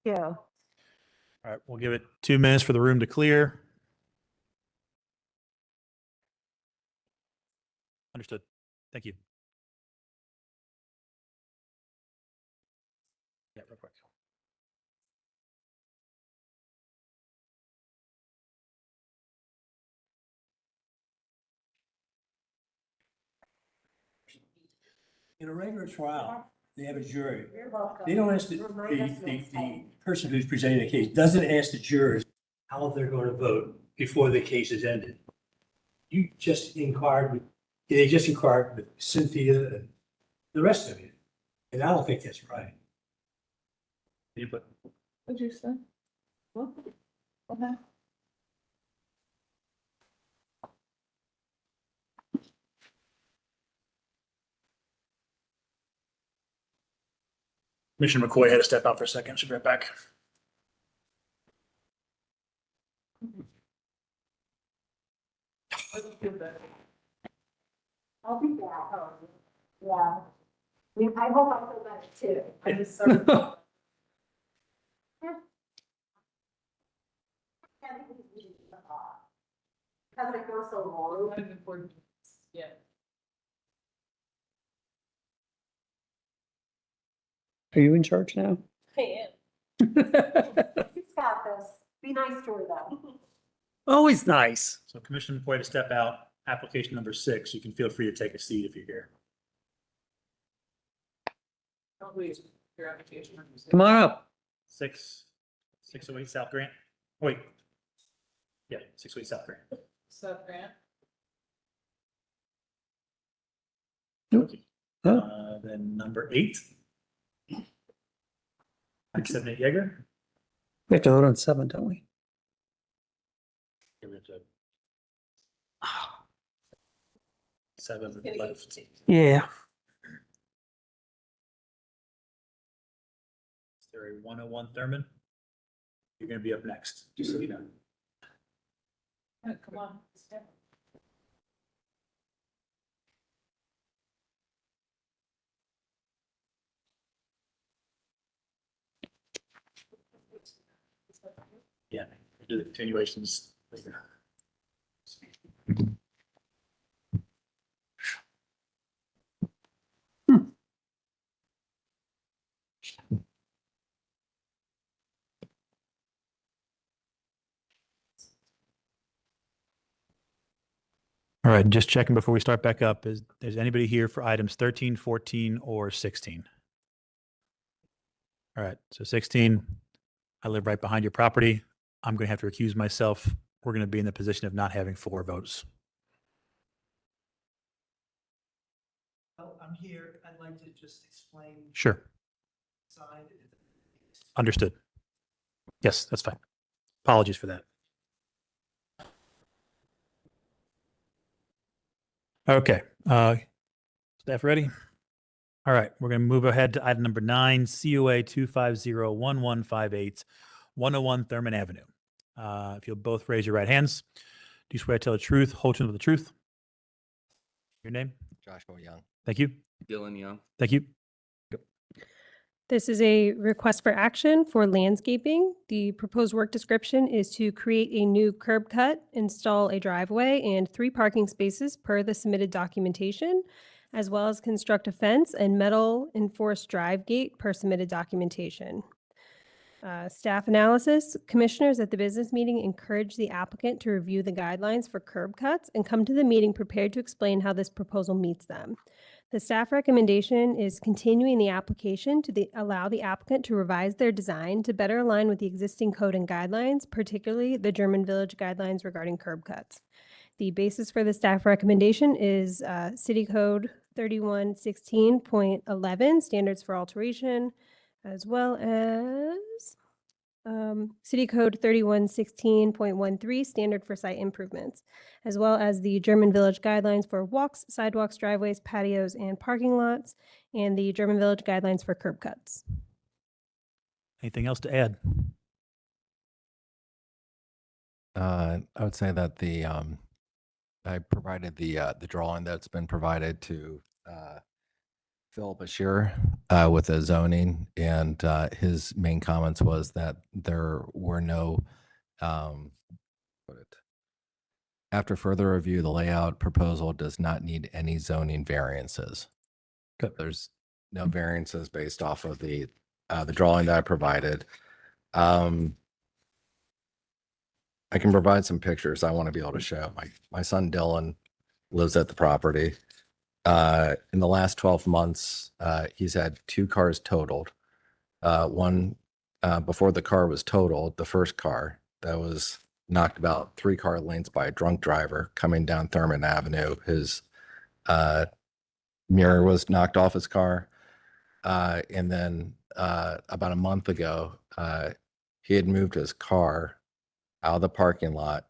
Yeah. All right, we'll give it 2 minutes for the room to clear. Understood. Thank you. Yeah, real quick. In a regular trial, they have a jury. They don't ask the person who's presenting the case, doesn't ask the jurors how they're going to vote before the case is ended. You just inquired with, they just inquired with Cynthia and the rest of you. And I don't think that's right. What'd you say? Okay. Commissioner McCoy had to step out for a second. She'll be right back. I'll be back. Yeah. I mean, I hope I feel better too. I just sort of. Because it goes so long. Yeah. Are you in charge now? He's got this. Be nice to her though. Always nice. So Commissioner McCoy to step out, application number 6. You can feel free to take a seat if you're here. Don't lose your application. Come on up. 608 South Grant. Wait. Yeah, 608 South Grant. Sub Grant. Then number 8. 978 Jaeger. We have to vote on 7, don't we? Give it to 7 left. Yeah. Is there a 101 Thurman? You're going to be up next, just so you know. Come on. Yeah, do the continuations later. All right, just checking before we start back up. Is anybody here for items 13, 14, or 16? All right, so 16, I live right behind your property. I'm going to have to recuse myself. We're going to be in the position of not having 4 votes. I'm here. I'd like to just explain. Sure. Understood. Yes, that's fine. Apologies for that. Okay, staff ready? All right, we're going to move ahead to item number 9, COA 250-1158, 101 Thurman Avenue. If you'll both raise your right hands. Do you swear to tell the truth, whole truth, with the truth? Your name? Joshua Young. Thank you. Dylan Young. Thank you. This is a request for action for landscaping. The proposed work description is to create a new curb cut, install a driveway, and 3 parking spaces per the submitted documentation, as well as construct a fence and metal enforced drive gate per submitted documentation. Staff analysis, commissioners at the business meeting encourage the applicant to review the guidelines for curb cuts and come to the meeting prepared to explain how this proposal meets them. The staff recommendation is continuing the application to allow the applicant to revise their design to better align with the existing code and guidelines, particularly the German Village guidelines regarding curb cuts. The basis for the staff recommendation is City Code 3116.11, standards for alteration, as well as City Code 3116.13, standard for site improvements, as well as the German Village guidelines for walks, sidewalks, driveways, patios, and parking lots, and the German Village guidelines for curb cuts. Anything else to add? I would say that I provided the drawing that's been provided to Phil Bashir with the zoning, and his main comments was that there were no, after further review, the layout proposal does not need any zoning variances. There's no variances based off of the drawing that I provided. I can provide some pictures I want to be able to show. My son Dylan lives at the property. In the last 12 months, he's had 2 cars totaled. One, before the car was totaled, the first car that was knocked about 3 car lengths by a drunk driver coming down Thurman Avenue. His mirror was knocked off his car. And then about a month ago, he had moved his car out of the parking lot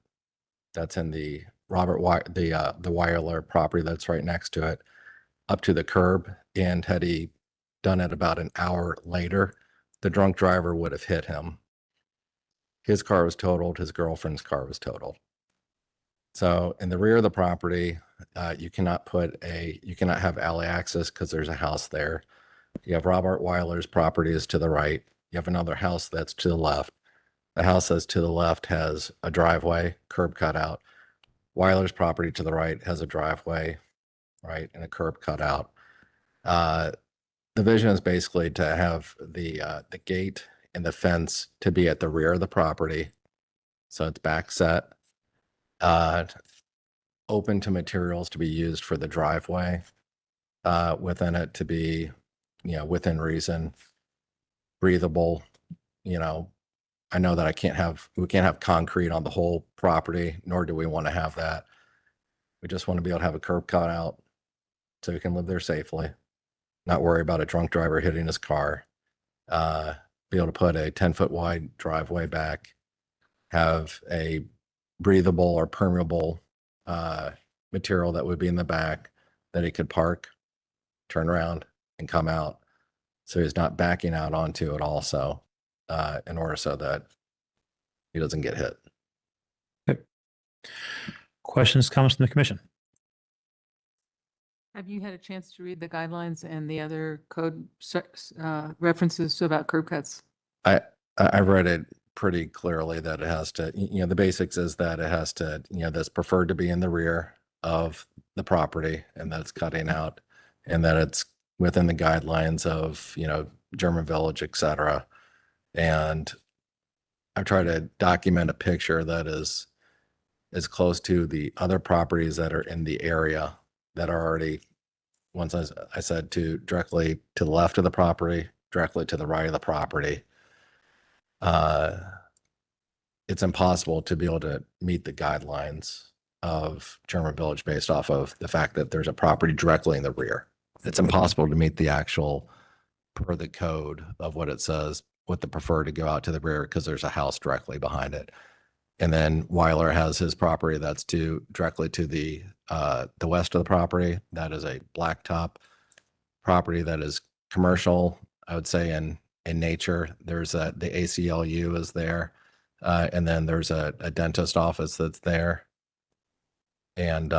that's in the the Weiler property that's right next to it, up to the curb. And had he done it about an hour later, the drunk driver would have hit him. His car was totaled. His girlfriend's car was totaled. So in the rear of the property, you cannot have alley access because there's a house there. You have Robert Weiler's property is to the right. You have another house that's to the left. The house that's to the left has a driveway, curb cut out. Weiler's property to the right has a driveway, right, and a curb cut out. The vision is basically to have the gate and the fence to be at the rear of the property, so it's back set, open to materials to be used for the driveway, within it to be, within reason, breathable. I know that we can't have concrete on the whole property, nor do we want to have that. We just want to be able to have a curb cut out so we can live there safely, not worry about a drunk driver hitting his car, be able to put a 10-foot wide driveway back, have a breathable or permeable material that would be in the back that he could park, turn around, and come out. So he's not backing out onto it also, in order so that he doesn't get hit. Questions, comments from the commission? Have you had a chance to read the guidelines and the other code references about curb cuts? I read it pretty clearly that it has to, the basics is that it has to, that's preferred to be in the rear of the property, and that it's cutting out, and that it's within the guidelines of, German Village, et cetera. And I've tried to document a picture that is as close to the other properties that are in the area that are already, once I said, to directly to the left of the property, directly to the right of the property. It's impossible to be able to meet the guidelines of German Village based off of the fact that there's a property directly in the rear. It's impossible to meet the actual, per the code of what it says, what the prefer to go out to the rear because there's a house directly behind it. And then Weiler has his property that's directly to the west of the property. That is a blacktop property that is commercial, I would say, in nature. There's the ACLU is there. And then there's a dentist office that's there. And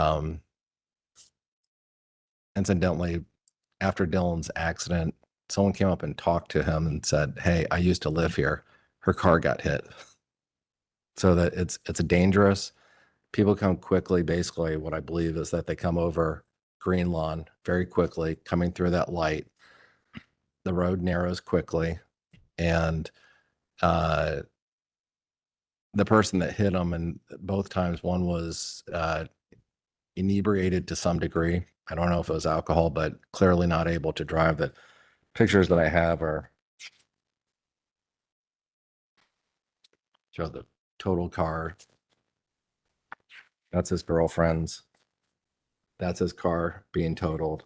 incidentally, after Dylan's accident, someone came up and talked to him and said, "Hey, I used to live here. Her car got hit." So that it's dangerous. People come quickly. Basically, what I believe is that they come over green lawn very quickly, coming through that light. The road narrows quickly, and the person that hit him, and both times, one was inebriated to some degree. I don't know if it was alcohol, but clearly not able to drive. The pictures that I have show the total car. That's his girlfriend's. That's his car being totaled.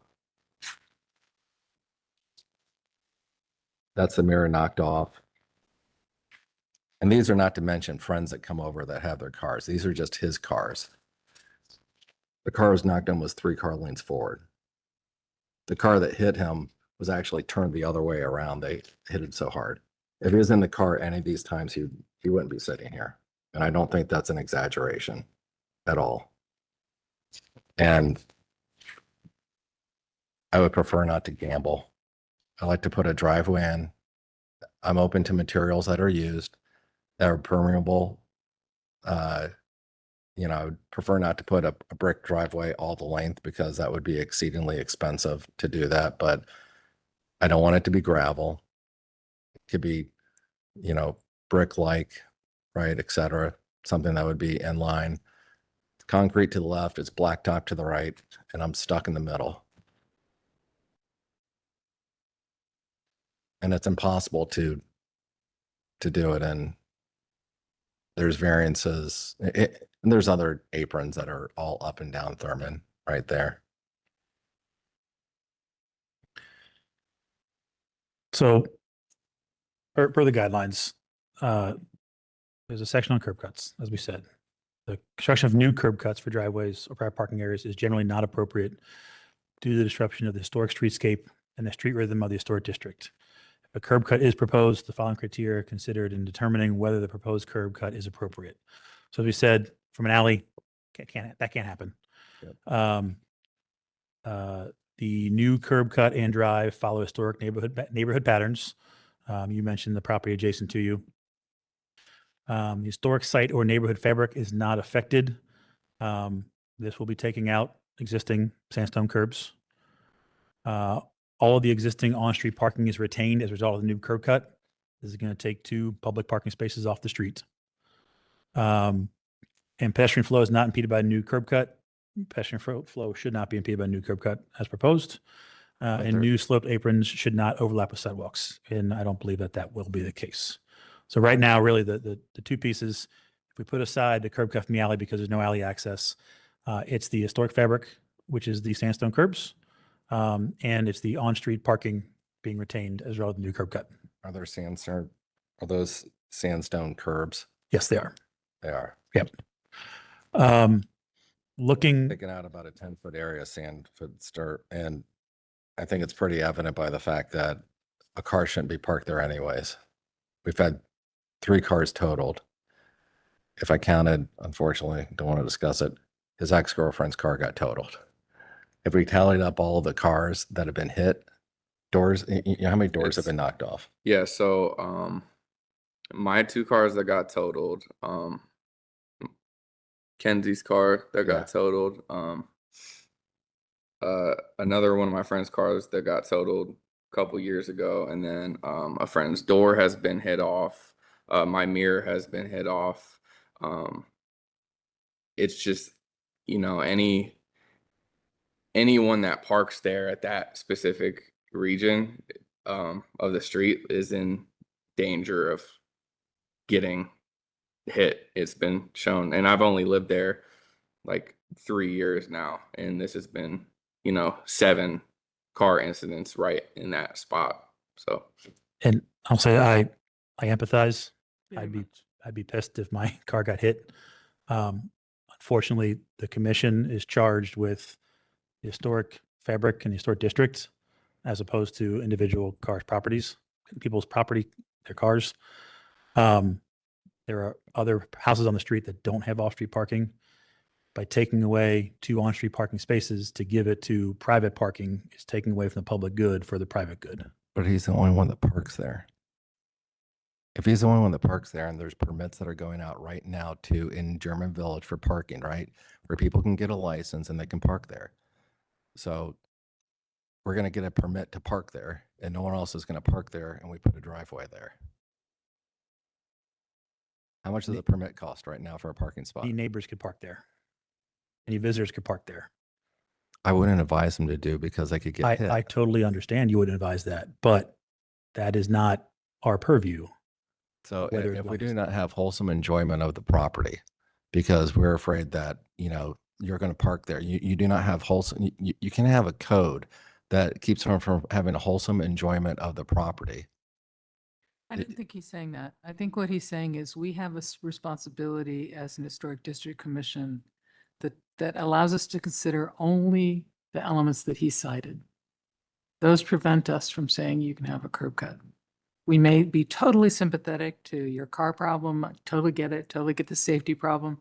That's the mirror knocked off. And these are not to mention friends that come over that have their cars. These are just his cars. The car was knocked in was 3 car lengths forward. The car that hit him was actually turned the other way around. They hit it so hard. If he was in the car any of these times, he wouldn't be sitting here. And I don't think that's an exaggeration at all. And I would prefer not to gamble. I like to put a driveway in. I'm open to materials that are used, that are permeable. I would prefer not to put a brick driveway all the length because that would be exceedingly expensive to do that. But I don't want it to be gravel. It could be, brick-like, right, et cetera, something that would be in line. Concrete to the left, it's blacktop to the right, and I'm stuck in the middle. And it's impossible to do it. And there's variances. And there's other aprons that are all up and down Thurman right there. So per the guidelines, there's a section on curb cuts, as we said. The construction of new curb cuts for driveways or private parking areas is generally not appropriate due to the disruption of the historic streetscape and the street rhythm of the historic district. If a curb cut is proposed, the following criteria are considered in determining whether the proposed curb cut is appropriate. So as we said, from an alley, that can't happen. The new curb cut and drive follow historic neighborhood patterns. You mentioned the property adjacent to you. The historic site or neighborhood fabric is not affected. This will be taking out existing sandstone curbs. All of the existing on-street parking is retained as a result of the new curb cut. This is going to take 2 public parking spaces off the street. And pedestrian flow is not impeded by a new curb cut. Pedestrian flow should not be impeded by a new curb cut as proposed. And new sloped aprons should not overlap with sidewalks. And I don't believe that will be the case. So right now, really the 2 pieces, if we put aside the curb cut from the alley because there's no alley access, it's the historic fabric, which is the sandstone curbs. And it's the on-street parking being retained as well as the new curb cut. Are those sandstone curbs? Yes, they are. They are. Yep. Looking. Taking out about a 10-foot area, and I think it's pretty evident by the fact that a car shouldn't be parked there anyways. We've had 3 cars totaled. If I counted, unfortunately, don't want to discuss it, his ex-girlfriend's car got totaled. If we tallied up all the cars that have been hit, doors, you know how many doors have been knocked off? Yeah, so my 2 cars that got totaled, Kenzie's car that got totaled, another one of my friend's cars that got totaled a couple years ago, and then a friend's door has been hit off. My mirror has been hit off. It's just, anyone that parks there at that specific region of the street is in danger of getting hit. It's been shown, and I've only lived there like 3 years now, and this has been 7 car incidents right in that spot. So, and I'll say I empathize. I'd be pissed if my car got hit. Unfortunately, the commission is charged with the historic fabric and the historic district, as opposed to individual cars' properties, people's property, their cars. There are other houses on the street that don't have off-street parking. By taking away 2 on-street parking spaces to give it to private parking is taking away from the public good for the private good. But he's the only one that parks there. If he's the only one that parks there, and there's permits that are going out right now in German Village for parking, right? Where people can get a license and they can park there. So we're going to get a permit to park there, and no one else is going to park there, and we put a driveway there. How much does a permit cost right now for a parking spot? Any neighbors could park there. Any visitors could park there. I wouldn't advise them to do because they could get hit. I totally understand you wouldn't advise that, but that is not our purview. So if we do not have wholesome enjoyment of the property, because we're afraid that, you're going to park there, you do not have wholesome, you can have a code that keeps them from having a wholesome enjoyment of the property. I don't think he's saying that. I think what he's saying is we have a responsibility as an historic district commission that allows us to consider only the elements that he cited. Those prevent us from saying you can have a curb cut. We may be totally sympathetic to your car problem. I totally get it. Totally get the safety problem.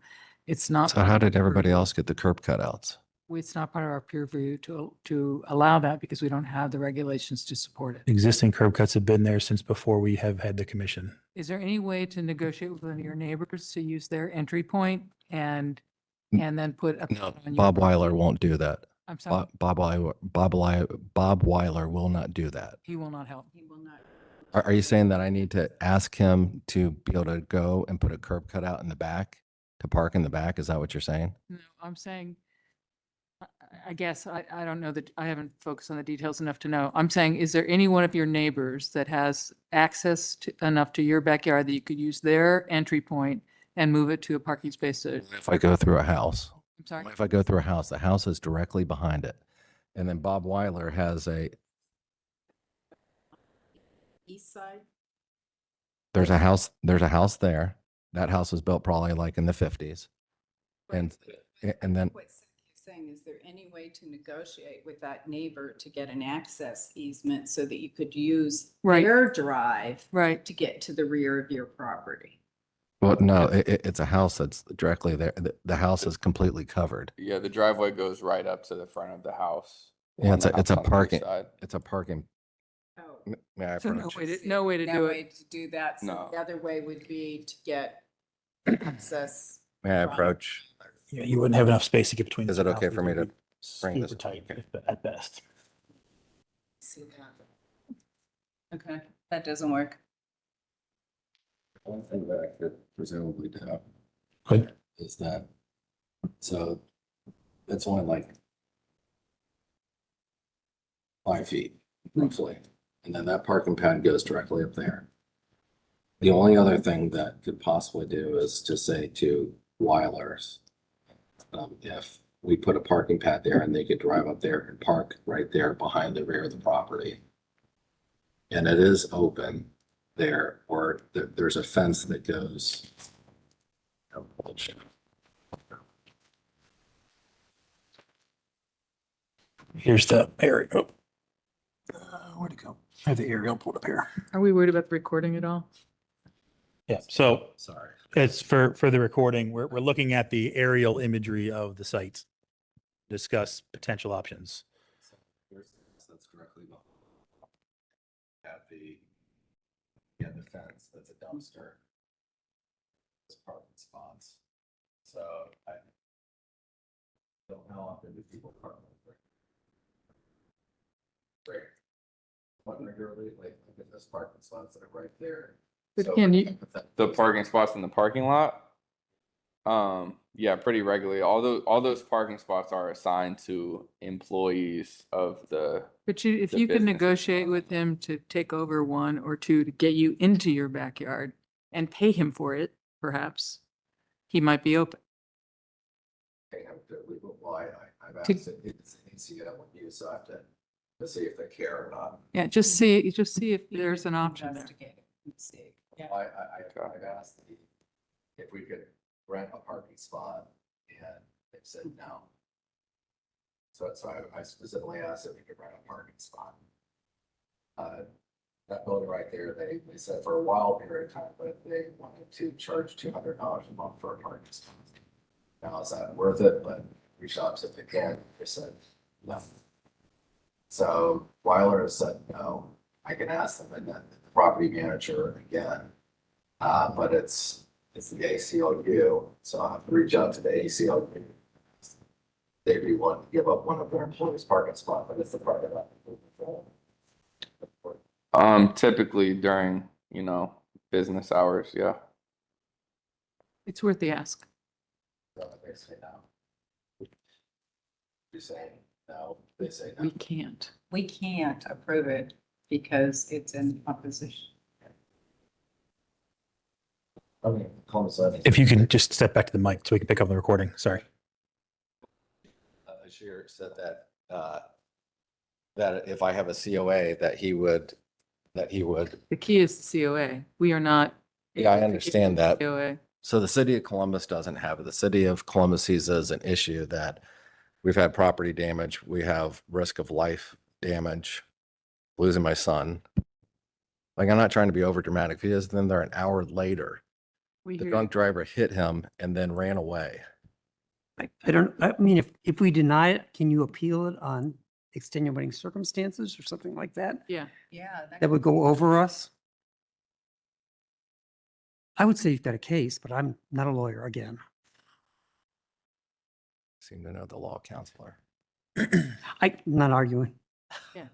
It's not. So how did everybody else get the curb cutouts? It's not part of our peer review to allow that because we don't have the regulations to support it. Existing curb cuts have been there since before we have had the commission. Is there any way to negotiate with one of your neighbors to use their entry point and then put a No, Bob Weiler won't do that. I'm sorry. Bob Weiler will not do that. He will not help. He will not. Are you saying that I need to ask him to be able to go and put a curb cutout in the back to park in the back? Is that what you're saying? No, I'm saying I guess I don't know that, I haven't focused on the details enough to know. I'm saying, is there any one of your neighbors that has access to, enough to your backyard that you could use their entry point and move it to a parking space? If I go through a house, I'm sorry? if I go through a house, the house is directly behind it. And then Bob Weiler has East side? there's a house there. That house was built probably like in the 50s. And then What you're saying, is there any way to negotiate with that neighbor to get an access easement so that you could use Right. their drive Right. to get to the rear of your property? well, no, it's a house that's directly there. The house is completely covered. Yeah, the driveway goes right up to the front of the house. Yeah, on it's the a house on the east parking. side. It's a parking. May I So approach? no way to No do way it. to do that. So No. the other way would be to get access. May I from- approach? Yeah, you wouldn't have enough space to get between. the Is two it okay houses. for me It to would be bring this? Super tight at best. See that? Okay, that doesn't work. One thing that I could presumably do Good. is that, so it's only like 5 feet roughly. And then that parking pad goes directly up there. The only other thing that could possibly do is to say to Weilers, if we put a parking pad there and they could drive up there and park right there behind the rear of the property. And it is open there, or there's a fence that goes. Here's the aerial. Where'd it go? I have the aerial pulled up here. Are we worried about the recording at all? Yeah, so Sorry. it's for the recording. We're looking at the aerial imagery of the site. Discuss potential options. That's directly behind. At the fence, that's a dumpster. There's parking spots. So I don't know how often do people park over there. Right. One regularly, like there's parking spots that are right there. But So can you, The parking spots in the parking lot? Yeah, pretty regularly. All those parking spots are assigned to employees of the, but if the you could business. negotiate with him to take over one or two to get you into your backyard and pay him for it, perhaps, he might be open. They have to leave it wide. I've To- asked it, it's you with you, so I have to see if they care or not. Yeah, just see if there's an option there. Investigate it and see. I've asked if we could rent a parking spot, and they said no. So I specifically asked if we could rent a parking spot. That building right there, they said for a while period of time, but they wanted to charge $200 a month for a parking spot. Now, is that worth it? But reached out if they can, they said no. So Weiler has said no. I can ask them and then the property manager again. But it's the ACLU, so I'll have to reach out to the ACLU. They'd be willing to give up one of their employees' parking spot, but it's the private. typically during, business hours, yeah. It's worth the ask. So they say no. You say no, they say no. We can't. We can't approve it because it's in opposition. I mean, Columbus, I think. If you can just step back to the mic so we can pick up the recording. Sorry. Bashir said that if I have a COA, that he would. The key is the COA. We are not. Yeah, I understand that. COA. So the city of Columbus doesn't have it. The city of Columbus sees as an issue that we've had property damage. We have risk of life damage, losing my son. Like, I'm not trying to be over dramatic. If he is then there an hour later, We the hear drunk driver hit him and then ran away. I mean, if we deny it, can you appeal it on extenuating circumstances or something like that? Yeah. Yeah. That would go over us? I would say you've got a case, but I'm not a lawyer again. Seem to know the law counselor. I'm not arguing. Yeah.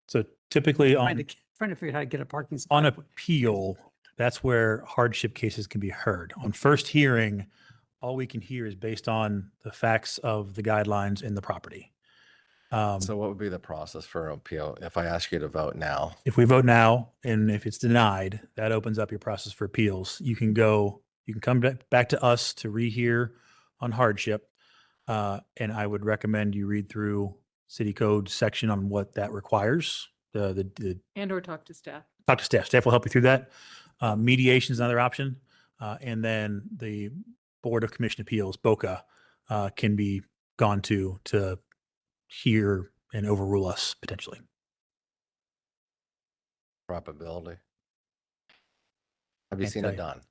So typically Trying on, to figure out how to get a parking spot. on appeal, that's where hardship cases can be heard. On first hearing, all we can hear is based on the facts of the guidelines in the property. So what would be the process for appeal if I ask you to vote now? If we vote now and if it's denied, that opens up your process for appeals. You can come back to us to rehear on hardship. And I would recommend you read through city code section on what that requires. And or talk to staff. Talk to staff. Staff will help you through that. Mediation is another option. And then the Board of Commission Appeals, BOCA, can be gone to hear and overrule us potentially. Probability. Have you Can't seen tell it you. done?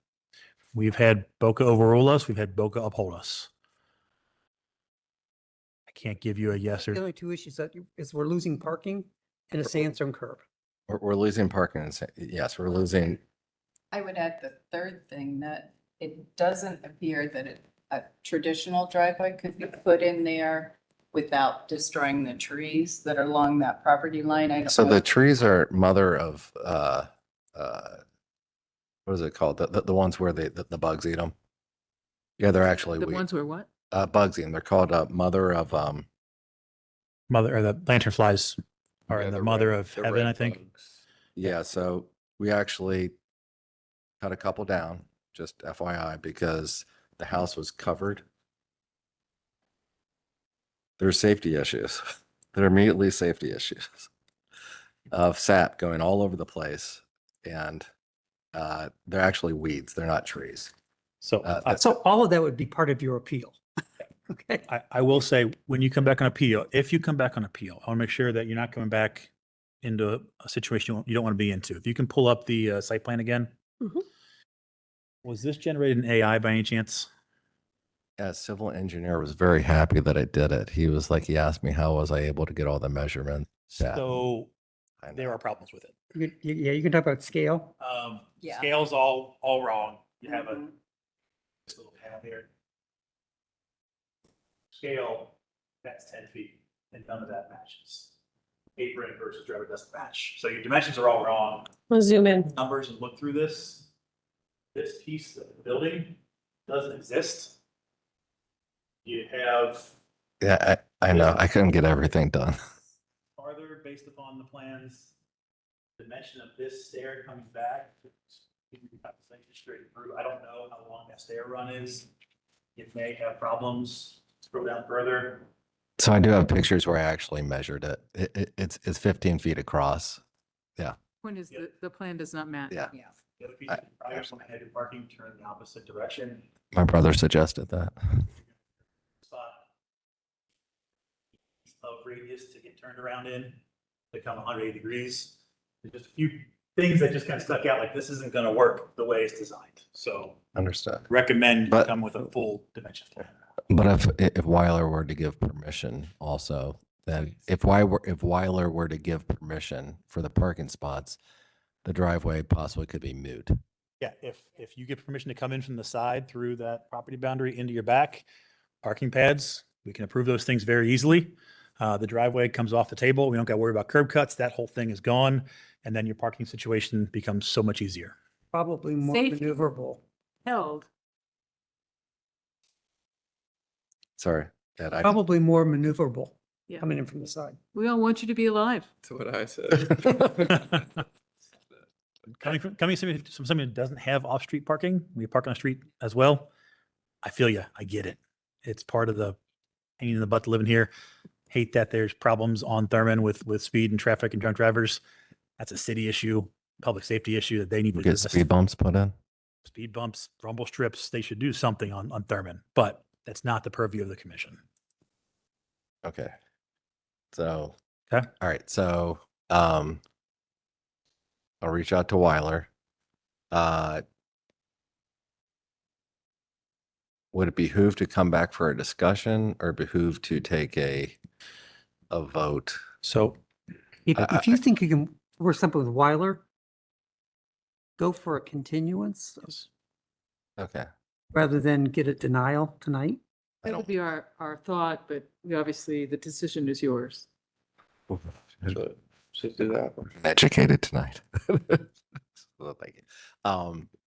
We've had BOCA overrule us. We've had BOCA uphold us. I can't give you a yes The or. only two issues is we're losing parking and a sandstone curb. We're losing parking. Yes, we're losing. I would add the third thing, that it doesn't appear that a traditional driveway could be put in there without destroying the trees that are along that property line. I don't So know the if- trees are mother of, what is it called? The ones where the bugs eat them. Yeah, they're actually The ones where what? bugs eat them. They're called mother of, Mother or the lanternflies are Yeah, the the mother red- of the heaven, red I think. bugs. yeah. So we actually cut a couple down, just FYI, because the house was covered. There's safety issues. There are immediately safety issues of sap going all over the place. And they're actually weeds. They're not trees. So So all of that would be part of your appeal. Okay. I will say, when you come back on appeal, if you come back on appeal, I want to make sure that you're not coming back into a situation you don't want to be into. If you can pull up the site plan again. Mhm. Was this generated in AI by any chance? As civil engineer was very happy that I did it. He was like, he asked me how was I able to get all the measurements. So there are problems with it. Yeah, you can talk about scale. Yeah. Scale's all wrong. You have Mhm. this little panel here. Scale, that's 10 feet, and none of that matches. Apron versus driver doesn't match. So your dimensions are all wrong. We'll zoom in. Numbers and look through this. This piece of the building doesn't exist. You have Yeah, I know. I couldn't get everything done. farther based upon the plans, dimension of this stair coming back. Straight through. I don't know how long that stair run is. It may have problems. Scroll down further. So I do have pictures where I actually measured it. It's 15 feet across. Yeah. Point is, the plan does not match. Yeah. The other piece, probably have some headed parking, turn in the opposite direction. My brother suggested that. Spot of radius to get turned around in, to come 180 degrees. There's just a few things that just kind of stuck out, like this isn't going to work the way it's designed. So Understood. recommend you But- come with a full dimension plan. But if Weiler were to give permission also, then if Weiler were to give permission for the parking spots, the driveway possibly could be moot. Yeah, if you get permission to come in from the side through that property boundary into your back, parking pads, we can approve those things very easily. The driveway comes off the table. We don't got to worry about curb cuts. That whole thing is gone. And then your parking situation becomes so much easier. Probably more Safety. maneuverable. Held. Sorry, Ed, I Probably more maneuverable Yeah. coming in from the side. We all want you to be alive. That's what I said. Coming from somebody who doesn't have off-street parking, we park on the street as well. I feel you. I get it. It's part of the pain in the butt to living here. Hate that there's problems on Thurman with speed and traffic and drunk drivers. That's a city issue, public safety issue that they need to get address. speed bumps put in. Speed bumps, rumble strips. They should do something on Thurman, but that's not the purview of the commission. Okay. So, Okay. all right. So, I'll reach out to Weiler. Would it behoove to come back for a discussion or behoove to take a vote? So If you think you can work something with Weiler, go for a continuance Okay. rather than get a denial tonight. That would be our thought, but obviously the decision is yours. Should do that. Educated tonight. Well, thank you.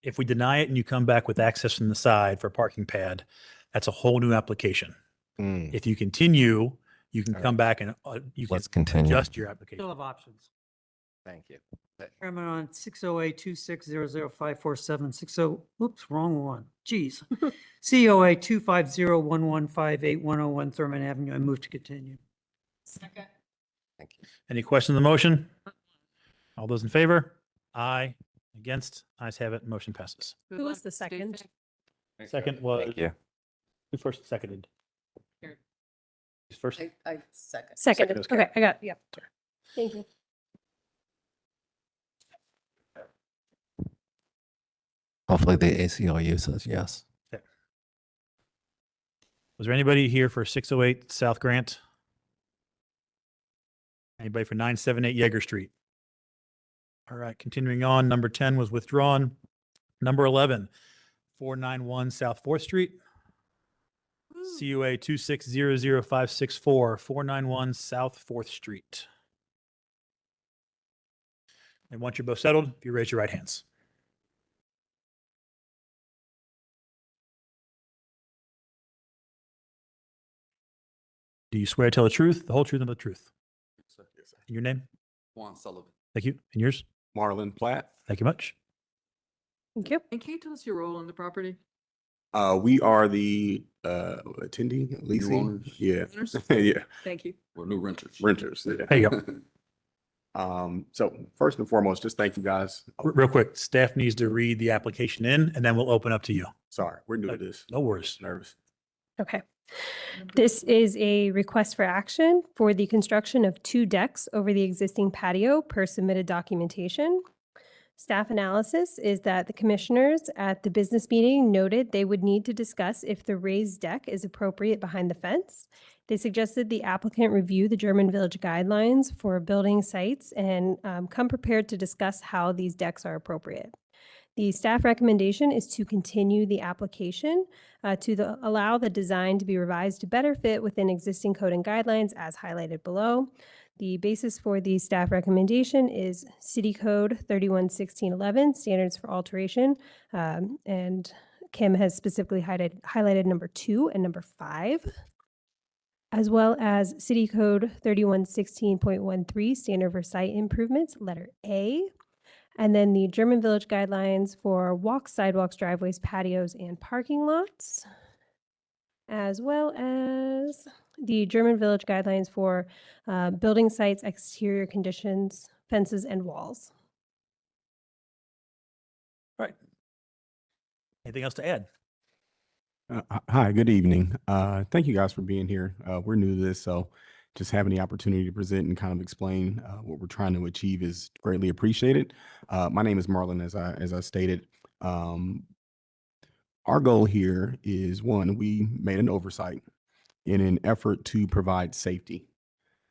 If we deny it and you come back with access from the side for a parking pad, that's a whole new application. If you continue, you can come back and you can Let's continue. adjust your application. Still have options. Thank you. Chairman, on 608-2600-547, whoops, wrong one. Geez. COA 250-1158-101 Thurman Avenue. I move to continue. Second. Thank you. Any questions on the motion? All those in favor? Aye. Against? Ayes have it. Motion passes. Who was the second? Second was. Thank you. Who first seconded? Who's first? I second. Second. was Okay, I got, yeah. Thank you. Hopefully the ACLU says yes. Was there anybody here for 608 South Grant? Anybody for 978 Yeager Street? All right, continuing on, number 10 was withdrawn. Number 11, 491 South 4th Street. CUA 2600564, 491 South 4th Street. And once you're both settled, if you raise your right hands. Do you swear to tell the truth, the whole truth, and the truth? Yes, sir. And your name? Juan Sullivan. Thank you. And yours? Marlon Platt. Thank you much. Thank you. And can you tell us your role on the property? We are the attending leasing. owners? Yeah. Owners? Yeah. Thank you. We're new renters. Renters. Yeah. There you go. So first and foremost, just thank you guys. Real quick, staff needs to read the application in, and then we'll open up to you. Sorry, we're new at this. No worries. Nervous. Okay. This is a request for action for the construction of 2 decks over the existing patio per submitted documentation. Staff analysis is that the commissioners at the business meeting noted they would need to discuss if the raised deck is appropriate behind the fence. They suggested the applicant review the German Village guidelines for building sites and come prepared to discuss how these decks are appropriate. The staff recommendation is to continue the application allow the design to be revised to better fit within existing code and guidelines as highlighted below. The basis for the staff recommendation is City Code 311611, standards for alteration. And Kim has specifically highlighted number 2 and number 5, as well as City Code 3116.13, standard for site improvements, letter A. And then the German Village guidelines for walks, sidewalks, driveways, patios, and parking lots, as well as the German Village guidelines for building sites, exterior conditions, fences, and walls. All right. Anything else to add? Hi, good evening. Thank you guys for being here. We're new to this, so just having the opportunity to present and kind of explain what we're trying to achieve is greatly appreciated. My name is Marlon, as I stated. Our goal here is, one, we made an oversight in an effort to provide safety.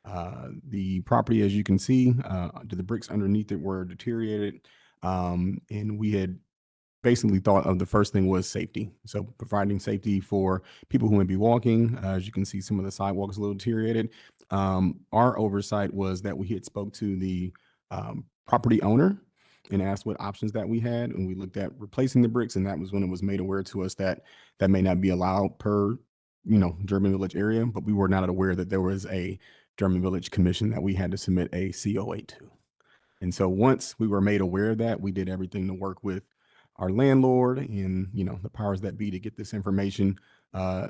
The property, as you can see, the bricks underneath it were deteriorated, and we had basically thought of the first thing was safety. So providing safety for people who may be walking. As you can see, some of the sidewalks a little deteriorated. Our oversight was that we had spoke to the property owner and asked what options that we had. And we looked at replacing the bricks, and that was when it was made aware to us that that may not be allowed per, German Village area, but we were not aware that there was a German Village Commission that we had to submit a COA to. And so once we were made aware of that, we did everything to work with our landlord and, the powers that be to get this information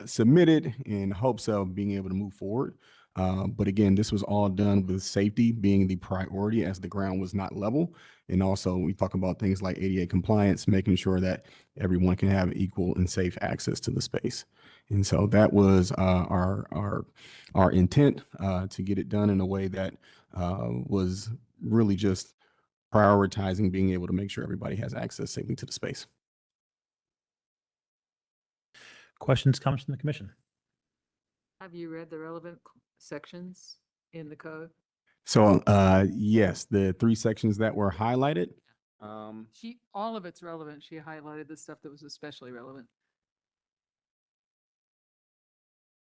submitted in hopes of being able to move forward. But again, this was all done with safety being the priority as the ground was not level. And also we talk about things like ADA compliance, making sure that everyone can have equal and safe access to the space. And so that was our intent to get it done in a way that was really just prioritizing being able to make sure everybody has access safely to the space. Questions, comments from the commission? Have you read the relevant sections in the code? So yes, the 3 sections that were highlighted. All of it's relevant. She highlighted the stuff that was especially relevant.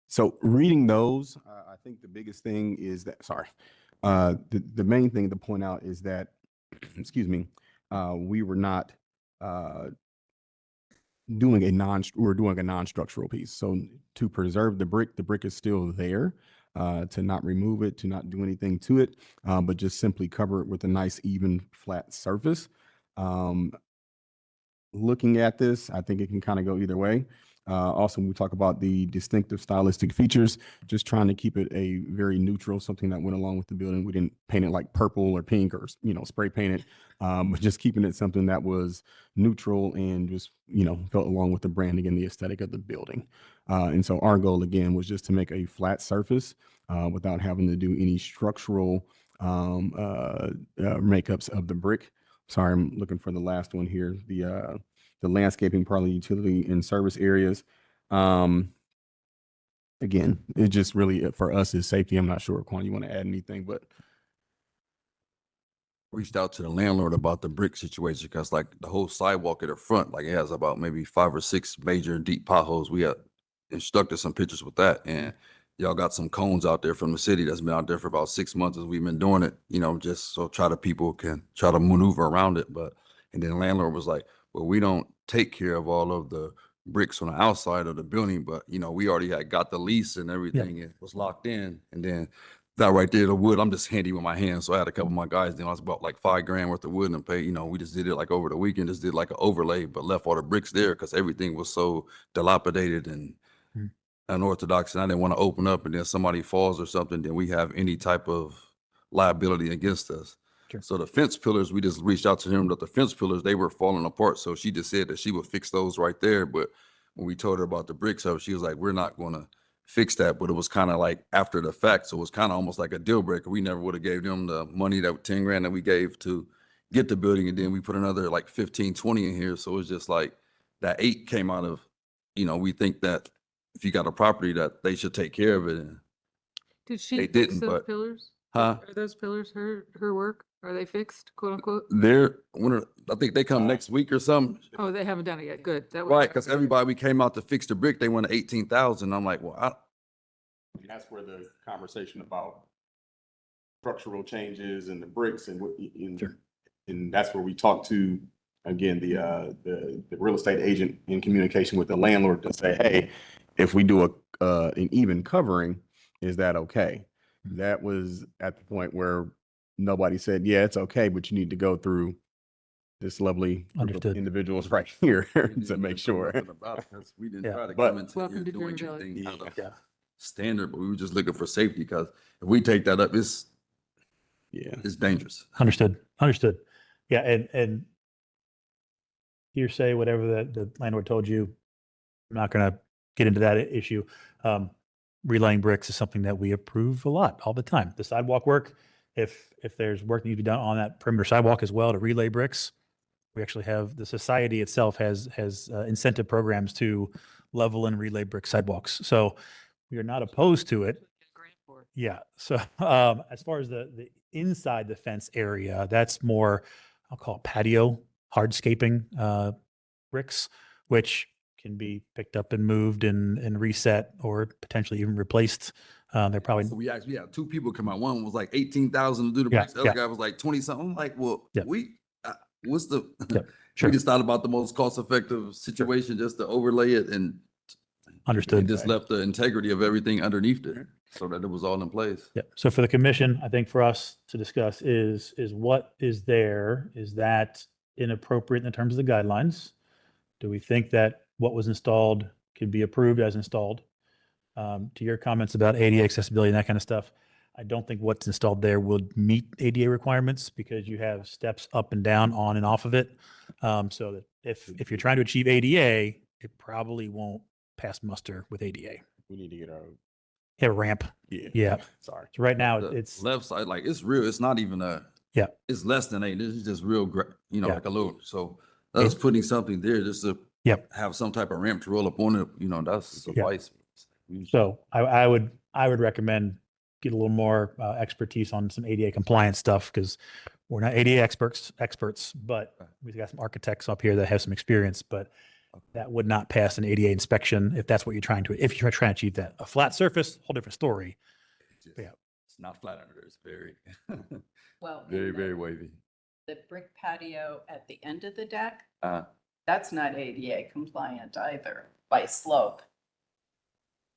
So reading those, I think the biggest thing is that, the main thing to point out is that, excuse me, we were not doing a non-structural piece. So to preserve the brick is still there, to not remove it, to not do anything to it, but just simply cover it with a nice, even, flat surface. Looking at this, I think it can kind of go either way. Also, when we talk about the distinctive stylistic features, just trying to keep it a very neutral, something that went along with the building. We didn't paint it like purple or pink or, spray paint it, but just keeping it something that was neutral and just, felt along with the branding and the aesthetic of the building. And so our goal, again, was just to make a flat surface without having to do any structural makeups of the brick. Sorry, I'm looking for the last one here. The landscaping, probably utility and service areas. Again, it just really, for us, is safety. I'm not sure, Quan, you want to add anything, but. Reached out to the landlord about the brick situation because like the whole sidewalk at the front, like it has about maybe 5 or 6 major deep potholes. We had instructed some pictures with that, and y'all got some cones out there from the city that's been out there for about 6 months as we've been doing it, just so people can try to maneuver around it. And then the landlord was like, well, we don't take care of all of the bricks on the outside of the building, but we already had got the lease and everything. It was locked in. And then that right there, the wood, I'm just handy with my hands. So I had a couple of my guys, I was about like $5,000 worth of wood and pay, we just did it like over the weekend, just did like an overlay, but left all the bricks there because everything was so dilapidated and unorthodox. And I didn't want to open up and then somebody falls or something, then we have any type of liability against us. Sure. So the fence pillars, we just reached out to him that the fence pillars, they were falling apart. So she just said that she would fix those right there. But when we told her about the bricks, she was like, we're not going to fix that. But it was kind of like after the fact. So it was kind of almost like a deal breaker. We never would have gave them the money, that $10,000 that we gave to get the building. And then we put another like 15, 20 in here. So it's just like that 8 came out of, we think that if you got a property that they should take care of it. And Did she They fix didn't, those but- pillars? Huh? Are those pillars her work? Are they fixed, quote unquote? I think they come next week or something. Oh, they haven't done it yet. Good. That was Right, because everybody we came out to fix the brick, they wanted 18,000. I'm like, well, That's where the conversation about structural changes and the bricks and and that's where we talked to, again, the real estate agent in communication with the landlord to say, hey, if we do an even covering, is that okay? That was at the point where nobody said, yeah, it's okay, but you need to go through this lovely group of Understood. individuals right here to make sure. We didn't Yeah. try to But- come into Welcome here to doing Dream Village. anything out of Yeah. standard, but we were just looking for safety because if we take that up, it's dangerous. Understood. Yeah, and hearsay, whatever the landlord told you, I'm not going to get into that issue. Relaying bricks is something that we approve a lot, all the time. The sidewalk work, if there's work that needs to be done on that perimeter sidewalk as well to relay bricks, we actually have, the society itself has incentive programs to level and relay brick sidewalks. So we are not opposed to it. Yeah. So as far as the inside the fence area, that's more, I'll call it patio hardscaping bricks, which can be picked up and moved and reset or potentially even replaced. They're probably So we actually had 2 people come out. One was like 18,000 to do the Yeah, bricks. The other yeah. guy was like 20 something. I'm like, well, Yeah. what's the, sure. we just thought about the most cost effective situation just to overlay it and Understood. just left the integrity of everything underneath it so that it was all in place. Yeah. So for the commission, I think for us to discuss is what is there? Is that inappropriate in terms of the guidelines? Do we think that what was installed could be approved as installed? To your comments about ADA accessibility and that kind of stuff, I don't think what's installed there would meet ADA requirements because you have steps up and down, on and off of it. So that if you're trying to achieve ADA, it probably won't pass muster with ADA. We need to get our. Have a ramp. Yeah. Yeah. Sorry. So right now The it's left side, like it's real. It's not even Yeah. It's less than 8. This is just real, Yeah. like a little. So us putting something there just to Yep. have some type of ramp to roll up on it, that's suffice. So I would recommend get a little more expertise on some ADA compliance stuff because we're not ADA experts, but we've got some architects up here that have some experience, but that would not pass an ADA inspection if that's what you're trying to achieve that. A flat surface, whole different story. Yeah. It's not flat under there. It's very, Well, very, very wavy. the brick patio at the end of the deck, Uh, that's not ADA compliant either by slope.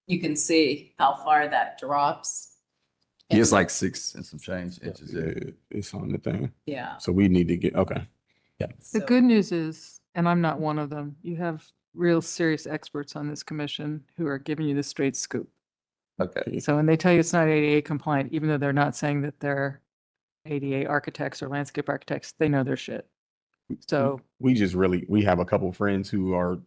You can see how far that drops. it's like 6 and some change inches. Yeah. It's on the thing. Yeah. So we need to get, okay. The good news is, and I'm not one of them, you have real serious experts on this commission who are giving you the straight scoop. Okay. So when they tell you it's not ADA compliant, even though they're not saying that they're ADA architects or landscape architects, they know their shit. So We just really, we have a couple friends who are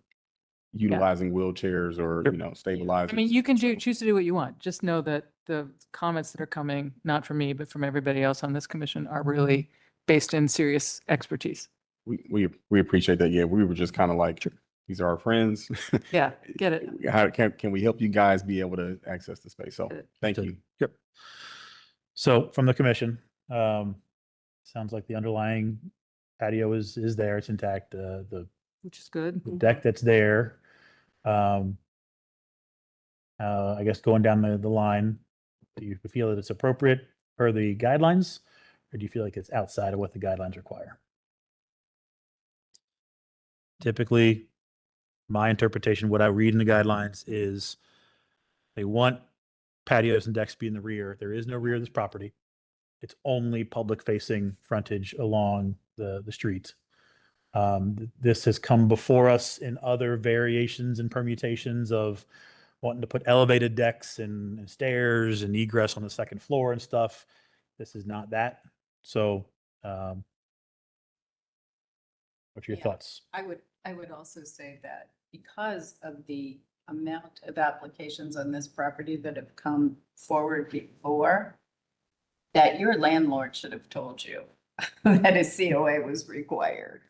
utilizing wheelchairs or, stabilizers. I mean, you can choose to do what you want. Just know that the comments that are coming, not from me, but from everybody else on this commission, are really based in serious expertise. We appreciate that. Yeah, we were just kind of like, these are our friends. Yeah, get it. How can we help you guys be able to access the space? So thank you. Yep. So from the commission, sounds like the underlying patio is there, it's intact, the Which is good. deck that's there. I guess going down the line, do you feel that it's appropriate per the guidelines? Or do you feel like it's outside of what the guidelines require? Typically, my interpretation, what I read in the guidelines is they want patios and decks to be in the rear. There is no rear of this property. It's only public facing frontage along the street. This has come before us in other variations and permutations of wanting to put elevated decks and stairs and egress on the second floor and stuff. This is not that. So, what's your thoughts? I would also say that because of the amount of applications on this property that have come forward before, that your landlord should have told you that a COA was required.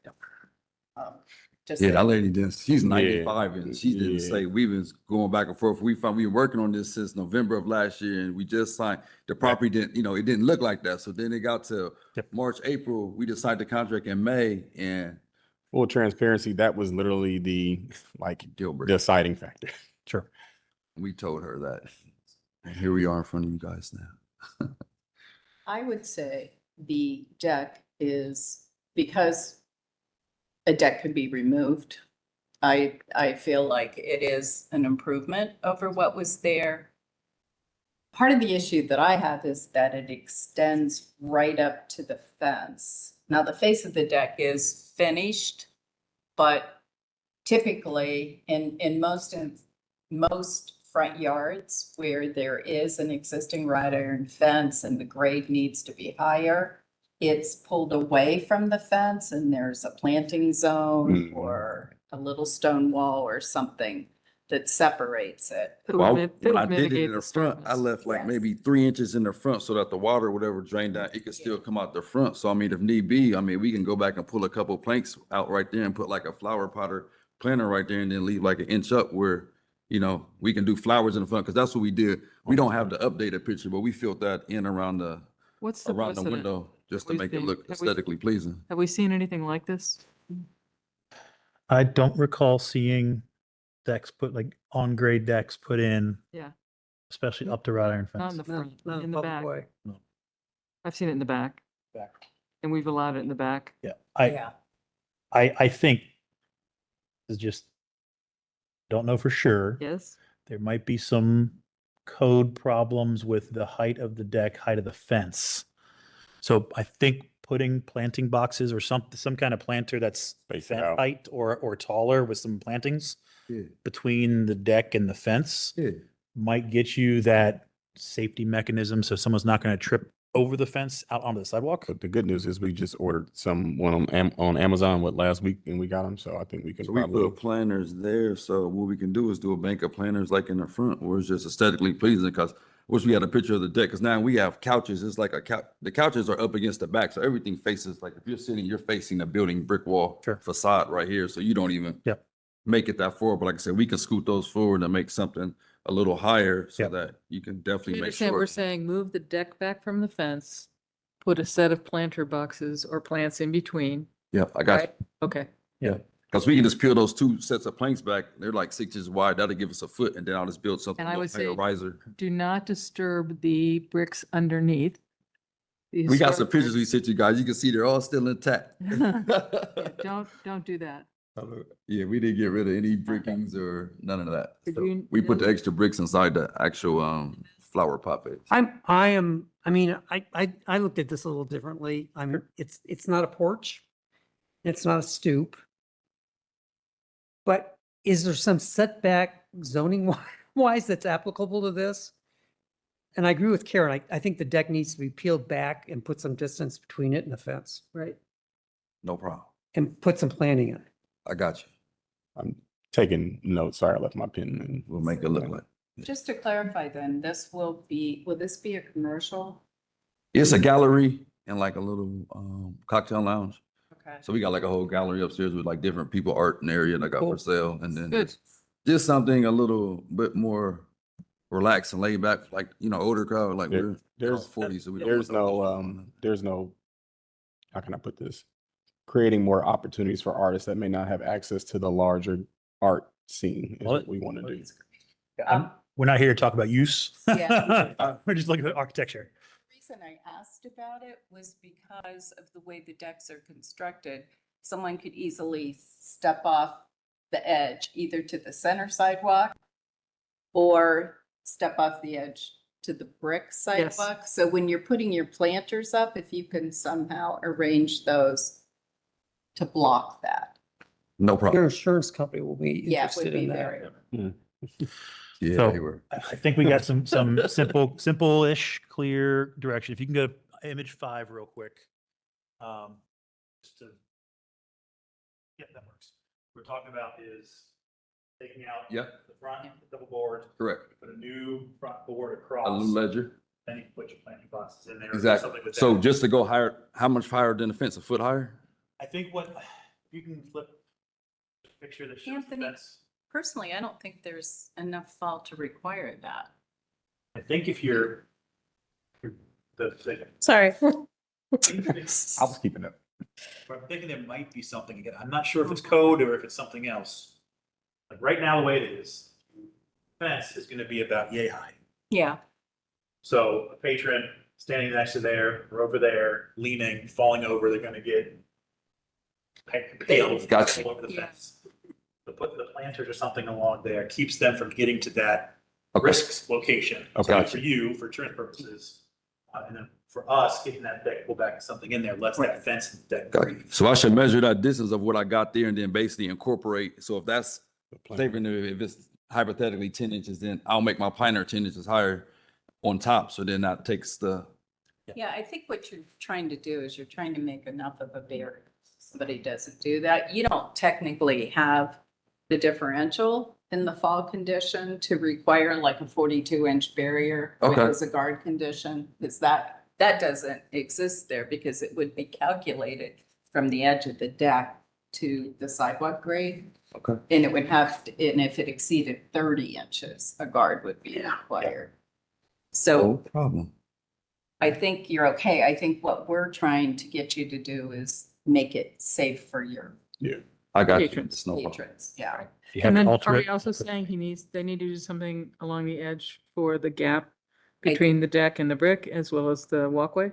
Just Yeah, so- that lady didn't, she's 95 and she didn't say, we've been going back and forth. We've been working on this since November of last year and we just signed, the property didn't, it didn't look like that. So then it got to March, April, we just signed the contract in May and Full transparency, that was literally the deciding factor. Sure. we told her that. And here we are in front of you guys now. I would say the deck is, because a deck could be removed, I feel like it is an improvement over what was there. Part of the issue that I have is that it extends right up to the fence. Now, the face of the deck is finished, but typically in most front yards where there is an existing wrought iron fence and the grade needs to be higher, it's pulled away from the fence and there's a planting zone or a little stone wall or something that separates it. Well, when I did it in the front, I left like maybe 3 inches in the front so that the water, whatever drained down, it could still come out the front. So I mean, if need be, we can go back and pull a couple planks out right there and put like a flower pot or planter right there and then leave like an inch up where, we can do flowers in the front, because that's what we did. We don't have the updated picture, but we filled that in around the What's the around the precedent? window just to We make it think- look have we- aesthetically pleasing. Have we seen anything like this? I don't recall seeing decks put like on grade decks put in, Yeah, especially up to wrought iron not in fence. the front, not in the public back. way. No. I've seen it in the back. Back. And we've allowed it in the back. Yeah, I think is just, don't know for sure. Yes. There might be some code problems with the height of the deck, height of the fence. So I think putting planting boxes or some kind of planter that's fence out. height or taller with some plantings Yeah. between the deck and the fence Yeah. might get you that safety mechanism so someone's not going to trip over the fence out onto the sidewalk. But the good news is we just ordered one on Amazon last week and we got them. So I think we can So we probably. put planters there, so what we can do is do a bank of planters like in the front, where it's just aesthetically pleasing, because wish we had a picture of the deck, because now we have couches, it's like the couches are up against the back, so everything faces, like if you're sitting, you're facing the building brick wall facade right here, so you don't even make it that forward, but like I said, we can scoot those forward and make something a little higher so that you can You definitely make understand, sure. we're saying move the deck back from the fence, put a set of planter boxes or plants in between. Yeah, I got you. right? Okay. Yeah. Because we can just peel those 2 sets of planks back, they're like 6 inches wide, that'll give us a foot, and then I'll just build something And I a would little higher say- riser. Do not disturb the bricks underneath. We got some pictures we sent you guys. You can see they're all still intact. Don't do that. Yeah, we didn't get rid of any brickings or none of that. Could So you we put the note- extra bricks inside the actual flower pot beds. I looked at this a little differently. It's not a porch. It's not a stoop. But is there some setback zoning wise that's applicable to this? And I agree with Karen. I think the deck needs to be peeled back and put some distance between it and the fence. Right. No problem. And put some planting in. I got you. I'm taking notes. Sorry, I left my pen and We'll make it look like. Just to clarify then, will this be a commercial? It's a gallery and like a little cocktail lounge. Okay. So we got like a whole gallery upstairs with like different people art and area that got for Cool. sale. And then Good. just something a little bit more relaxed and laid back, like, older crowd, like There- we're there's 40s. So we don't there's want there's no, how can I put this? Creating more opportunities for artists that may not have access to the larger art scene is Well, what we want to do. We're not here to talk about use. Yeah. We're just looking at architecture. The reason I asked about it was because of the way the decks are constructed. Someone could easily step off the edge, either to the center sidewalk or step off the edge to the brick sidewalk. So when you're putting your planters up, if you can somehow arrange those to block that. No Your problem. insurance company will be Yeah, it would interested be in very. that. Yeah, So- they were. I think we got some simple-ish, clear direction. If you can go to image 5 real quick. Just to, yeah, that works. We're talking about is taking out Yeah. the front double board, Correct. put a new front board A across. little ledger. Then you can put your planting boxes in there. or do Exactly. something with So that. just to go higher, how much higher than the fence? A foot higher? I think if you can flip the picture that shows the Anthony, fence. personally, I don't think there's enough fall to require that. I think if you're the Sorry. I was keeping it. But I'm thinking there might be something, again, I'm not sure if it's code or if it's something else. Like right now, the way it is, fence is gonna be about yay high. Yeah. So a patron standing next to there, or over there, leaning, falling over, they're gonna get paled Gotcha. all over the Yeah. fence. To put the planters or something along there keeps them from getting to that Okay. risk location. So Okay. for you, for insurance purposes, and then for us, getting that deck, pull back something in there, lets that fence and deck Got breathe. it. So I should measure that distance of what I got there and then basically incorporate. So if that's, say, if it's hypothetically 10 inches, then I'll make my planter 10 inches higher on top. So then that takes the, Yeah, I think what you're trying to do is you're trying to make enough of a barrier. Somebody doesn't do that. You don't technically have the differential in the fall condition to require like a 42-inch barrier, which Okay. is a guard condition, because that doesn't exist there because it would be calculated from the edge of the deck to the sidewalk grade. okay. And it would have, and if it exceeded 30 inches, a guard would be required. So No problem. I think you're okay. I think what we're trying to get you to do is make it safe for your I got you. Patrons. It's no problem. patrons. Yeah. If you have And then are alternate- we also saying they need to do something along the edge for the gap between the deck and the brick as well as the walkway?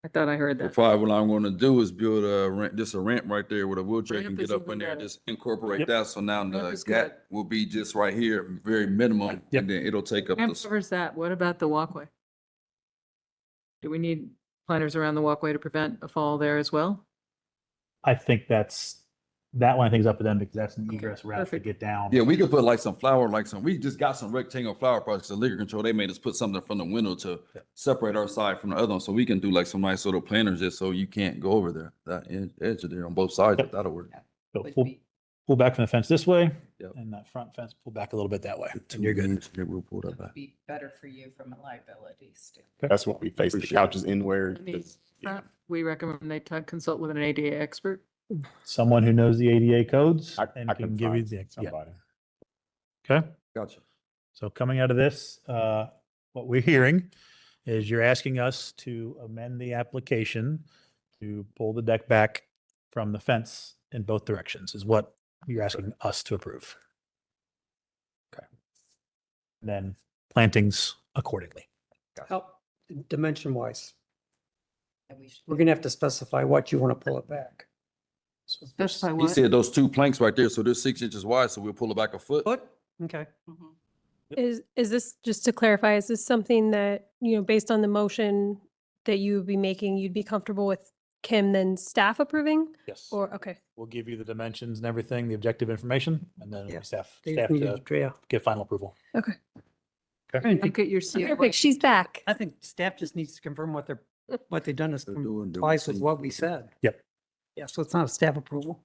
I thought I heard So that. probably what I'm gonna do is build a ramp, just a ramp right there with a wheelchair can Ramp get is up even in there, better. just incorporate Yep. that. So now Ramp the is gap will be just right here, very minimum, Yep. and then it'll take up Ramp the. covers that. What about the walkway? Do we need planters around the walkway to prevent a fall there as well? I think that one I think is up to them because that's an egress route to Perfect. get down. Yeah, we could put like some flower, we just got some rectangle flower products, the liquor control, they made us put something from the window to separate our side from the other one, so we can do like some nice little planters just so you can't go over there, that edge of there on both sides, Yep. that'll work. So Would pull, be- pull back from the fence this way Yep. and that front fence, pull back a little bit that way. And you're good. Yeah, we'll pull that back. Be better for you from a liability standpoint. That's what we face the Appreciate couches inward. And the 'cause, yeah. front, we recommend they consult with an ADA expert. Someone who knows the ADA codes I and I can can give you find the, yeah. somebody. Okay. Gotcha. So coming out of this, what we're hearing is you're asking us to amend the application to pull the deck back from the fence in both directions is what you're asking us to approve. Okay. Then plantings accordingly. How, dimension wise? We're gonna have to specify what you want to pull it back. Specify He what? said those two planks right there, so they're 6 inches wide, so we'll pull it back a foot. Okay. Is this, just to clarify, is this something that, based on the motion that you would be making, you'd be comfortable with Kim then staff approving? Yes. Or, okay. We'll give you the dimensions and everything, the objective information, and then Yeah. staff They just need to draft. give final approval. Okay. Look at your Perfect, she's back. I think staff just needs to confirm what they've done is complies with what we said. Yep. Yeah, so it's not a staff approval.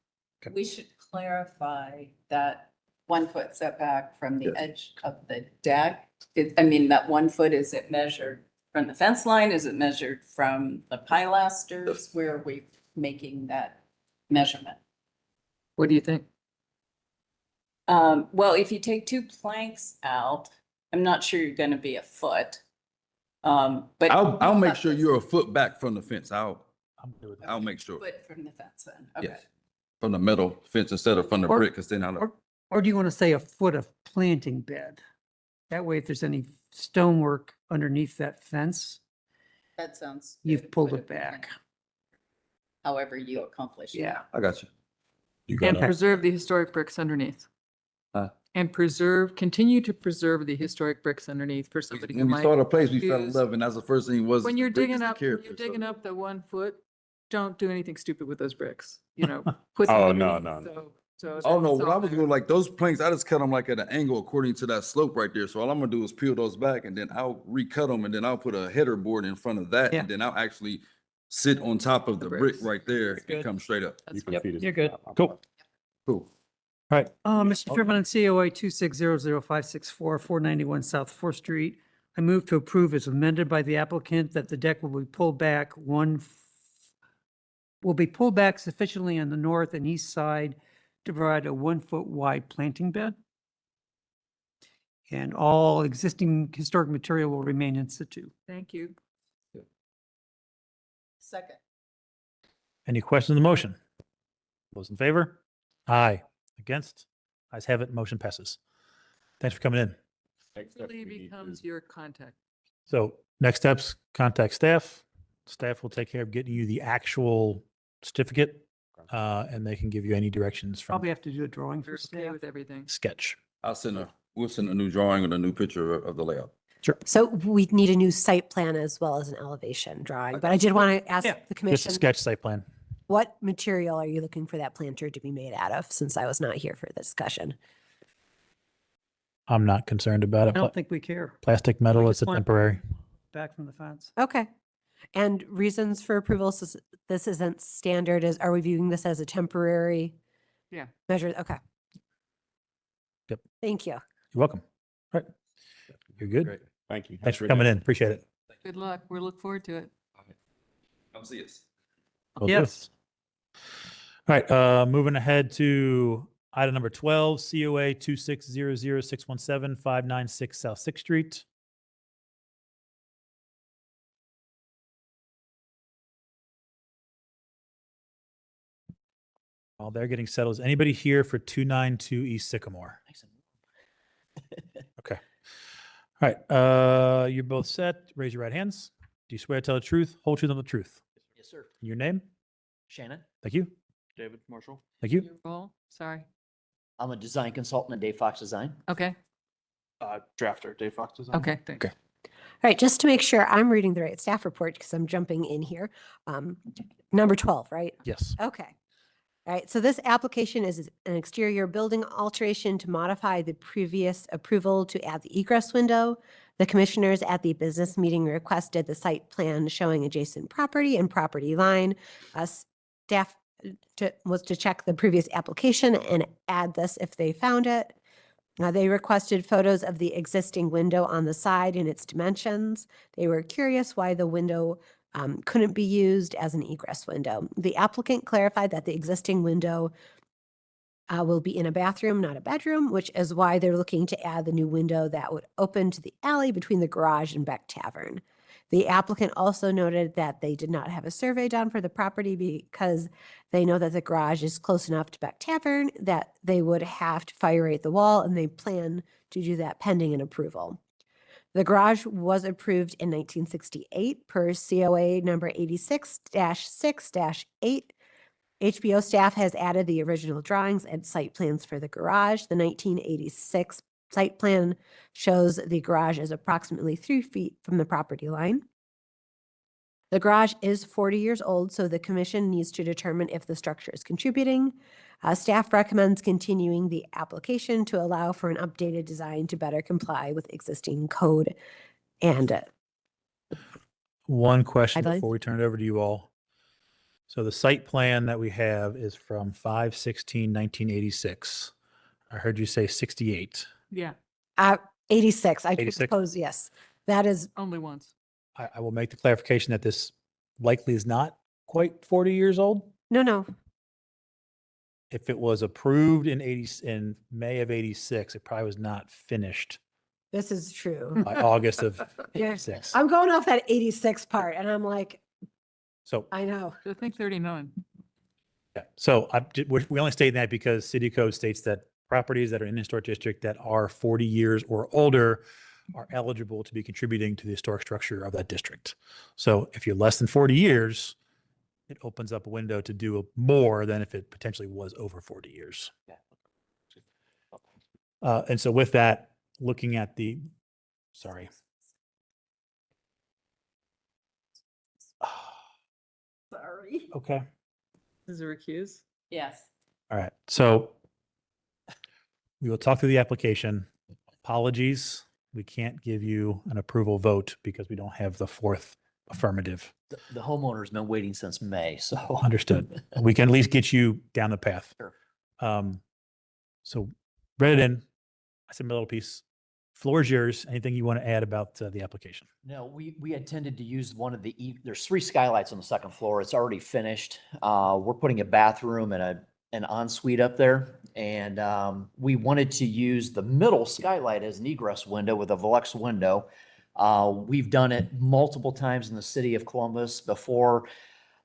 We should clarify that 1 foot setback from the edge of the deck. That 1 foot, is it measured from the fence line? Is it measured from the pilasters? Where are we making that measurement? What do you think? Well, if you take 2 planks out, I'm not sure you're gonna be a foot. But. I'll make sure you're a foot back from the fence. I'll make sure. Foot from the fence then, okay. Yes. From the metal fence instead of from the Or- brick, because then I'll. Or do you want to say a foot of planting bed? That way, if there's any stonework underneath that fence, That sounds. you've good. pulled Foot it of planting. back. However you accomplish. Yeah. I got you. And preserve the historic bricks underneath. Huh? And continue to preserve the historic bricks underneath for somebody who When we might. saw the place, we fell in choose- love, and that's the first thing was. When you're brick is digging the up, character, so- the 1 foot, don't do anything stupid with those bricks, Put Oh, them no, underneath, no, so Oh, no, that's what all I was there. doing, like those planks, I just cut them like at an angle according to that slope right there. So all I'm gonna do is peel those back and then I'll recut them and then I'll put a header board in front of that. And then I'll actually sit on top of the brick right there and good. come straight up. Yep, you're good. Cool. Cool. All right. Mr. Chairman, on COA 2600564, 491 South Fourth Street, I move to approve as amended by the applicant that the deck will be pulled back sufficiently on the north and east side to provide a 1 foot wide planting bed. And all existing historic material will remain in situ. Thank you. Second. Any questions on the motion? Those in favor? Aye. Against? Ayes have it. Motion passes. Thanks for coming in. Really becomes your contact. So next steps, contact staff. Staff will take care of getting you the actual certificate, and they can give you any directions from Probably have to do a drawing for We're okay staff. with everything. sketch. We'll send a new drawing and a new picture of the layout. Sure. So we need a new site plan as well as an elevation drawing, but I did want to ask the Just a commission, sketch site plan. what material are you looking for that planter to be made out of, since I was not here for the discussion? I'm not concerned about I it. don't think we care. Plastic metal, it's just a want- temporary. Back from the fence. Okay. And reasons for approval, since this isn't standard, are we viewing this as a temporary Yeah. measure? Okay. Yep. Thank you. You're welcome. All right. You're good. Great. Thank you. Thanks for coming in. Appreciate it. Good luck. We'll look forward to it. Come see us. Will do. Yes. All right, moving ahead to item number 12, COA 2600617 South Sixth Street. While they're getting settled, is anybody here for 292 East Sycamore? Okay. All right, you're both set. Raise your right hands. Do you swear to tell the truth, whole truth, and the truth? Yes, sir. Your name? Shannon? Thank you. David Marshall. Thank you. Your role? Sorry. I'm a design consultant at Dave Fox Design. Okay. Drafter, Dave Fox Design. Okay. Thanks. Okay. All right, just to make sure I'm reading the right staff report, because I'm jumping in here. Number 12, right? Yes. Okay. All right, so this application is an exterior building alteration to modify the previous approval to add the egress window. The commissioners at the business meeting requested the site plan showing adjacent property and property line. Staff was to check the previous application and add this if they found it. They requested photos of the existing window on the side and its dimensions. They were curious why the window couldn't be used as an egress window. The applicant clarified that the existing window will be in a bathroom, not a bedroom, which is why they're looking to add the new window that would open to the alley between the garage and Beck Tavern. The applicant also noted that they did not have a survey done for the property because they know that the garage is close enough to Beck Tavern that they would have to fire rate the wall, and they plan to do that pending an approval. The garage was approved in 1968 per COA number 86-6-8. HBO staff has added the original drawings and site plans for the garage. The 1986 site plan shows the garage is approximately 3 feet from the property line. The garage is 40 years old, so the commission needs to determine if the structure is contributing. Staff recommends continuing the application to allow for an updated design to better comply with existing code and One question Guidelines? before we turn it over to you all. So the site plan that we have is from 5/16/1986. I heard you say 68. Yeah, 86. I 86? suppose, yes. That is, only once. I will make the clarification that this likely is not quite 40 years old. no. If it was approved in May of 86, it probably was not finished This is true. by August of Yeah. 86. I'm going off that 86 part and I'm like, So, I know. I think 39. yeah. So we only state that because city code states that properties that are in the historic district that are 40 years or older are eligible to be contributing to the historic structure of that district. So if you're less than 40 years, it opens up a window to do more than if it potentially was over 40 years. And so with that, looking at sorry. Sorry. Okay. Is there a recuse? Yes. All right. So we will talk through the application. Apologies. We can't give you an approval vote because we don't have the fourth affirmative. The homeowner's been waiting since May, so. Understood. We can at least get you down the path. Sure. So read it in. I said my little piece. Floor is yours. Anything you want to add about the application? No, we intended to use one of there's 3 skylights on the second floor. It's already finished. We're putting a bathroom and an ensuite up there. And we wanted to use the middle skylight as an egress window with a Velux window. We've done it multiple times in the city of Columbus before.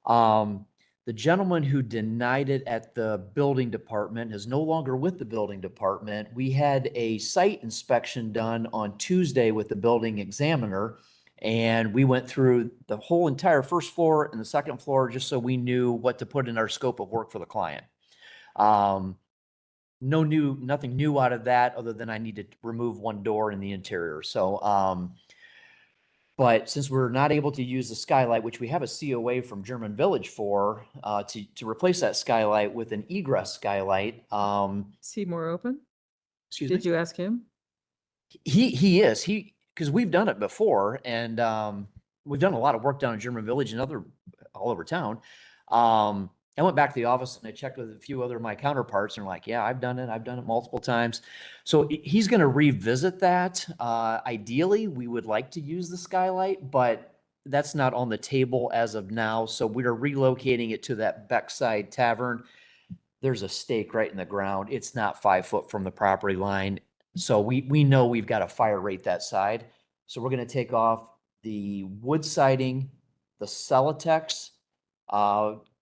The gentleman who denied it at the building department is no longer with the building department. We had a site inspection done on Tuesday with the building examiner, and we went through the whole entire first floor and the second floor just so we knew what to put in our scope of work for the client. Nothing new out of that other than I needed to remove one door in the interior. So, but since we're not able to use the skylight, which we have a COA from German Village for, to replace that skylight with an egress skylight. Is he more open? Excuse Did me? you ask him? He is, because we've done it before and, we've done a lot of work down in German Village and all over town. I went back to the office and I checked with a few other of my counterparts and they're like, yeah, I've done it multiple times. So he's going to revisit that. Ideally, we would like to use the skylight, but that's not on the table as of now. So we are relocating it to that Beckside Tavern. There's a stake right in the ground. It's not 5 foot from the property line. So we know we've got to fire rate that side. So we're going to take off the wood siding, the Celotex,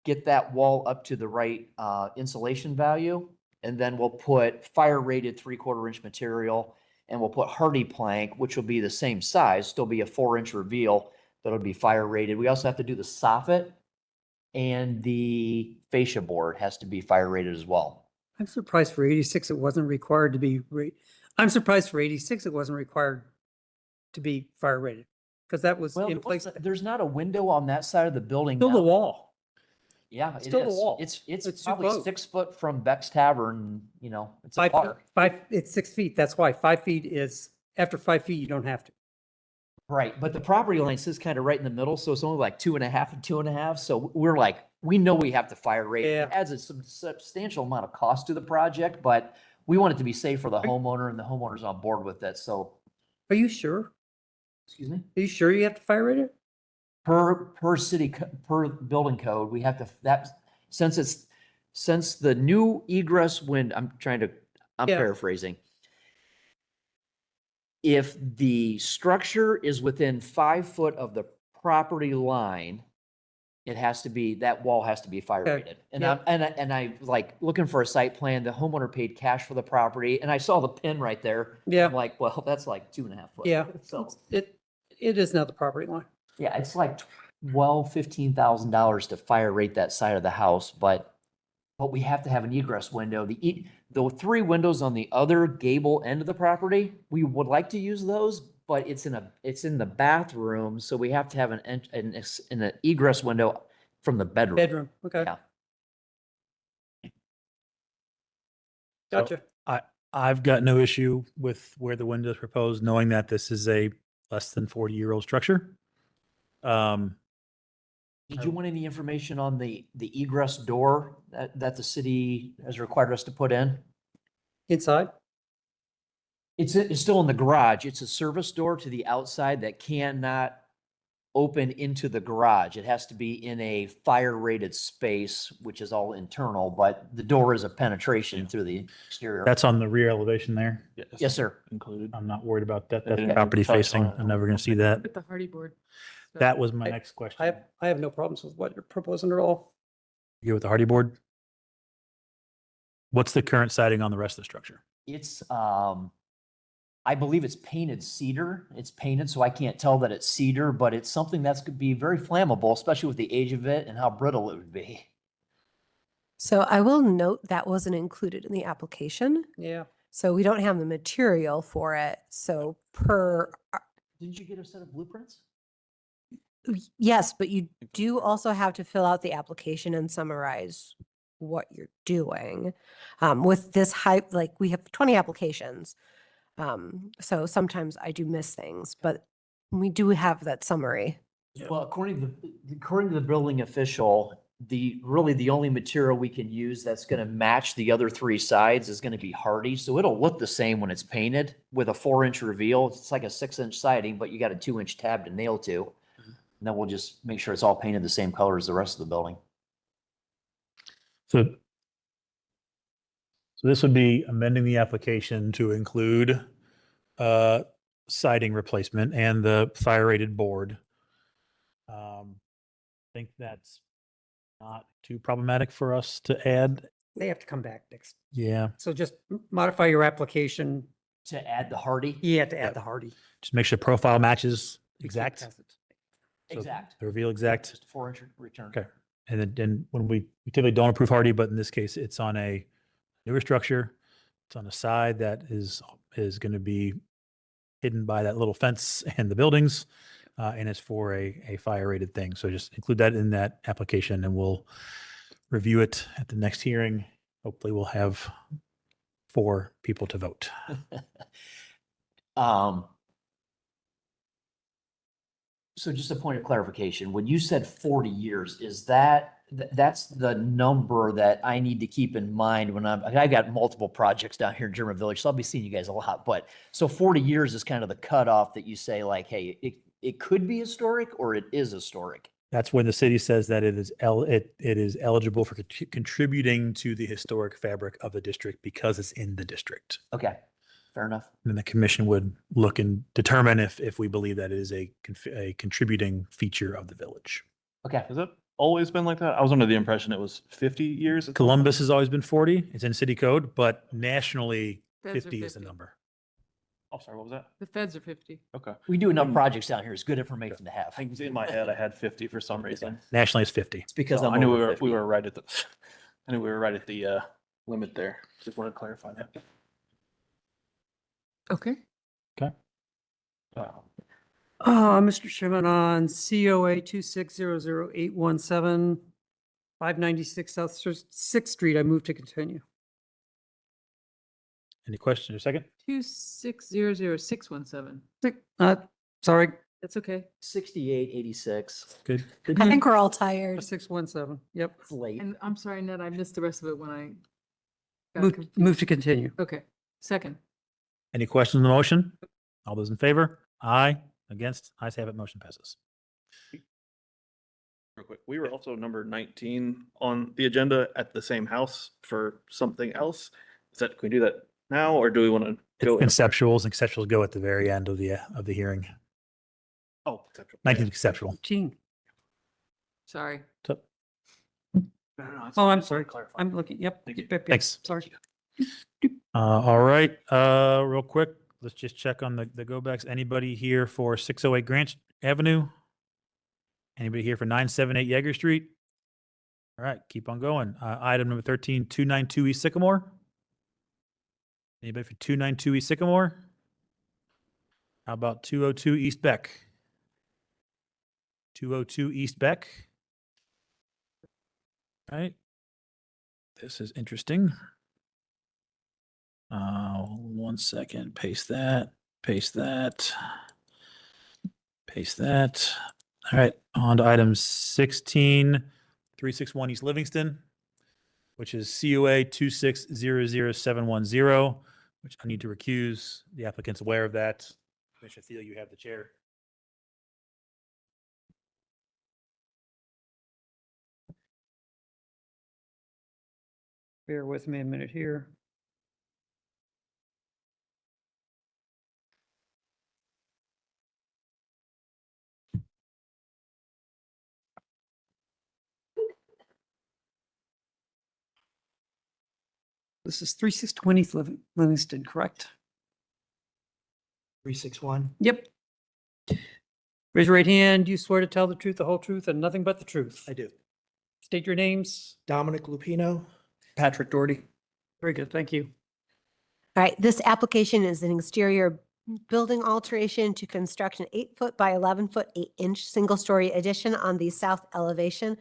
get that wall up to the right insulation value, and then we'll put fire rated 3/4 inch material, and we'll put hardy plank, which will be the same size, still be a 4-inch reveal, but it'll be fire rated. We also have to do the soffit, and the fascia board has to be fire rated as well. I'm surprised for 86 it wasn't required to be, I'm surprised for 86 it wasn't required to be fire rated, because that was Well, in place. there's not a window on that side of the building Still the now. wall. Yeah, it Still the is. wall. It's It's too probably close. 6 foot from Beck's Tavern, it's a 5 park. feet, it's 6 feet. That's why 5 feet is, after 5 feet, you don't have to. Right, but the property line sits kind of right in the middle, so it's only like 2.5 and 2.5. So we're like, we know we have to fire rate. It adds a substantial amount of cost to the project, but we want it to be safe for the homeowner, and the homeowner's on board with it. So, Are you sure? excuse me, Are you sure you have to fire rate it? per building code, we have to since the new egress I'm Yeah. paraphrasing. If the structure is within 5 foot of the property line, It has to be, that wall has to be fire Okay. rated. And Yep. I like looking for a site plan, the homeowner paid cash for the property and I saw the pin right there. Yeah. I'm like, well, that's like 2.5 foot. Yeah, So, it is now the property line. yeah, it's like $15,000 to fire rate that side of the house, but we have to have an egress window. The 3 windows on the other gable end of the property, we would like to use those, but it's in the bathroom, so we have to have an egress window from the bedroom. Bedroom, okay. Yeah. Gotcha. I've got no issue with where the window is proposed, knowing that this is a less than 40-year-old structure. Did you want any information on the egress door that the city has required us to put in? Inside? It's still in the garage. It's a service door to the outside that cannot open into the garage. It has to be in a fire rated space, which is all internal, but the door is a penetration through the exterior. That's on the rear elevation there. Yes, sir. Included. I'm not worried about that. They That's didn't property touch on facing. it. I'm never going to see that. With the hardy board. That was my next question. I have no problems with what you're proposing at all. You go with the hardy board? What's the current siding on the rest of the structure? It's, I believe it's painted cedar. It's painted, so I can't tell that it's cedar, but it's something that's could be very flammable, especially with the age of it and how brittle it would be. So I will note that wasn't included in the application. Yeah. So we don't have the material for it. So Didn't you get a set of blueprints? yes, but you do also have to fill out the application and summarize what you're doing. With this hype, like we have 20 applications. So sometimes I do miss things, but we do have that summary. Well, according to the building official, the only material we can use that's going to match the other 3 sides is going to be hardy. So it'll look the same when it's painted with a 4-inch reveal. It's like a 6-inch siding, but you got a 2-inch tab to nail to. And then we'll just make sure it's all painted the same color as the rest of the building. So this would be amending the application to include siding replacement and the fire rated board. I think that's not too problematic for us to add. They have to come back next. Yeah. So just modify your application. To add the hardy? Yeah, to add the hardy. Just make sure profile matches exact. So Exact. The reveal exact. Just a 4-inch return. Okay. And then when we typically don't approve hardy, but in this case, it's on a newer structure. It's on a side that is going to be hidden by that little fence and the buildings. And it's for a fire rated thing. So just include that in that application and we'll review it at the next hearing. Hopefully we'll have 4 people to vote. So just a point of clarification, when you said 40 years, is that's the number that I need to keep in mind when I got multiple projects down here in German Village, so I'll be seeing you guys a lot, but so 40 years is kind of the cutoff that you say like, hey, it could be historic or it is historic. That's when the city says that it is eligible for contributing to the historic fabric of the district because it's in the district. Okay, fair enough. And then the commission would look and determine if we believe that it is a contributing feature of the village. Okay. Has it always been like that? I was under the impression it was 50 years. Columbus has always been 40. It's in city code, but nationally, Feds are 50 is the 50. number. Oh, sorry, what was that? The feds are 50. Okay. We do enough projects down here. It's good information to have. I think in my head I had 50 for some reason. Nationally, it's 50. It's because So I'm I knew over we were right at the I knew we were right at the limit there. Just wanted to clarify that. Okay. Okay. Mr. Chairman, on COA 2600817, 596 South 6th Street, I move to continue. Any questions or second? 2600617. Sorry. That's okay. 6886. Good. I think we're all tired. 617, yep. It's late. And I'm sorry, Ned, I missed the rest of it when I. got Move confused. to continue. Okay, second. Any questions on the motion? All those in favor? Aye. Against? Ayes have it. Motion passes. Real quick, we were also number 19 on the agenda at the same house for something else. Can we do that now or do we want to go? It's conceptuals. And conceptuals go at the very end of the hearing. Oh, conceptual. 19 conceptual. 15. Sorry. Oh, I'm sorry. I'm looking, yep. Thanks. Sorry. All right, real quick, let's just check on the go backs. Anybody here for 608 Grant Avenue? Anybody here for 978 Yeager Street? All right, keep on going. Item number 13, 292 East Sycamore. Anybody for 292 East Sycamore? How about 202 East Beck? 202 East Beck. All right. This is interesting. 1 second. Paste that. Paste that. Paste that. All right. On to item 16, 361 East Livingston, which is COA 2600710, which I need to recuse. The applicant's aware of that. Commissioner Thiel, you have the chair. Bear with me a minute here. This is 361 East Livingston, correct? 361. Yep. Raise your right hand. Do you swear to tell the truth, the whole truth, and nothing but the truth? I do. State your names. Dominic Lupino. Patrick Doherty. Very good, thank you. All right, this application is an exterior building alteration to construct an 8-foot by 11-foot, 8-inch single-story addition on the south elevation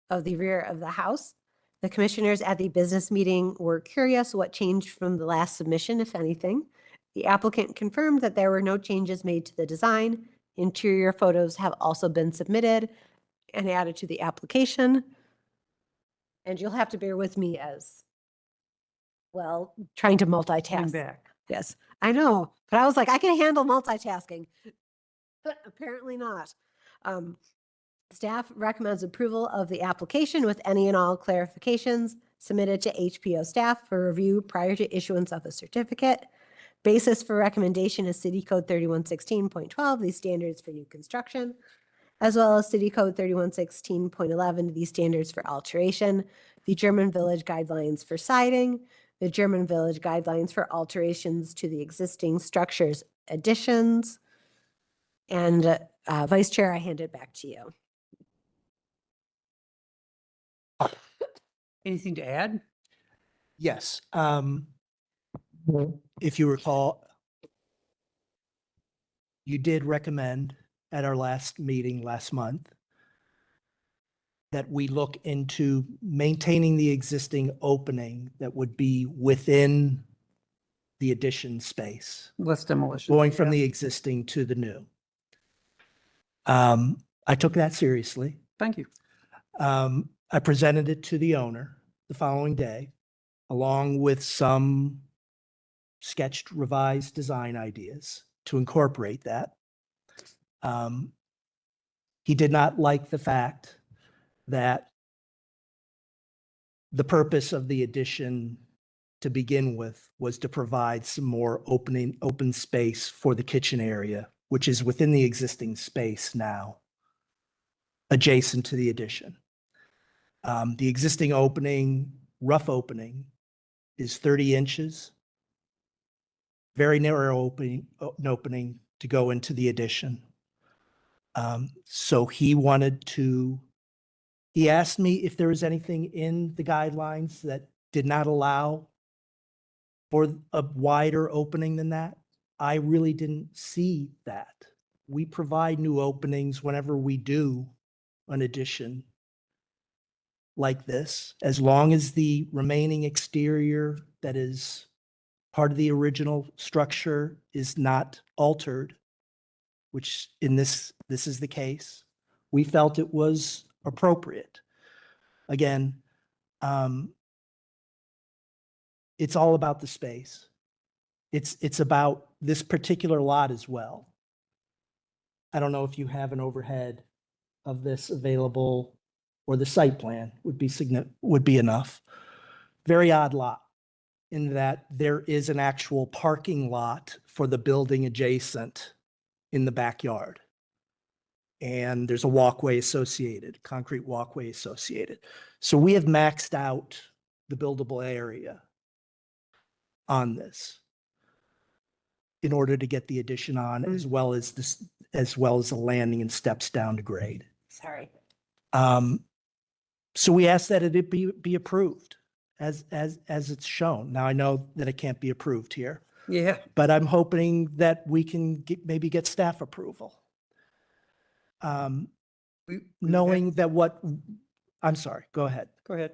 of the rear of the house. The commissioners at the business meeting were curious what changed from the last submission, if anything. The applicant confirmed that there were no changes made to the design. Interior photos have also been submitted and added to the application. And you'll have to bear with me as well, trying to Coming multitask. back. Yes, I know, but I was like, I can handle multitasking, but apparently not. Staff recommends approval of the application with any and all clarifications submitted to HPO staff for review prior to issuance of a certificate. Basis for recommendation is City Code 3116.12, these standards for new construction, as well as City Code 3116.11, these standards for alteration, the German Village guidelines for siding, the German Village guidelines for alterations to the existing structures additions. And Vice Chair, I hand it back to you. Anything to add? Yes. If you recall, you did recommend at our last meeting last month that we look into maintaining the existing opening that would be within the addition space, Less demolition. going from the existing to the new. I took that seriously. Thank you. I presented it to the owner the following day, along with some sketched revised design ideas to incorporate that. He did not like the fact that the purpose of the addition to begin with was to provide some more open space for the kitchen area, which is within the existing space now, adjacent to the addition. The existing opening, rough opening, is 30 inches. Very narrow opening to go into the addition. So he asked me if there was anything in the guidelines that did not allow for a wider opening than that. I really didn't see that. We provide new openings whenever we do an addition like this, as long as the remaining exterior that is part of the original structure is not altered, which in this is the case. We felt it was appropriate. Again, it's all about the space. It's about this particular lot as well. I don't know if you have an overhead of this available, or the site plan would be enough. Very odd lot in that there is an actual parking lot for the building adjacent in the backyard. and there's a walkway associated, concrete walkway associated. So we have maxed out the buildable area on this in order to get the addition on, as well as this, as well as the landing and steps down to grade. Sorry. So we ask that it be approved as it's shown. Now, I know that it can't be approved here, Yeah. but I'm hoping that we can maybe get staff approval. Knowing that I'm sorry, go ahead. Go ahead.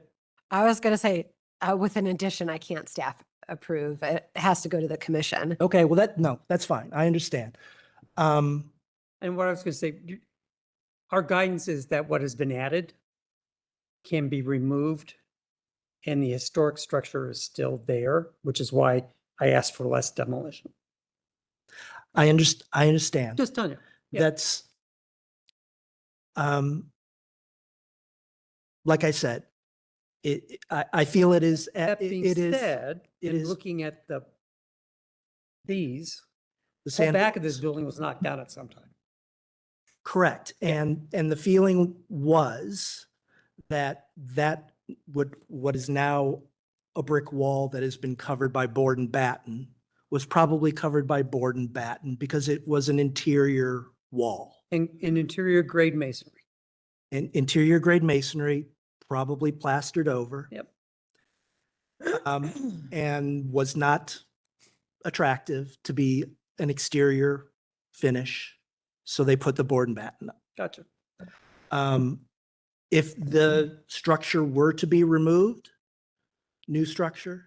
I was going to say, with an addition, I can't staff approve. It has to go to the commission. Okay, well, that's fine. I understand. And what I was going to say, our guidance is that what has been added can be removed and the historic structure is still there, which is why I asked for less demolition. I understand. Just telling you. Yeah. That's, like I said, I feel it is, That being it is, said, it in is looking at these, the the whole sand. back of this building was knocked down at some time. Correct. And the feeling was that what is now a brick wall that has been covered by board and batten was probably covered by board and batten because it was an interior wall. And interior grade masonry. Interior grade masonry, probably plastered over. Yep. And was not attractive to be an exterior finish. So they put the board and batten up. Gotcha. If the structure were to be removed, new structure,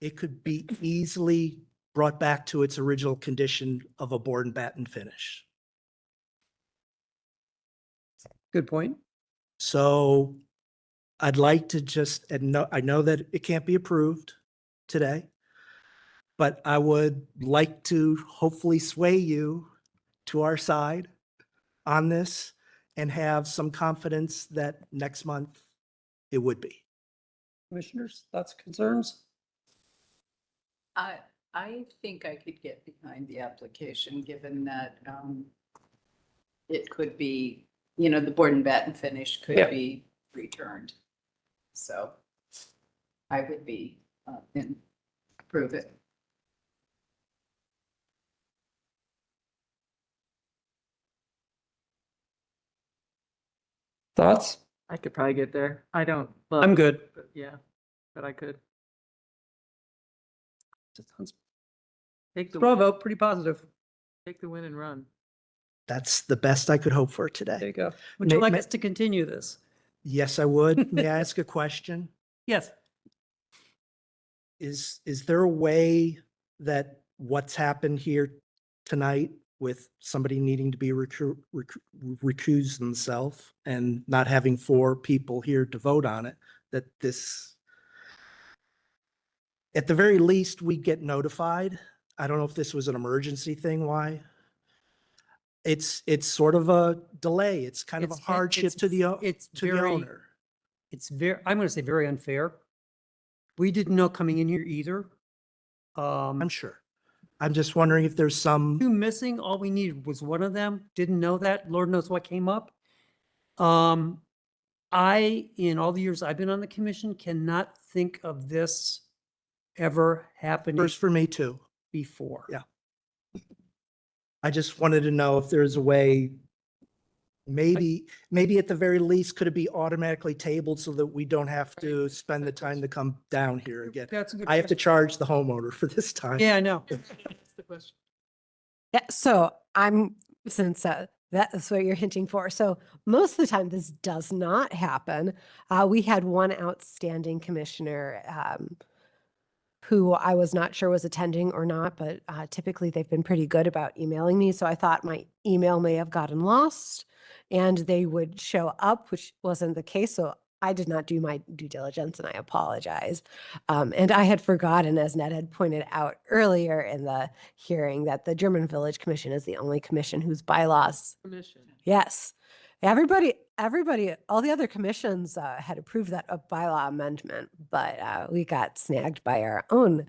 it could be easily brought back to its original condition of a board and batten finish. Good point. So I'd like to just, and I know that it can't be approved today, but I would like to hopefully sway you to our side on this and have some confidence that next month it would be. Commissioners, thoughts, concerns? I think I could get behind the application, given that it could be, the board and batten finish could Yeah. be returned. So I would be, approve it. Thoughts? I could probably get there. I don't. love I'm it, good. but yeah, but I could. Take the Straw win, vote, pretty positive. take the win and run. That's the best I could hope for There today. you go. Would you May- like may- us to continue this? Yes, I would. May I ask a question? Yes. Is there a way that what's happened here tonight with somebody needing to be recused themselves and not having 4 people here to vote on it, that this, at the very least, we get notified? I don't know if this was an emergency thing, why? It's sort of a delay. It's kind of a It's ve- hardship it's- to the it's to the very- owner. It's I'm going to say very unfair. We didn't know coming in here either. I'm sure. I'm just wondering if there's some. 2 missing, all we needed was one of them. Didn't know that. Lord knows what came up. In all the years I've been on the commission, cannot think of this ever happening First for me too. before. Yeah. I just wanted to know if there's a way, maybe at the very least, could it be automatically tabled so that we don't have to spend the time to come down here again? That's a good I have to question. charge the homeowner for this time. Yeah, I know. That's the question. Yeah, so since that's what you're hinting for. So most of the time, this does not happen. We had one outstanding commissioner who I was not sure was attending or not, but typically they've been pretty good about emailing me. So I thought my email may have gotten lost and they would show up, which wasn't the case. So I did not do my due diligence and I apologize. And I had forgotten, as Ned had pointed out earlier in the hearing, that the German Village Commission is the only commission whose bylaws. Commission. Yes. Everybody, all the other commissions had approved that bylaw amendment, but we got snagged by our own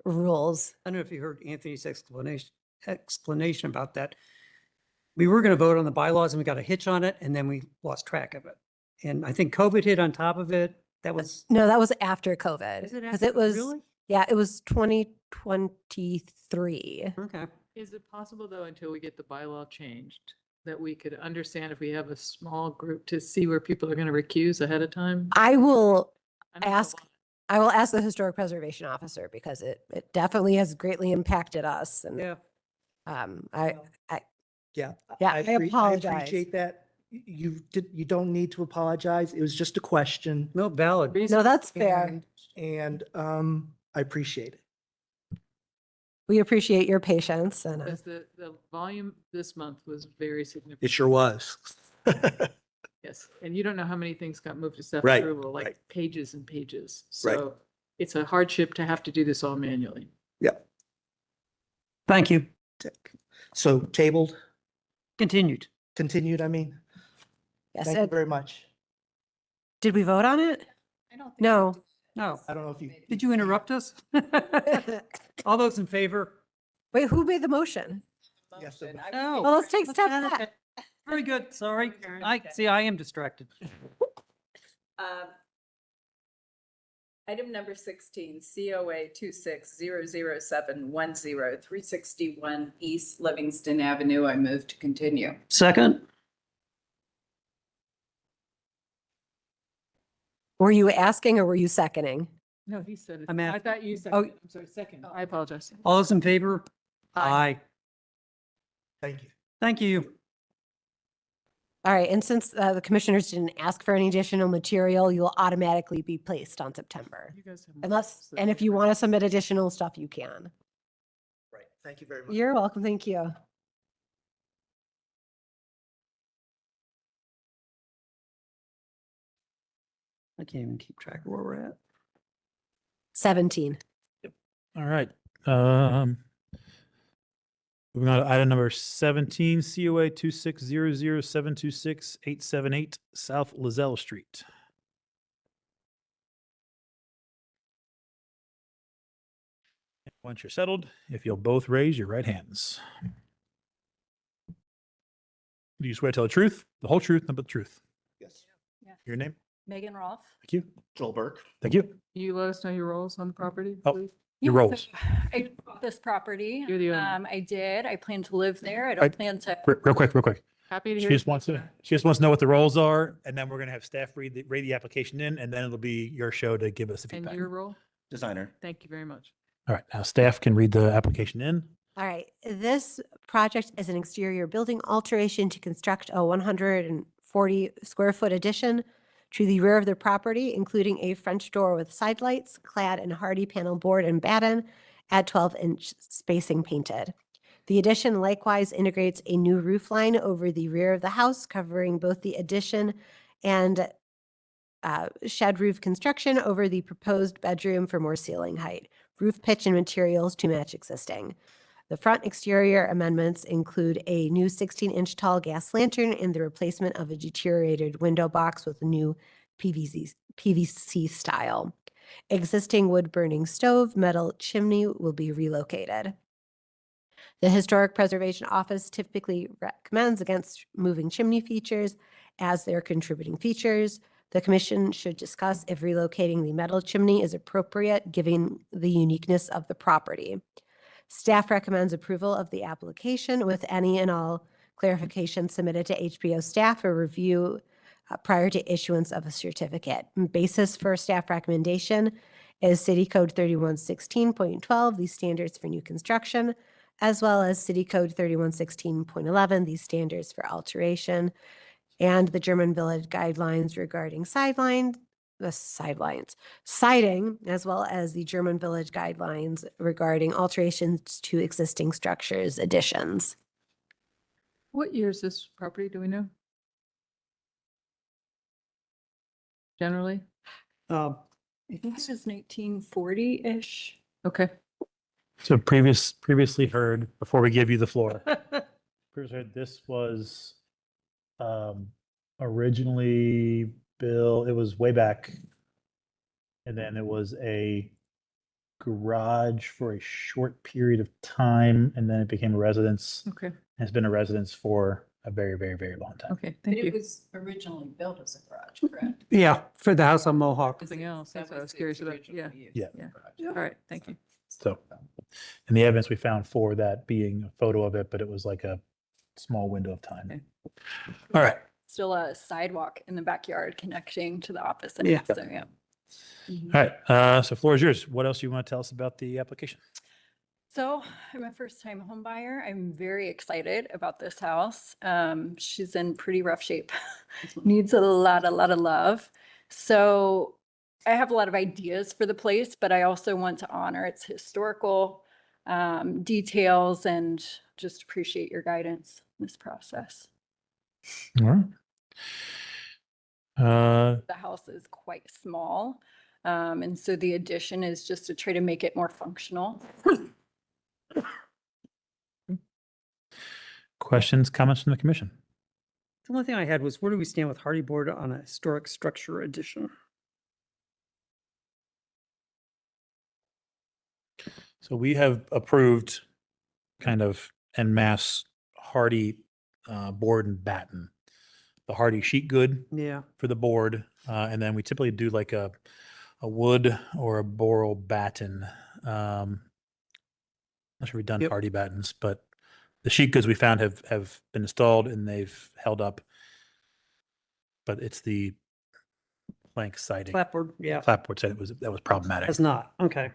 rules. I don't know if you heard Anthony's explanation about that. we were going to vote on the bylaws and we got a hitch on it and then we lost track of it. And I think COVID hit on top of it. That was, No, that was after COVID. Is it Because after- it was, really? yeah, it was 2023. okay. Is it possible, though, until we get the bylaw changed, that we could understand if we have a small group to see where people are going to recuse ahead of time? I will I know it's a ask, lot. I will ask the historic preservation officer because it definitely has greatly impacted us. And Yeah. I Yeah. Yeah, I I apologize. appreciate that. You don't need to apologize. It was just a question. No, valid. no, that's fair. And I appreciate it. We appreciate your patience and Because the volume this month was very significant. It sure was. Yes, and you don't know how many things got moved to staff Right, approval, like right. pages and pages. Right. So it's a hardship to have to do this all manually. Yep. Thank you. So tabled, Continued. continued, I mean. Yes, Thank you Ed, very much. did we vote on it? No. No. I don't know if you. Did you interrupt us? All those in favor? Wait, who made the motion? Yes, so- No. Well, let's take a step back. Very good. Sorry. I am distracted. Item number 16, COA 2600710361 361 East Livingston Avenue. I move to continue. Second? Were you asking or were you seconding? No, he said it. I'm I at- thought you said, Oh. it. I'm sorry, second. I apologize. All those in favor? Aye. Thank you. Thank you. All right, and since the commissioners didn't ask for any additional material, you will automatically be placed on September. You guys have more Unless, stuff and if you than want to submit additional stuff, you can. Right. Thank you very much. You're welcome. Thank you. I can't even keep track of where we're at. 17. All right. Moving on to item number 17, COA 2600726878 South Lizelle Street. Once you're settled, if you'll both raise your right hands. Do you swear to tell the truth, the whole truth, nothing but the truth? Yes. Your name? Megan Rolfe. Thank you. Joel Burke. Thank you. You let us know your roles on the property, Oh, please? your Yeah, roles. so I bought this property. You're the owner. I did. I plan to live there. I don't Right. plan to. Real quick. Happy to She hear. just wants to know what the roles are, and then we're gonna have staff read the application in, and then it'll be your show to give us the And feedback. your role? Designer. Thank you very much. All right, now staff can read the application in. All right, this project is an exterior building alteration to construct a 140 square foot addition to the rear of the property, including a French door with side lights clad in hardy panel board and batten at 12-inch spacing painted. The addition likewise integrates a new roof line over the rear of the house, covering both the addition and shed roof construction over the proposed bedroom for more ceiling height, roof pitch and materials to match existing. The front exterior amendments include a new 16-inch tall gas lantern and the replacement of a deteriorated window box with a new PVC style. Existing wood-burning stove, metal chimney will be relocated. The Historic Preservation Office typically recommends against moving chimney features as their contributing features. The commission should discuss if relocating the metal chimney is appropriate, given the uniqueness of the property. Staff recommends approval of the application with any and all clarifications submitted to HPO staff for review prior to issuance of a certificate. Basis for staff recommendation is City Code 3116.12, the standards for new construction, as well as City Code 3116.11, the standards for alteration, and the German Village guidelines regarding siding, as well as the German Village guidelines regarding alterations to existing structures, additions. What year is this property? Do we know? Generally? I think it was 1940-ish. Okay. So previously heard, before we give you the floor, previously heard this was originally built, it was way back. And then it was a garage for a short period of time, and then it became a residence. Okay. Has been a residence for a very, very, very long time. Okay, But thank it you. was originally built as a garage, correct? Yeah, for the house on Mohawk. Something else, that's what I was its curious about, original yeah. use. Yeah. Yeah, all right, thank you. So, and the evidence we found for that being a photo of it, but it was like a small window of time. Okay. All right. Still a sidewalk in the backyard connecting to the office. Yeah. So, yeah. All right. So floor is yours. What else you want to tell us about the application? So I'm a first time home buyer. I'm very excited about this house. She's in pretty rough shape, needs a lot of love. So I have a lot of ideas for the place, but I also want to honor its historical details and just appreciate your guidance in this process. All right. The house is quite small. And so the addition is just to try to make it more functional. Questions, comments from the commission? The only thing I had was, where do we stand with Hardy Board on a historic structure addition? So we have approved kind of en masse Hardy board and batten. The Hardy sheet good Yeah. for the board, and then we typically do like a wood or a boral batten. Not sure we've done Yep. Hardy battens, but the sheet goods we found have been installed and they've held up. But it's the plank siding, Clapboard, yeah. clapboard said that was problematic. It's not, okay.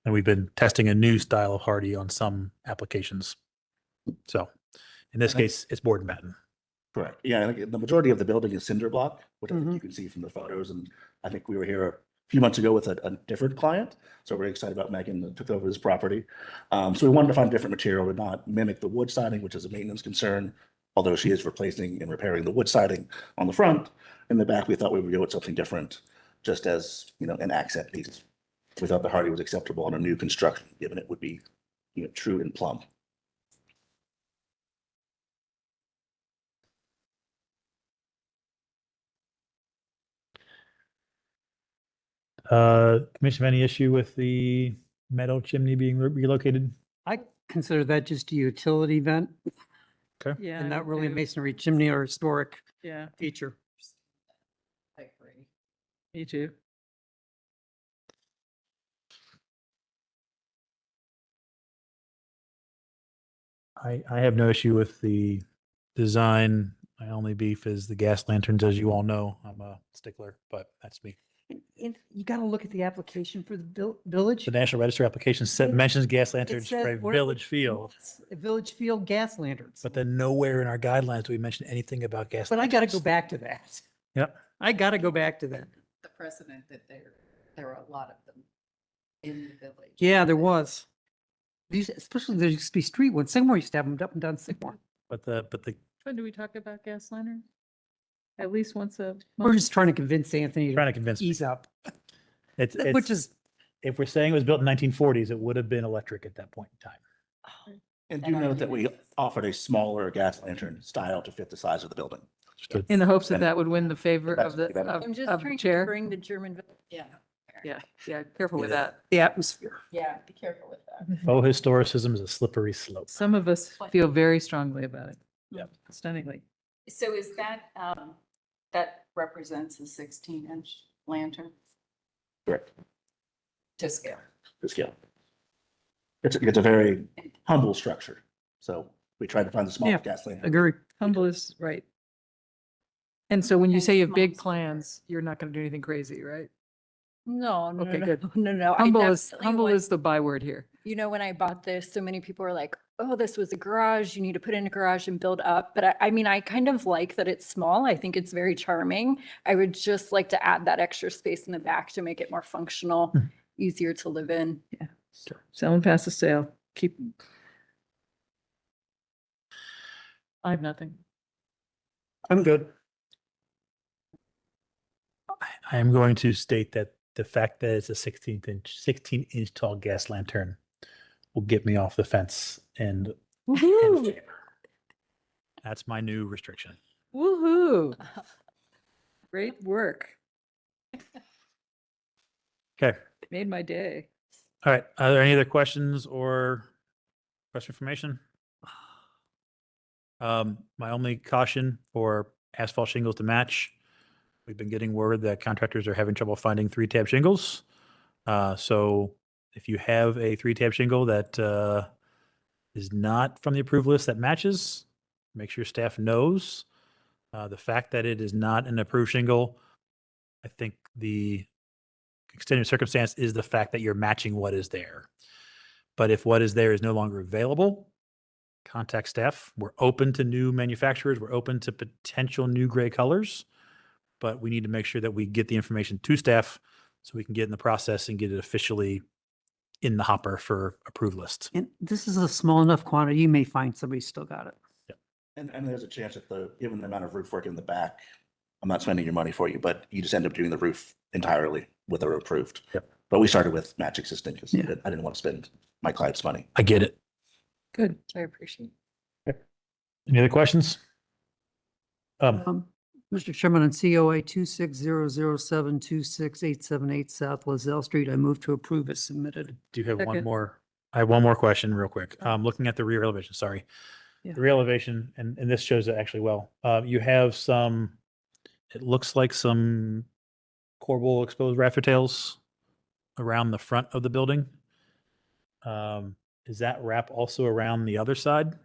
And we've been testing a new style of Hardy on some applications. So in this case, it's board and batten. Correct. Yeah, and the majority of the building is cinder block, which I think Mhm. you can see from the photos. And I think we were here a few months ago with a different client. So we're excited about Megan that took over this property. So we wanted to find different material to not mimic the wood siding, which is a maintenance concern. Although she is replacing and repairing the wood siding on the front. In the back, we thought we would go with something different, just as, an accent piece. We thought the Hardy was acceptable on a new construction, given it would be, true and plumb. Commission, have any issue with the metal chimney being relocated? I consider that just a utility vent Okay. Yeah. and I not would really a too. masonry chimney or historic Yeah, feature. I agree. me too. I have no issue with the design. My only beef is the gas lanterns, as you all know. I'm a stickler, but that's me. And you gotta look at the application for the village. The National Register application mentions gas lanterns for a says where- village field, Village field gas lanterns. but then nowhere in our guidelines do we mention anything about gas. But I gotta go lanterns. back to that. Yep. I gotta go back to that. The precedent that there are a lot of them in the village. Yeah, there was. These, especially there used to be street ones. Sycamore used to have them up and down Sycamore. But the When do we talk about gas lantern? At least once a We're month? just trying to convince Anthony trying to to convince me. ease up. It's, Which is, if we're saying it was built in 1940s, it would have been electric at that point in time. And do note that we offered a smaller gas lantern style to fit the size of the building. Understood. In the hopes that And that would win the favor that's- of the, that- of I'm just of the trying to chair? bring the German, yeah, Yeah, careful with Yeah. that. the atmosphere. Yeah, be careful with that. Faux historicism is a slippery slope. Some of us feel very strongly about it. Yep. Stunningly. So is that, that represents a 16-inch lantern Correct. to scale? To scale. It's a very humble structure. So we tried to find the Yeah, smallest gas lantern. Agree. Humble is right. And so when you say you have small big space. plans, you're not going to do anything crazy, right? No, no, Okay, no, good. no. I Humble is, definitely humble want- is the byword here. You know, when I bought this, so many people were like, oh, this was a garage. You need to put in a garage and build up. But I mean, I kind of like that it's small. I think it's very charming. I would just like to add that extra space in the back to make it more functional, easier to live in. Yeah. Selling past the sale. Keep. I have nothing. I'm good. I am going to state that the fact that it's a 16 inch tall gas lantern will get me off the fence and in Woohoo! favor. That's my new restriction. Woohoo! Great work. Okay. Made my day. All right. Are there any other questions or question information? My only caution for asphalt shingles to match, we've been getting word that contractors are having trouble finding 3-tab shingles. So if you have a 3-tab shingle that is not from the approved list that matches, make sure staff knows. The fact that it is not an approved shingle, I think the extenuating circumstance is the fact that you're matching what is there. But if what is there is no longer available, contact staff. We're open to new manufacturers. We're open to potential new gray colors, but we need to make sure that we get the information to staff so we can get in the process and get it officially in the hopper for approved list. And this is a small enough quantity, you may find somebody still got it. And there's a chance that given the amount of roof work in the back, I'm not spending your money for you, but you just end up doing the roof entirely with a approved. Yep. But we started with match existing because Yeah. I didn't want to spend my client's money. I get it. Good. I appreciate it. Any other questions? Mr. Chairman, on COA 2600726878 South Lozelle Street, I move to approve as submitted. Do you have one Second. more? I have one more question real quick. Looking at the rear elevation, sorry. Yeah. The rear elevation, and this shows it actually well. You have some, it looks like some corbel exposed rafter tails around the front of the building. Is that wrap also around the other side?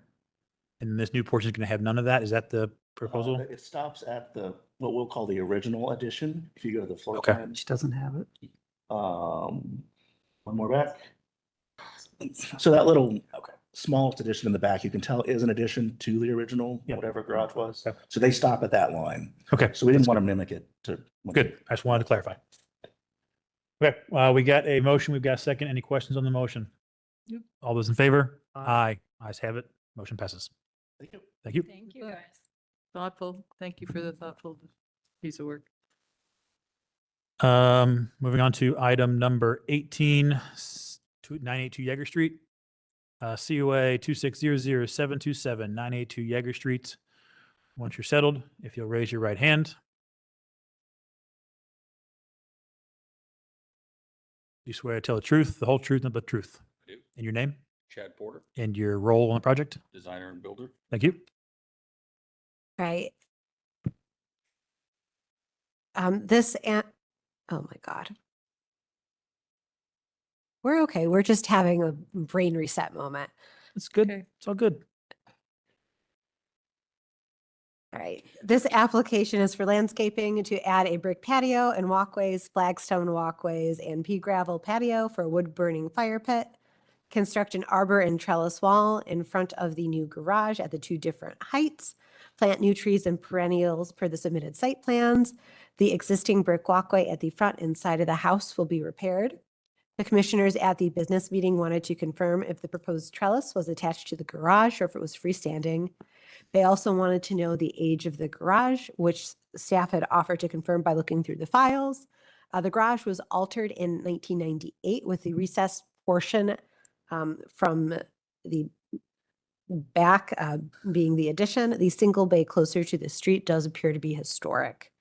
And this new portion is going to have none of that? Is that the proposal? It stops at what we'll call the original addition. If you go to the floor Okay. plan, She doesn't have it. one more back. So that little smallest addition in the back, you can tell is an addition to the original, whatever garage was. Okay. So they stop at that line. Okay. So we didn't want to mimic it to. Good. I just wanted to clarify. Okay, we got a motion. We've got a second. Any questions on the motion? Yep. All those in favor? Aye. Ayes have it. Motion passes. Thank you. Thank you. Thank you, guys. Thoughtful. Thank you for the thoughtful piece of work. Moving on to item number 18, 982 Yeager Street. COA 2600727 982 Yeager Street. Once you're settled, if you'll raise your right hand. You swear to tell the truth, the whole truth, and the truth. I do. And your name Chad Porter, and your role on the project. designer and builder. Thank you. Right. Oh my God. We're okay. We're just having a brain reset moment. It's good. Okay. It's all good. All right. This application is for landscaping to add a brick patio and walkways, flagstone walkways, and pea gravel patio for a wood burning fire pit. Construct an arbor and trellis wall in front of the new garage at the 2 different heights. Plant new trees and perennials per the submitted site plans. The existing brick walkway at the front and side of the house will be repaired. The commissioners at the business meeting wanted to confirm if the proposed trellis was attached to the garage or if it was freestanding. They also wanted to know the age of the garage, which staff had offered to confirm by looking through the files. The garage was altered in 1998 with the recessed portion from the back being the addition. The single bay closer to the street does appear to be historic.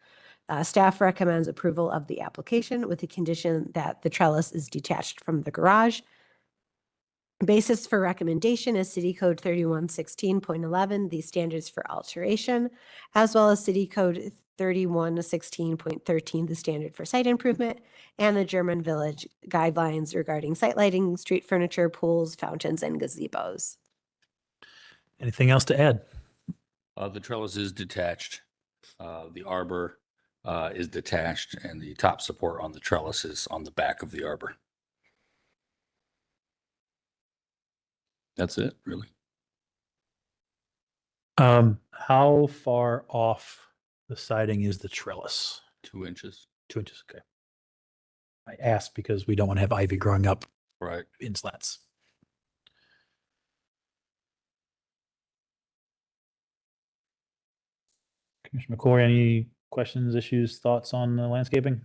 Staff recommends approval of the application with the condition that the trellis is detached from the garage. Basis for recommendation is City Code 3116.11, the standards for alteration, as well as City Code 3116.13, the standard for site improvement, and the German Village guidelines regarding site lighting, street furniture, pools, fountains, and gazebos. Anything else to add? The trellis is detached. The arbor is detached and the top support on the trellis is on the back of the arbor. That's it, really. How far off the siding is the trellis? 2 inches. 2 inches, okay. I asked because we don't want to have ivy growing up Right. in slats. Commissioner McCoy, any questions, issues, thoughts on the landscaping?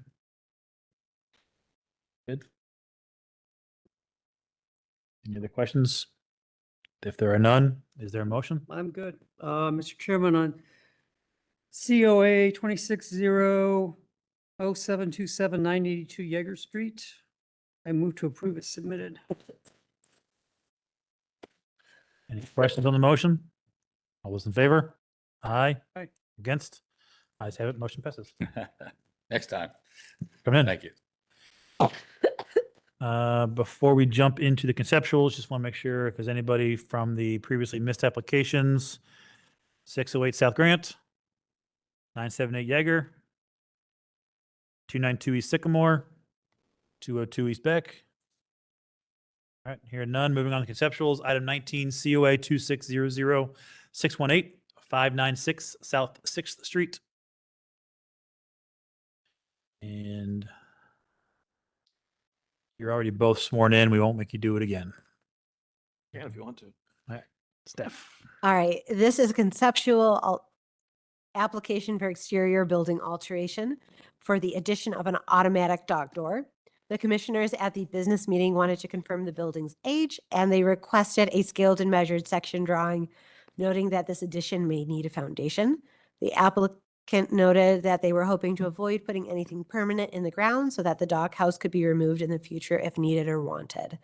Good. Any other questions? If there are none, is there a motion? I'm good. Mr. Chairman, on COA 2600727 982 Yeager Street, I move to approve as submitted. Any questions on the motion? All those in favor? Aye. Aye. Against? Ayes have it, motion passes. Next time. Come in. Thank you. Before we jump into the conceptuals, just want to make sure if there's anybody from the previously missed applications, 608 South Grant, 978 Yeager, 292 East Sycamore, 202 East Beck. All right, here none. Moving on to conceptuals. Item 19, COA 2600-618, 596 South 6th Street. And you're already both sworn in. We won't make you do it again. Yeah, if you want to. All right, Steph. All right, this is a conceptual application for exterior building alteration for the addition of an automatic dog door. The commissioners at the business meeting wanted to confirm the building's age, and they requested a scaled and measured section drawing, noting that this addition may need a foundation. The applicant noted that they were hoping to avoid putting anything permanent in the ground so that the doghouse could be removed in the future if needed or wanted.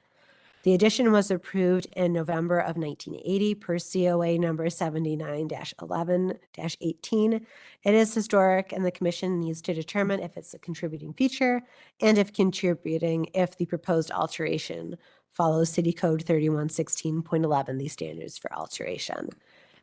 The addition was approved in November of 1980 per COA number 79-11-18. It is historic, and the commission needs to determine if it's a contributing feature and if contributing if the proposed alteration follows City Code 3116.11, the standards for alteration.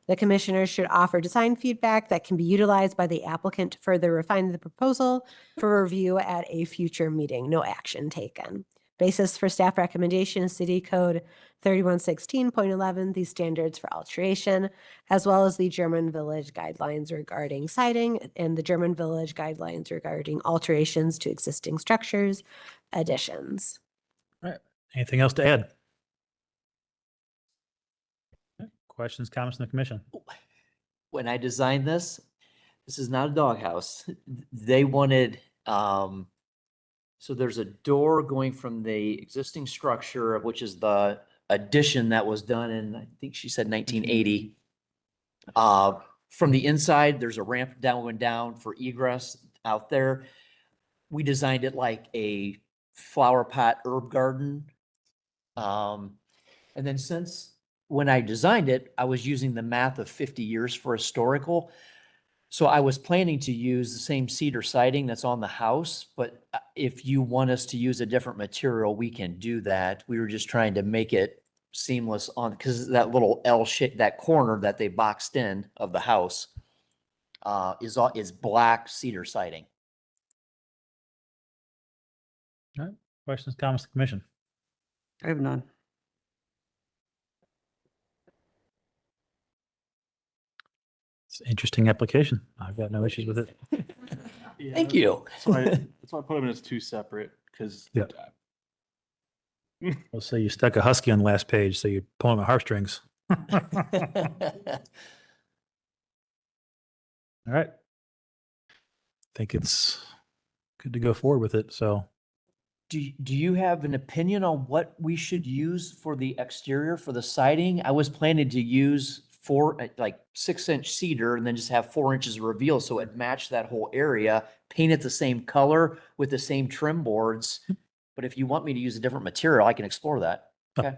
The commissioners should offer design feedback that can be utilized by the applicant to further refine the proposal for review at a future meeting. No action taken. Basis for staff recommendation is City Code 3116.11, the standards for alteration, as well as the German Village guidelines regarding siding and the German Village guidelines regarding alterations to existing structures, additions. All right. Anything else to add? Questions, comments from the commission? When I designed this is not a doghouse. They wanted, so there's a door going from the existing structure, which is the addition that was done in, I think she said 1980. From the inside, there's a ramp down for egress out there. We designed it like a flower pot herb garden. And then since when I designed it, I was using the math of 50 years for historical. So I was planning to use the same cedar siding that's on the house, but if you want us to use a different material, we can do that. We were just trying to make it seamless on, because that little L shape, that corner that they boxed in of the house is black cedar siding. All right. Questions, comments from the commission? I have none. It's an interesting application. I've got no issues with it. Thank you. That's why I put them as two separate, because Yeah. Well, so you stuck a husky on the last page, so you're pulling my heartstrings. All right. I think it's good to go forward with it. So Do you have an opinion on what we should use for the exterior for the siding? I was planning to use 6-inch cedar and then just have 4 inches of reveal so it matched that whole area, paint it the same color with the same trim boards. But if you want me to use a different material, I can explore that. Okay.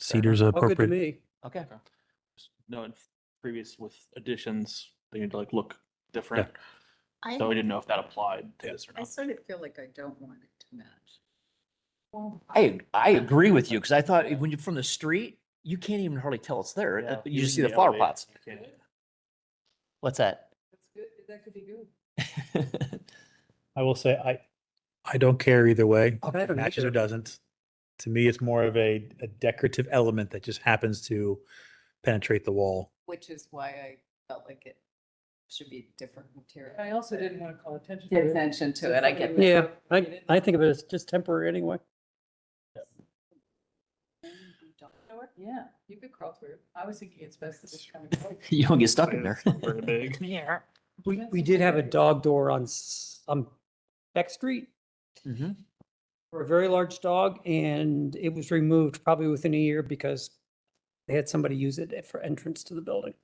cedar's All good to appropriate. me. Okay. No, in previous with additions, they need to like look different. I- So we didn't know if that applied to this or I not. sort of feel like I don't want it to match. I agree with you because I thought when you're from the street, you can't even hardly tell it's there. Yeah, You just see even the flower elevator, pots. you can't- What's that? That's good. That could be good. I will say, I don't care either way. I If it don't matches or either. doesn't. To me, it's more of a decorative element that just happens to penetrate the wall. Which is why I felt like it should be different material. I also didn't want to call attention Pay attention to it, I get that. Yeah, I think of it as just temporary anyway. Yeah, you could crawl through. I was thinking it's best to just kind of. You don't get stuck in there. It's not very big. Yeah. We did have a dog door on Beck Street Mhm. for a very large dog, and it was removed probably within a year because they had somebody use it for entrance to the building.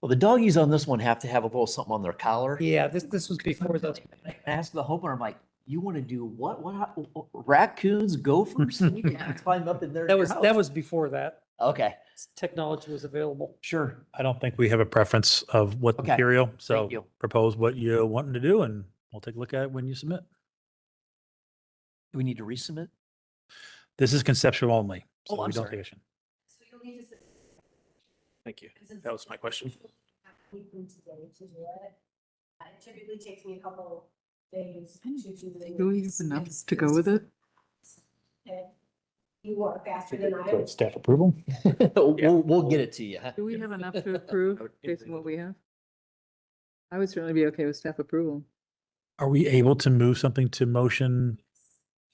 Well, the doggies on this one have to have a little something on their collar. Yeah, this was before the, I asked the homeowner, I'm like, you want to do what? What? Raccoons, gophers? You can climb up in there. that was before that. Okay. technology was available. Sure. I don't think we have a preference of what Okay, material, so you. propose what you're wanting to do and we'll take a look at it when you submit. Do we need to resubmit? This is conceptual only, Oh, so we I'm don't sorry. take action. So you'll need to. Thank you. That was my question. Today to do it. It typically takes me a couple days to do the. Do we have enough to go with it? Okay. You work faster than I So am. it's staff approval? We'll get it to you. Do we have enough to approve based on what we have? I would certainly be okay with staff approval. Are we able to move something to motion?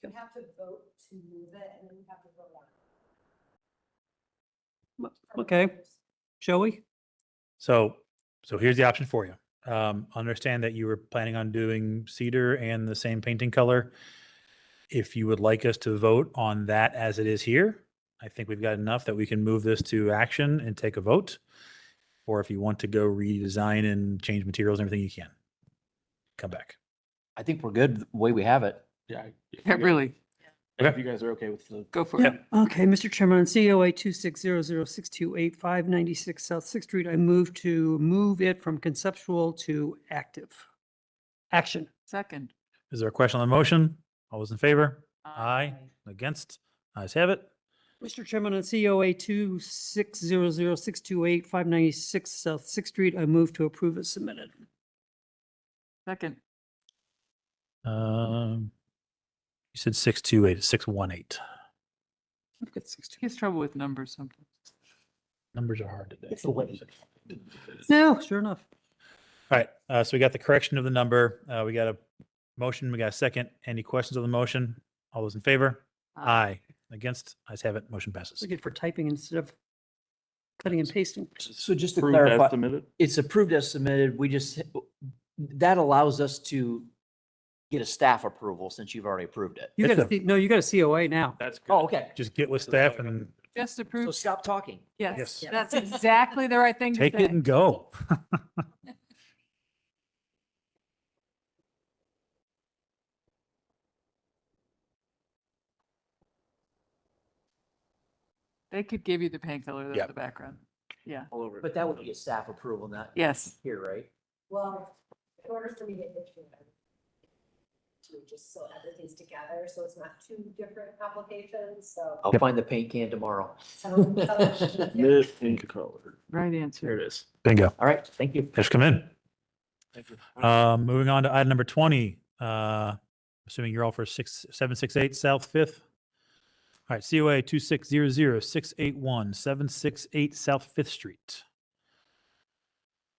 You have to vote to move it and then you have to vote on it. Okay, shall we? So here's the option for you. Understand that you were planning on doing cedar and the same painting color. If you would like us to vote on that as it is here, I think we've got enough that we can move this to action and take a vote. Or if you want to go redesign and change materials and everything, you can. Come back. I think we're good the way we have it. Yeah. Yeah, really. If you guys are okay with the. Go for it. Okay, Mr. Chairman, on COA 2600628596 South Sixth Street, I move to move it from conceptual to active. Action. Second. Is there a question on the motion? All those in favor? Aye. Against? Ayes have it. Mr. Chairman, on COA 2600628596 South Sixth Street, I move to approve as submitted. Second. You said 628, 618. I've got 60. He has trouble with numbers sometimes. Numbers are hard today. It's the way. No, sure enough. All right, so we got the correction of the number. We got a motion, we got a second. Any questions on the motion? All those in favor? Aye. Against? Ayes have it. Motion passes. It's good for typing instead of cutting and pasting. So just to Approved as clarify, submitted? it's approved as submitted. That allows us to get a staff approval since you've already approved it. You got a, no, you got a COA now. That's good. Oh, okay. Just get with staff and Just So approved. stop talking. Yes, Yes. that's exactly the right thing to say. take it and go. They could give you the painkiller though in Yep. the background. Yeah. All over. But that would be a staff approval, not Yes. here, right? Well, in order for me to issue it, to just so everything's together, so it's not two different applications, so. I'll find the paint can tomorrow. Mid pink color. Right Here answer. it is. Bingo. All right, thank you. Just come in. Thank you. Moving on to item number 20. Assuming you're all for 768 South Fifth. All right, COA 2600681768 South Fifth Street.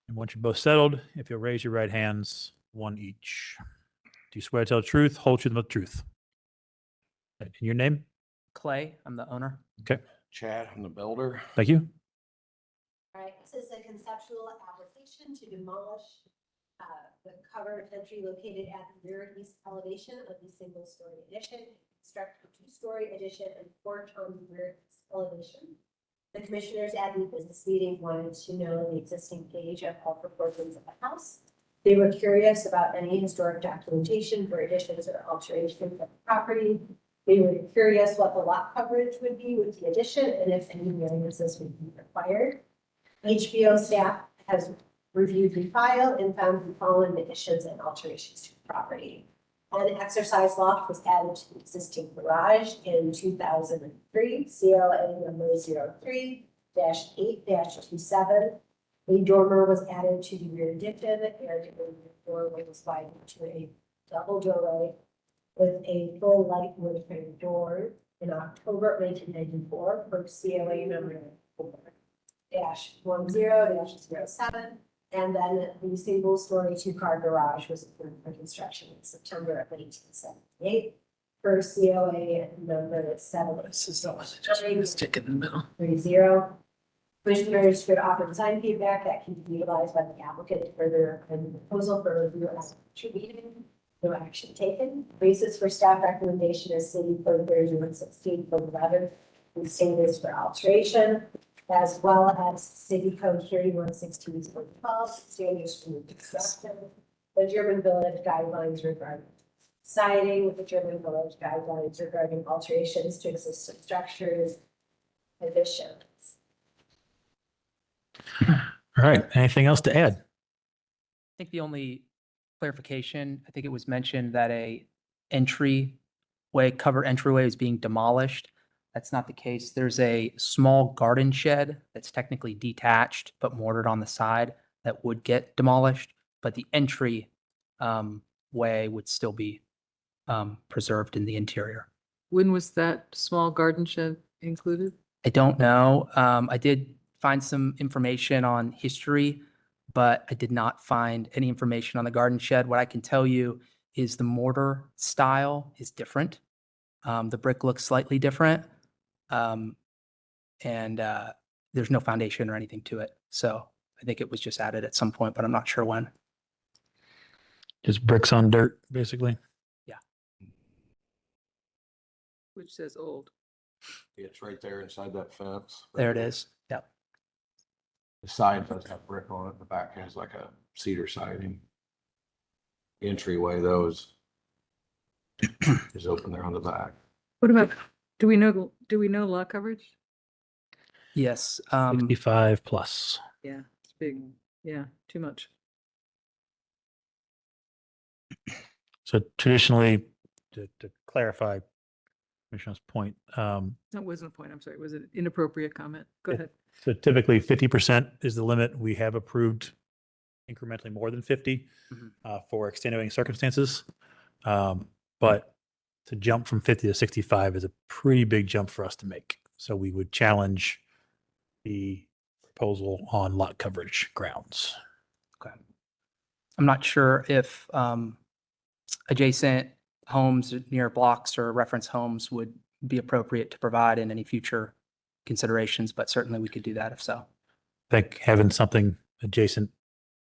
And once you're both settled, if you'll raise your right hands, one each. Do you swear to tell the truth, whole truth, and the truth? And your name? Clay, I'm the owner. Okay, Chad, I'm the builder. thank you. All right, this is a conceptual application to demolish the covered entry located at the rear east elevation of the single-story addition, construct a two-story addition and porch on the rear east elevation. The commissioners at the business meeting wanted to know the existing age of all proportions of the house. They were curious about any historic documentation for additions or alterations of the property. They were curious what the lot coverage would be with the addition and if any variances would be required. HBO staff has reviewed the file and found the following additions and alterations to the property. An exercise loft was added to the existing garage in 2003, CLA number 03-8-27. A dormer was added to the rear addition and the doorway was widened to a double doorway with a full light wood frame door in October 1994 for CLA number 4-10-07. And then the single-story two-car garage was approved for construction in September of 1978. For COA number 7. This is the one that just stick in the middle. 30. Commissioners should offer design feedback that can be utilized by the applicant to further amend the proposal for review as a future meeting. No action taken. Basis for staff recommendation is City Code 3116.11 and standards for alteration, as well as City Code 3116.12 standards for new construction. The German Village guidelines regarding siding, with the German Village guidelines regarding alterations to existing structures, additions. All right, anything else to add? I think the only clarification, I think it was mentioned that covered entryway is being demolished. That's not the case. There's a small garden shed that's technically detached but mortared on the side that would get demolished, but the entry way would still be preserved in the interior. When was that small garden shed included? I don't know. I did find some information on history, but I did not find any information on the garden shed. What I can tell you is the mortar style is different. The brick looks slightly different. And there's no foundation or anything to it. So I think it was just added at some point, but I'm not sure when. Just bricks on dirt, basically. Which says old. It's right there inside that fence. There it is. Yep. The side does have brick on it. The back has like a cedar siding. The entryway, though, is open there on the back. What about, do we know lot coverage? Yes. 65 plus. Yeah, it's big. Yeah, too much. So traditionally, to clarify Commissioner's point, That wasn't a point. I'm sorry. Was it an inappropriate comment? Go ahead. so typically 50% is the limit. We have approved incrementally more than 50 for extenuating circumstances. But to jump from 50 to 65 is a pretty big jump for us to make. So we would challenge the proposal on lot coverage grounds. Okay. I'm not sure if adjacent homes near blocks or reference homes would be appropriate to provide in any future considerations, but certainly we could do that if so. I think having something adjacent,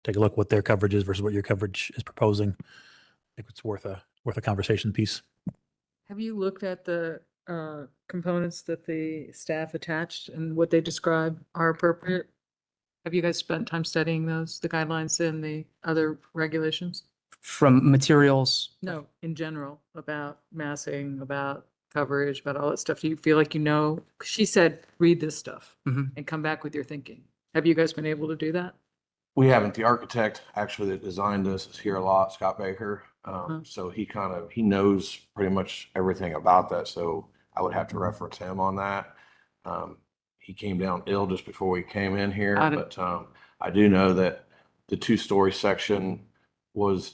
take a look what their coverage is versus what your coverage is proposing. I think it's worth a conversation piece. Have you looked at the components that the staff attached and what they describe are appropriate? Have you guys spent time studying those, the guidelines and the other regulations? From materials, No, in general, about massing, about coverage, about all that stuff. Do you feel like you know? 'Cause she said, read this stuff and come back with your thinking. Have you guys been able to do that? We haven't. The architect actually that designed this is here a lot, Scott Baker. So he knows pretty much everything about that. So I would have to reference him on that. He came down ill just before we came in here, Got it. but I do know that the 2-story section was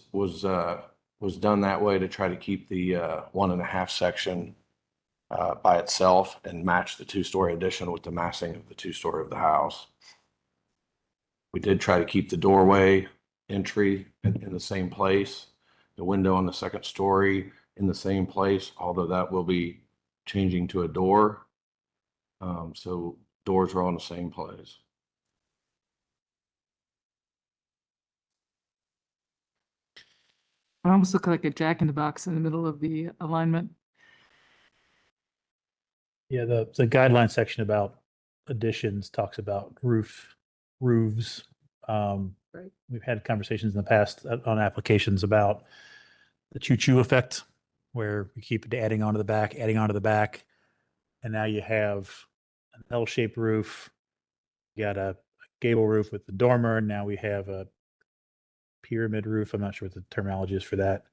done that way to try to keep the 1.5 section by itself and match the 2-story addition with the massing of the 2-story of the house. We did try to keep the doorway entry in the same place, the window on the 2nd story in the same place, although that will be changing to a door. So doors are all in the same place. It almost looked like a jack in the box in the middle of the alignment. Yeah, the guideline section about additions talks about roofs. Right. We've had conversations in the past on applications about the choo-choo effect, where you keep adding onto the back, and now you have an L-shaped roof. You got a gable roof with the dormer. Now we have a pyramid roof. I'm not sure what the terminology is for that.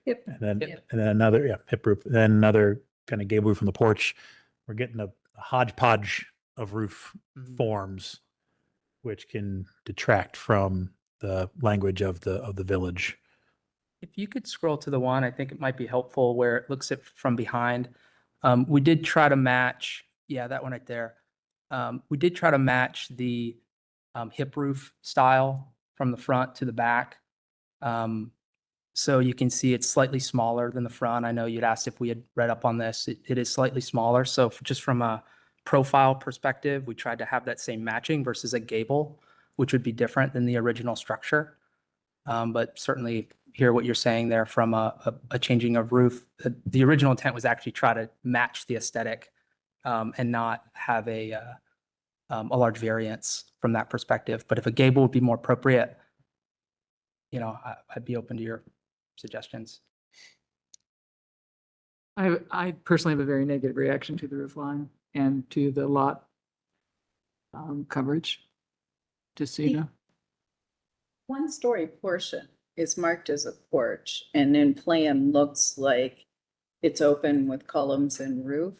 Yep. And then another hip roof. Then another kind of gable roof on the porch. We're getting a hodgepodge of roof forms, which can detract from the language of the village. if you could scroll to the one, I think it might be helpful where it looks at from behind. We did try to match, yeah, that one right there. We did try to match the hip roof style from the front to the back. So you can see it's slightly smaller than the front. I know you'd asked if we had read up on this. It is slightly smaller. So just from a profile perspective, we tried to have that same matching versus a gable, which would be different than the original structure. But certainly hear what you're saying there from a changing of roof. The original intent was actually try to match the aesthetic and not have a large variance from that perspective. But if a gable would be more appropriate, you know, I'd be open to your suggestions. I personally have a very negative reaction to the roof line and to the lot coverage. just so you know. One-story portion is marked as a porch and in plan looks like it's open with columns and roof.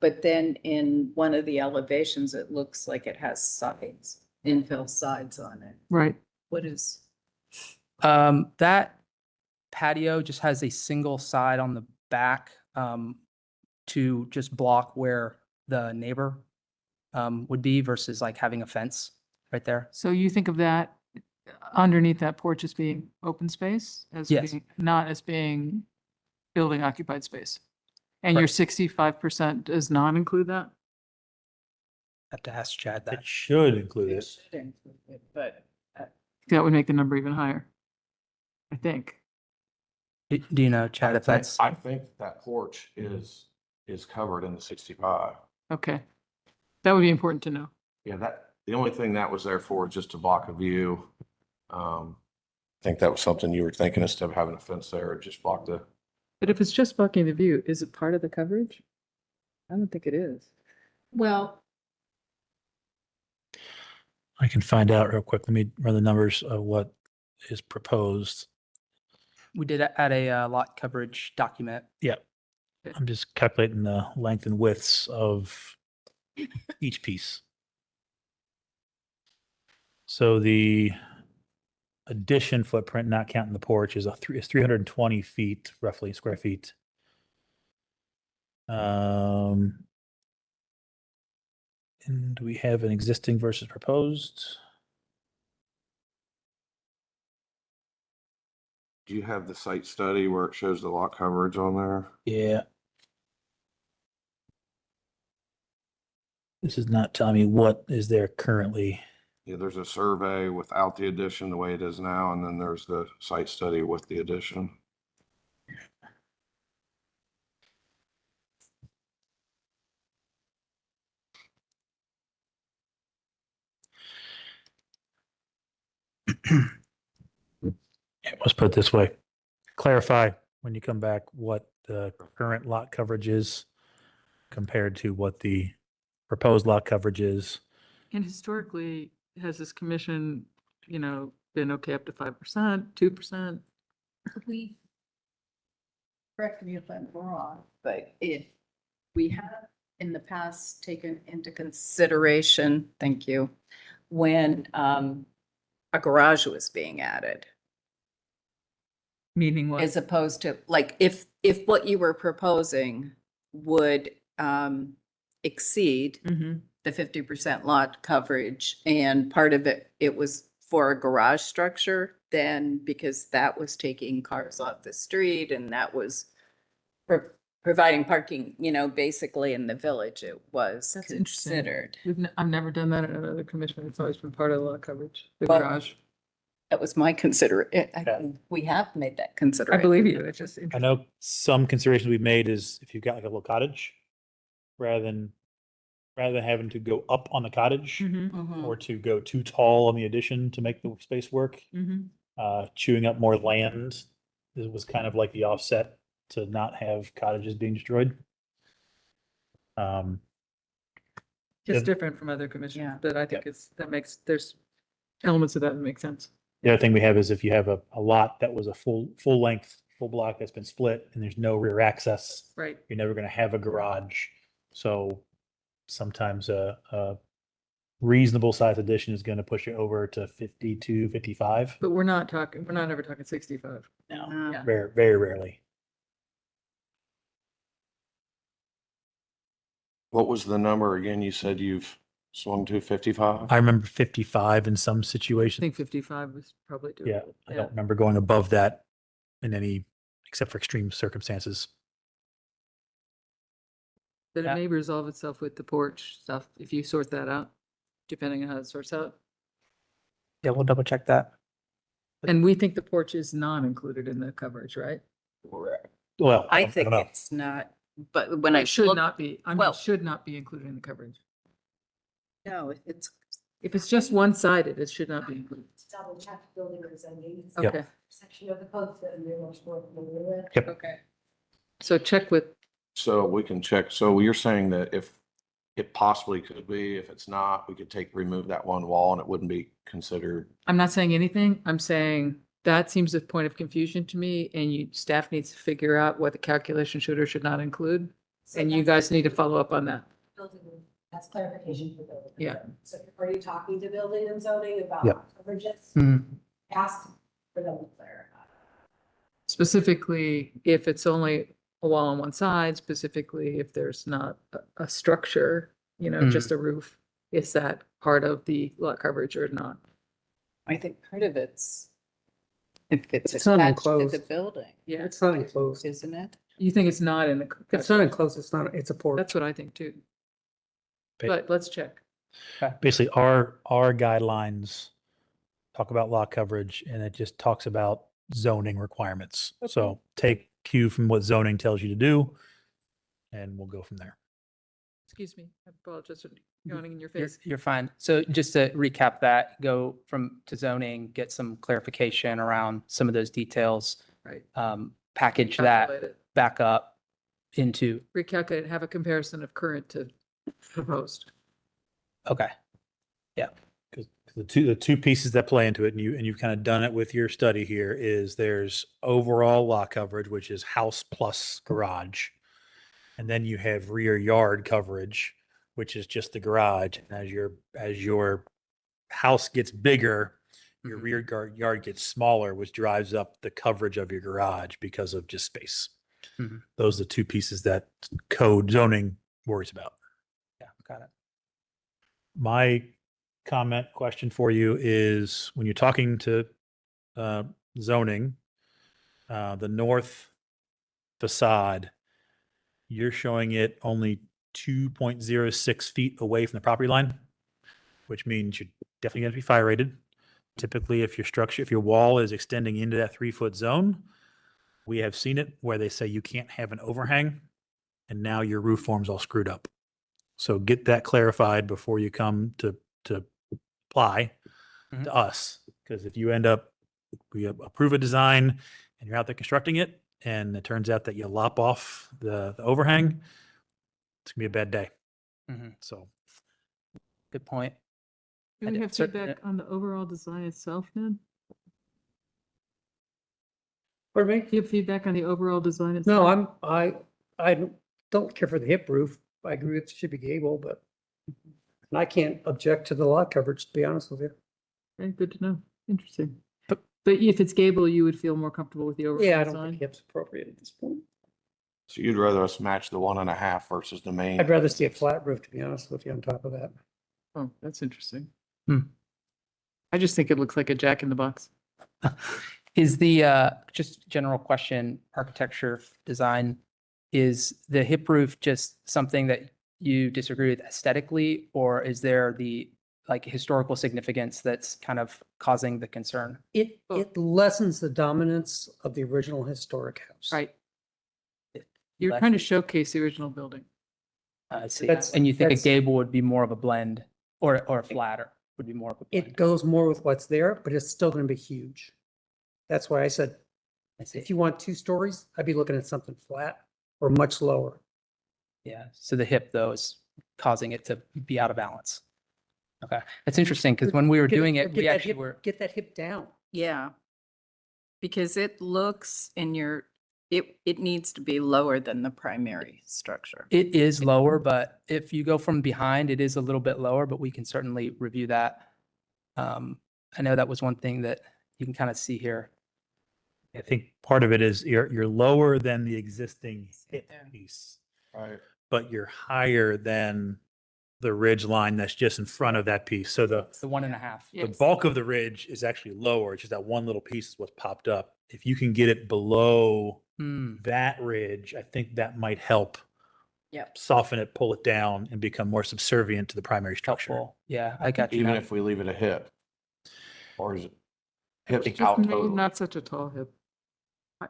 But then in one of the elevations, it looks like it has sides, infill sides on it. Right. What is? That patio just has a single side on the back to just block where the neighbor would be versus like having a fence right there. So you think of that underneath that porch as being open space? As Yes. being, not as being building occupied space? And your 65% does not include that? Have to ask Chad that. It should include It it. should include it, but That would make the number even higher, I think. Do you know, Chad, if that's? I think that porch is covered in the 65. Okay. That would be important to know. Yeah, the only thing that was there for is just to block a view. I think that was something you were thinking, instead of having a fence there, it just blocked the. But if it's just blocking the view, is it part of the coverage? I don't think it is. well, I can find out real quick. Let me run the numbers of what is proposed. We did add a lot coverage document. Yeah. I'm just calculating the length and widths of each piece. So the addition footprint, not counting the porch, is 320 feet, roughly square feet. And do we have an existing versus proposed? Do you have the site study where it shows the lot coverage on there? Yeah. This is not telling me what is there currently. Yeah, there's a survey without the addition the way it is now, and then there's the site study with the addition. Let's put it this way. Clarify when you come back what the current lot coverage is compared to what the proposed lot coverage is. And historically, has this commission, been okay up to 5%, 2%? we, correct me if I'm wrong, but if we have in the past taken into consideration, thank you, when a garage was being added. Meaning what? As opposed to, like, if what you were proposing would exceed the 50% lot coverage, and part of it was for a garage structure, then because that was taking cars off the street and that was providing parking, basically in the village, it was That's interesting. considered. I've never done that at another commission. It's always been part of the lot coverage, the Well, garage. That was my we have made that consideration. I believe you. It's just I interesting. know some considerations we've made is if you've got like a little cottage, rather than having to go up on the cottage Mhm. or to go too tall on the addition to make the space work, chewing up more land. It was kind of like the offset to not have cottages being destroyed. Just Yeah. different from other commissions, Yeah. but I think there's elements of that that make sense. The other thing we have is if you have a lot that was a full length, full block that's been split and there's no rear access, Right. you're never going to have a garage. So sometimes a reasonable size addition is going to push you over to 52, 55. But we're not ever talking 65. No. Yeah. Very, very rarely. What was the number again? You said you've swung to 55? I remember 55 in some I situations. think 55 was probably doable. Yeah, I don't remember going above that in any, except for extreme circumstances. But it may resolve itself with the porch stuff if you sort that out, depending on how it sorts out. Yeah, we'll double check that. And we think the porch is not included in the coverage, right? Well, I don't think know. it's not, but when I It should look- not be. I mean, well- it should not be included in the coverage. No, it's. If it's just one-sided, it should not be included. Double check building or zoning. It's Yep. a Section of the code that we're much more familiar with. Yep. Okay. So check with, So we can check. So you're saying that if it possibly could be. If it's not, we could remove that one wall and it wouldn't be considered. I'm not saying anything. I'm saying that seems a point of confusion to me, and staff needs to figure out what the calculation should or should not include. So And you that's- guys need to follow up on that. That's clarification for building. and Yeah. zoning. So are you talking to building and zoning about Yep. lot coverages? Mhm. Ask for them to clarify. Specifically, if it's only a wall on one side, specifically if there's not a structure, just a roof, is that part of the lot coverage or not? I think part of it's, if it's It's not attached to the enclosed. building, Yeah. It's not enclosed. isn't it? You think it's not in the? It's not enclosed, it's not, it's a porch. That's what I think too. Ba- But let's check. Basically, our guidelines talk about lot coverage, and it just talks about zoning requirements. So take cue from what zoning tells you to do, and we'll go from there. Excuse me, I apologize for yawning in your You're, face. you're fine. So just to recap that, go to zoning, get some clarification around some of those details. Right. Package Calculate that it. back up into, Recalculate, have a comparison of current to proposed. okay. Yeah. Because the two pieces that play into it, and you've kind of done it with your study here, is there's overall lot coverage, which is house plus garage. And then you have rear yard coverage, which is just the garage. And as your house gets bigger, your rear yard gets smaller, which drives up the coverage of your garage because of just space. Mhm. Those are the two pieces that code zoning worries about. Yeah, got it. My comment question for you is when you're talking to zoning, the north facade, you're showing it only 2.06 feet away from the property line, which means you're definitely going to be fire rated. Typically, if your wall is extending into that 3-foot zone, we have seen it where they say you can't have an overhang, and now your roof form's all screwed up. So get that clarified before you come to apply to us. Because if you we approve a design and you're out there constructing it, and it turns out that you lop off the overhang, it's gonna be a bad day. Mhm. So Good point. Do I we did have certain- feedback on the overall design itself, Ned? Pardon me? Do you have feedback on the overall design No, itself? I don't care for the hip roof. I agree it should be gable, but and I can't object to the lot coverage, to be honest with you. Okay, good to know. Interesting. But if it's gable, you would feel more comfortable with the overall Yeah, I don't design? think hip's appropriate at this point. So you'd rather us match the 1.5 versus the main? I'd rather see a flat roof, to be honest with you, on top of that. Oh, that's interesting. Hmm. I just think it looks like a jack in the box. Is the, just general question, architecture, design, is the hip roof just something that you disagree with aesthetically, or is there the historical significance that's kind of causing the concern? It lessens the dominance of the original historic house. Right. You're trying to showcase the original building. I see. That's- And you think a that's- gable would be more of a blend, or a flatter would be more of a blend? It goes more with what's there, but it's still going to be huge. That's why I said, if you want 2 stories, I'd be looking at something flat or much lower. Yeah, so the hip though is causing it to be out of balance. Okay, that's interesting, because when we were Get doing or it, get we that actually hip- were, Get that hip down. Yeah. Because it looks it needs to be lower than the primary structure. it is lower, but if you go from behind, it is a little bit lower, but we can certainly review that. I know that was one thing that you can kind of see here. I think part of it is you're lower than the existing hip piece, Right. but you're higher than the ridge line that's just in front of that piece. So It's the 1.5. the bulk of the ridge is actually lower. It's just that one little piece is what's popped up. If you can get it below that ridge, I think that might help Yep. soften it, pull it down, and become more subservient to the primary structure. Helpful. Yeah, I got you. Even now. if we leave it a hip? Or is it hips Just out maybe total? not such a tall hip.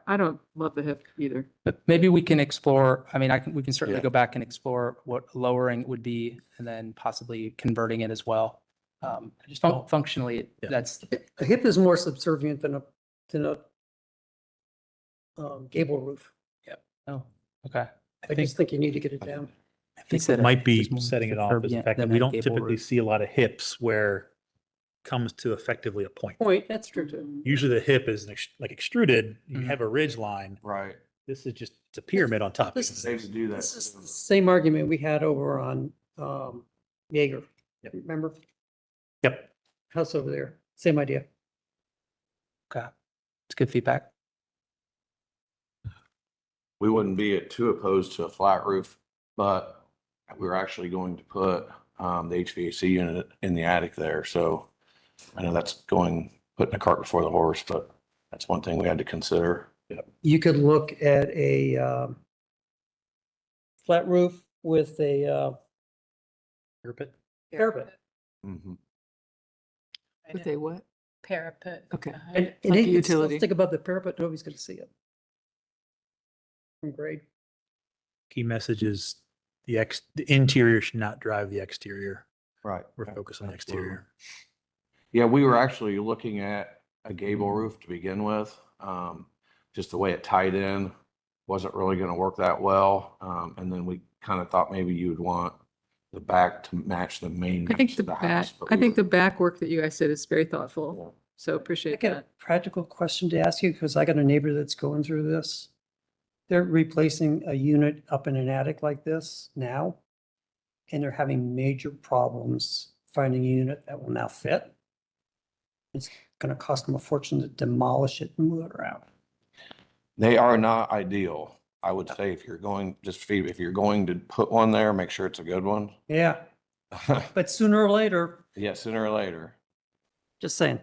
I don't love the hip either. But maybe we can explore, I mean, we can certainly Yeah. go back and explore what lowering would be and then possibly converting it as well. Just functionally, that's, The hip is more subservient than a gable roof. oh, okay. I just think you need to get it down. I think said what might be it's more setting it for off is the curb fact that than we a don't gable typically roof. see a lot of hips where comes to effectively a point. That's true too. Usually the hip is like extruded, you Mhm. have a ridge line. Right. This is just, it's a pyramid on top. This Safe to do that. This is the same argument we had over on Jaeger. Yep. Remember? Yep. House over there, same idea. Okay. It's good feedback. We wouldn't be too opposed to a flat roof, but we were actually going to put the HVAC unit in the attic there. So I know that's putting the cart before the horse, but that's one thing we had to consider. You could look at a flat roof with a Parapet. parapet. Mhm. With a what? Parapet. Okay. And Like a it can still utility. stick above the parapet, nobody's gonna see it. From grade. Key message is the interior should not drive the exterior. Right. We're focused on the exterior. Yeah, we were actually looking at a gable roof to begin with. Just the way it tied in wasn't really going to work that well. And then we kind of thought maybe you would want the back to match the main. I think house the of back, house, but I we think were- the back work that you guys did is very thoughtful. So I appreciate got a that. practical question to ask you, because I got a neighbor that's going through this. They're replacing a unit up in an attic like this now, and they're having major problems finding a unit that will now fit. It's gonna cost them a fortune to demolish it and move it around. They are not ideal. I would say if you're going, if you're going to put one there, make sure it's a good one. Yeah, but sooner or later, Yeah, sooner or later. just saying.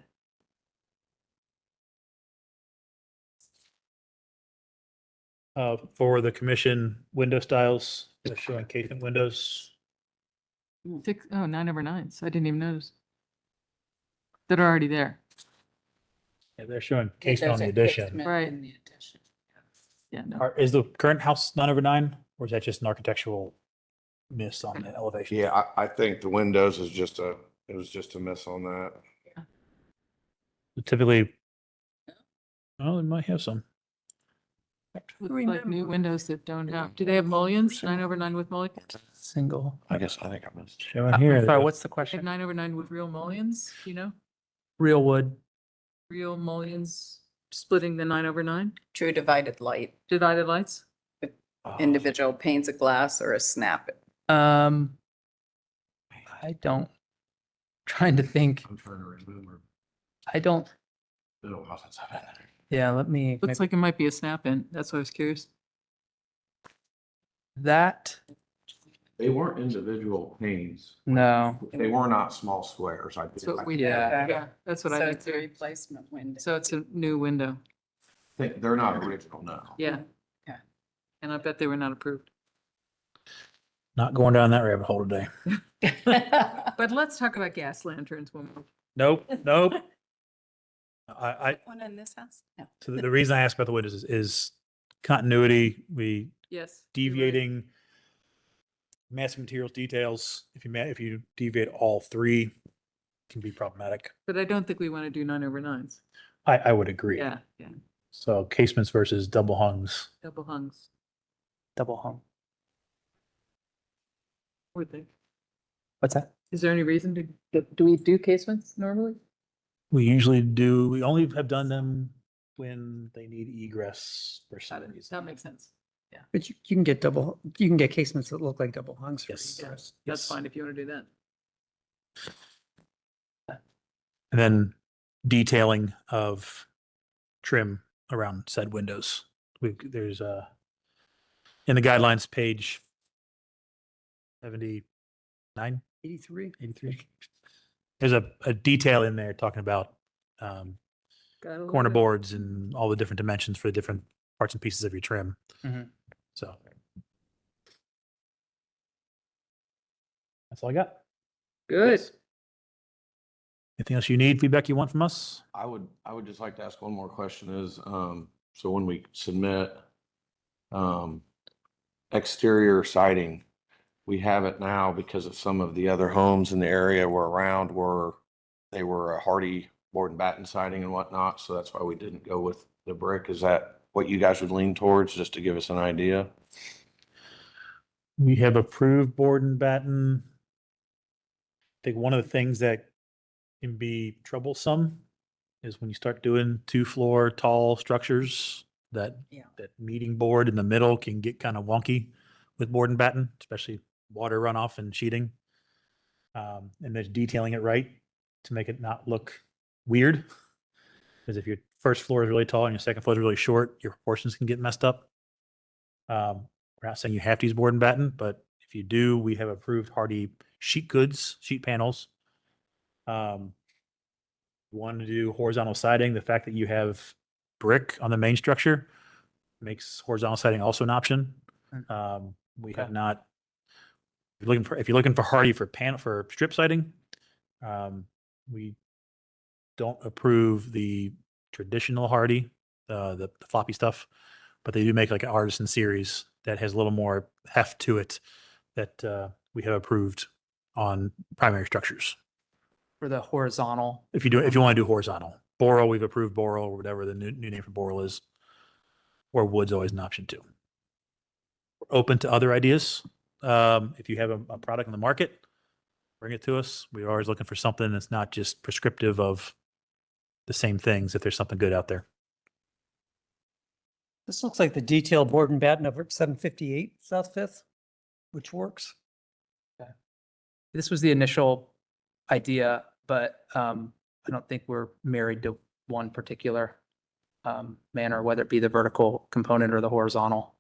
For the commission window styles, they're showing casement windows. 9/9s. I didn't even notice. That are already there. Yeah, they're showing casement on the addition. Right. Yeah, no. Is the current house 9/9, or is that just an architectural miss on the elevation? Yeah, I think the windows is it was just a miss on that. Typically, oh, they might have some. Looks like new windows that don't have, do they have mullions? 9/9 with mullions? Single. I guess I think I missed. Showing here. Sorry, what's the They have question? 9/9 with real mullions, you know? Real wood. Real mullions splitting the 9/9? True divided light, Divided lights? individual panes of glass or a snap. I don't, trying to think. I'm trying to remember. I don't, Little houses have it. yeah, let me, Looks like it might be a snap-in. That's why I was curious. that, They weren't individual panes. no. They were not small squares. I That's what we, Yeah. yeah, that's what So I it's a think. replacement window. So it's a new window. think they're not original, no. Yeah. Okay. And I bet they were not approved. Not going down that rabbit hole today. But let's talk about gas lanterns when we. Nope, nope. I One in this house? No. so the reason I asked about the windows is continuity. We Yes. deviating massive materials details. If you deviate all three, can be problematic. But I don't think we want to do 9/9s. I would agree. Yeah, yeah. So casements versus double hungs. Double hungs. Double hung. Would think. What's that? Is there any reason do we do casements normally? We usually do. We only have done them when they need egress for some reason. That makes sense. Yeah. But you can get you can get casements that look like double hungs. For Yes. egress. That's Yes. fine if you want to do that. And then detailing of trim around said windows. There's in the guidelines, page 79, 83. There's a detail in there talking about corner boards and all the different dimensions for the different parts and pieces of your trim. Mhm. So that's all I got. Good. Anything else you need, feedback you want from us? I would just like to ask one more question is, so when we submit, exterior siding, we have it now because of some of the other homes in the area they were a hardy board and batten siding and whatnot. So that's why we didn't go with the brick. Is that what you guys would lean towards, just to give us an idea? We have approved board and batten. I think one of the things that can be troublesome is when you start doing 2-floor tall structures, that meeting board in the middle can get kind of wonky with board and batten, especially water runoff and sheeting. And then detailing it right to make it not look weird. Because if your first floor is really tall and your second floor is really short, your proportions can get messed up. We're not saying you have to use board and batten, but if you do, we have approved hardy sheet goods, sheet panels. Want to do horizontal siding, the fact that you have brick on the main structure makes horizontal siding also an option. We have not, if you're looking for hardy for strip siding, we don't approve the traditional hardy, the floppy stuff, but they do make like an artisan series that has a little more heft to it that we have approved on primary structures. For the horizontal. If you want to do horizontal, boral, we've approved boral or whatever the new name for boral is, or wood's always an option too. We're open to other ideas. If you have a product in the market, bring it to us. We're always looking for something that's not just prescriptive of the same things. If there's something good out there. This looks like the detail board and batten over at 758 South Fifth, which works. This was the initial idea, but I don't think we're married to one particular manner, whether it be the vertical component or the horizontal.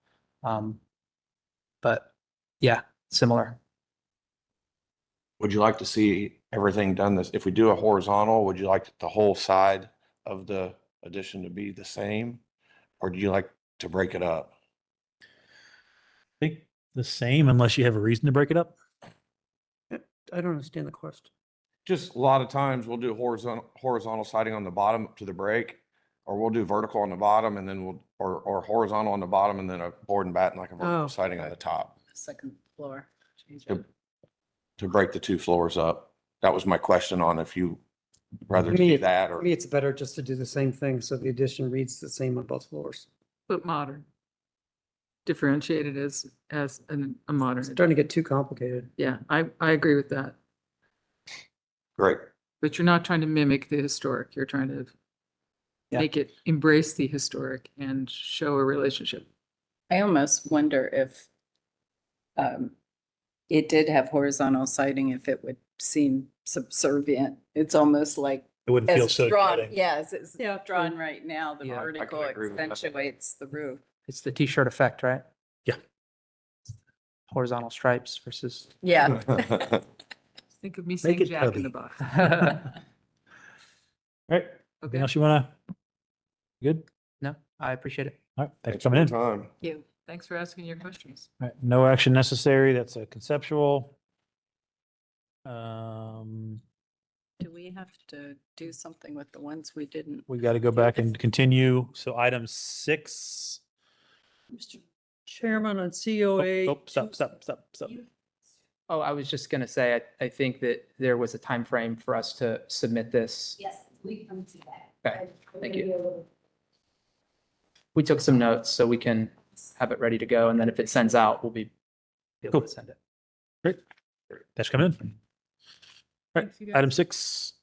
But yeah, similar. Would you like to see everything done this? If we do a horizontal, would you like the whole side of the addition to be the same? Or do you like to break it up? I think the same unless you have a reason to break it up. I don't understand the question. Just a lot of times we'll do horizontal siding on the bottom up to the break, or we'll do vertical on the bottom and then or horizontal on the bottom and then a board and batten like a vertical siding on the top Second floor. to break the 2 floors up. That was my question on if you rather To me, see it- that to or. me, it's better just to do the same thing, so the addition reads the same on both floors. But modern. Differentiated as a modern. It's starting to get too complicated. Yeah, I agree with that. Great. But you're not trying to mimic the historic. You're trying to make it embrace the historic and show a relationship. I almost wonder if it did have horizontal siding, if it would seem subservient. It's almost like. It wouldn't feel as so drawn. cutting. Yes, it's drawn right now. The Yeah, I vertical can agree with that. accentuates the roof. It's the t-shirt effect, right? Yeah. Horizontal stripes versus. Yeah. Think of me saying it Jack in the cubby. Box. All right. Anything else you want to? Good. No, I appreciate it. All right. Thanks for coming in. Time. You. Thanks for asking your questions. All right, no action necessary. That's a conceptual. Do we have to do something with the ones we didn't? We got to go back and continue. So item 6. Mr. Chairman, on COA. Oh, stop. Oh, I was just gonna say, I think that there was a time frame for us to submit this. Yes, we come to that. Okay, thank you. We took some notes so we can have it ready to go, and then if it sends out, we'll be able to send it. Great. That's coming in. All right, Thanks, you guys. item 6.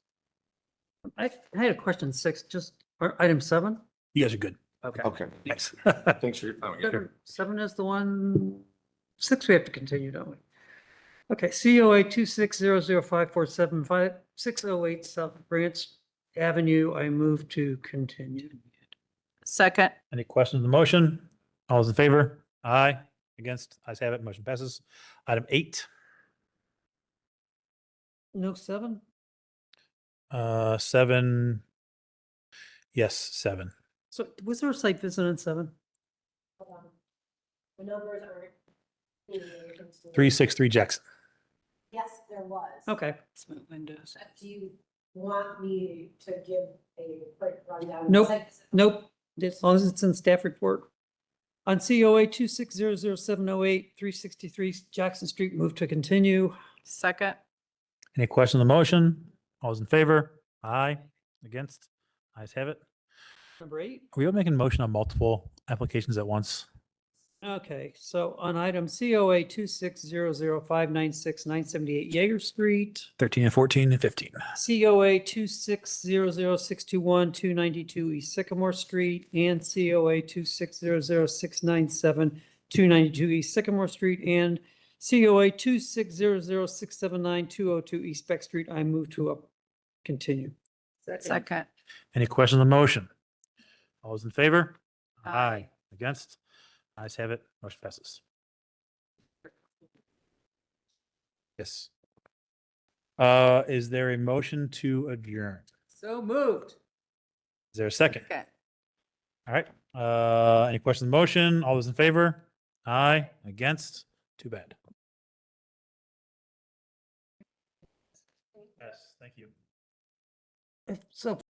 I had a question 6, just item 7. You guys are good. Okay. Okay. Thanks. Thanks for your time. again. 7 is the one, 6 we have to continue, don't we? Okay, COA 2600547 608 South Branch Avenue, I move to continue. Second. Any questions on the motion? All those in favor? Aye. Against? Ayes have it. Motion passes. Item 8. No 7? 7. Yes, 7. So was there a site visit on 7? The numbers are. 363 Jackson. Yes, there was. Okay. Smooth windows. Do you want me to give a quick rundown? Nope, Site visit? nope, as long as it's in staff report. On COA 2600708 363 Jackson Street, move to continue. Second. Any questions on the motion? All those in favor? Aye. Against? Ayes have it. Number 8. Are we all making motion on multiple applications at once? Okay, so on item COA 2600596-978 Jaeger Street, 13 and 14 and 15. COA 2600621-292 East Sycamore Street, and COA 2600697-292 East Sycamore Street, and COA 2600679-202 East Beck Street. I move to continue. Second. Any questions on the motion? All those in favor? Aye. Against? Ayes have it. Motion passes. Yes. Is there a motion to adjourn? So moved. Is there a second? Okay. All right. Any questions on the motion? All those in favor? Aye. Against? Too bad. Yes, thank you. So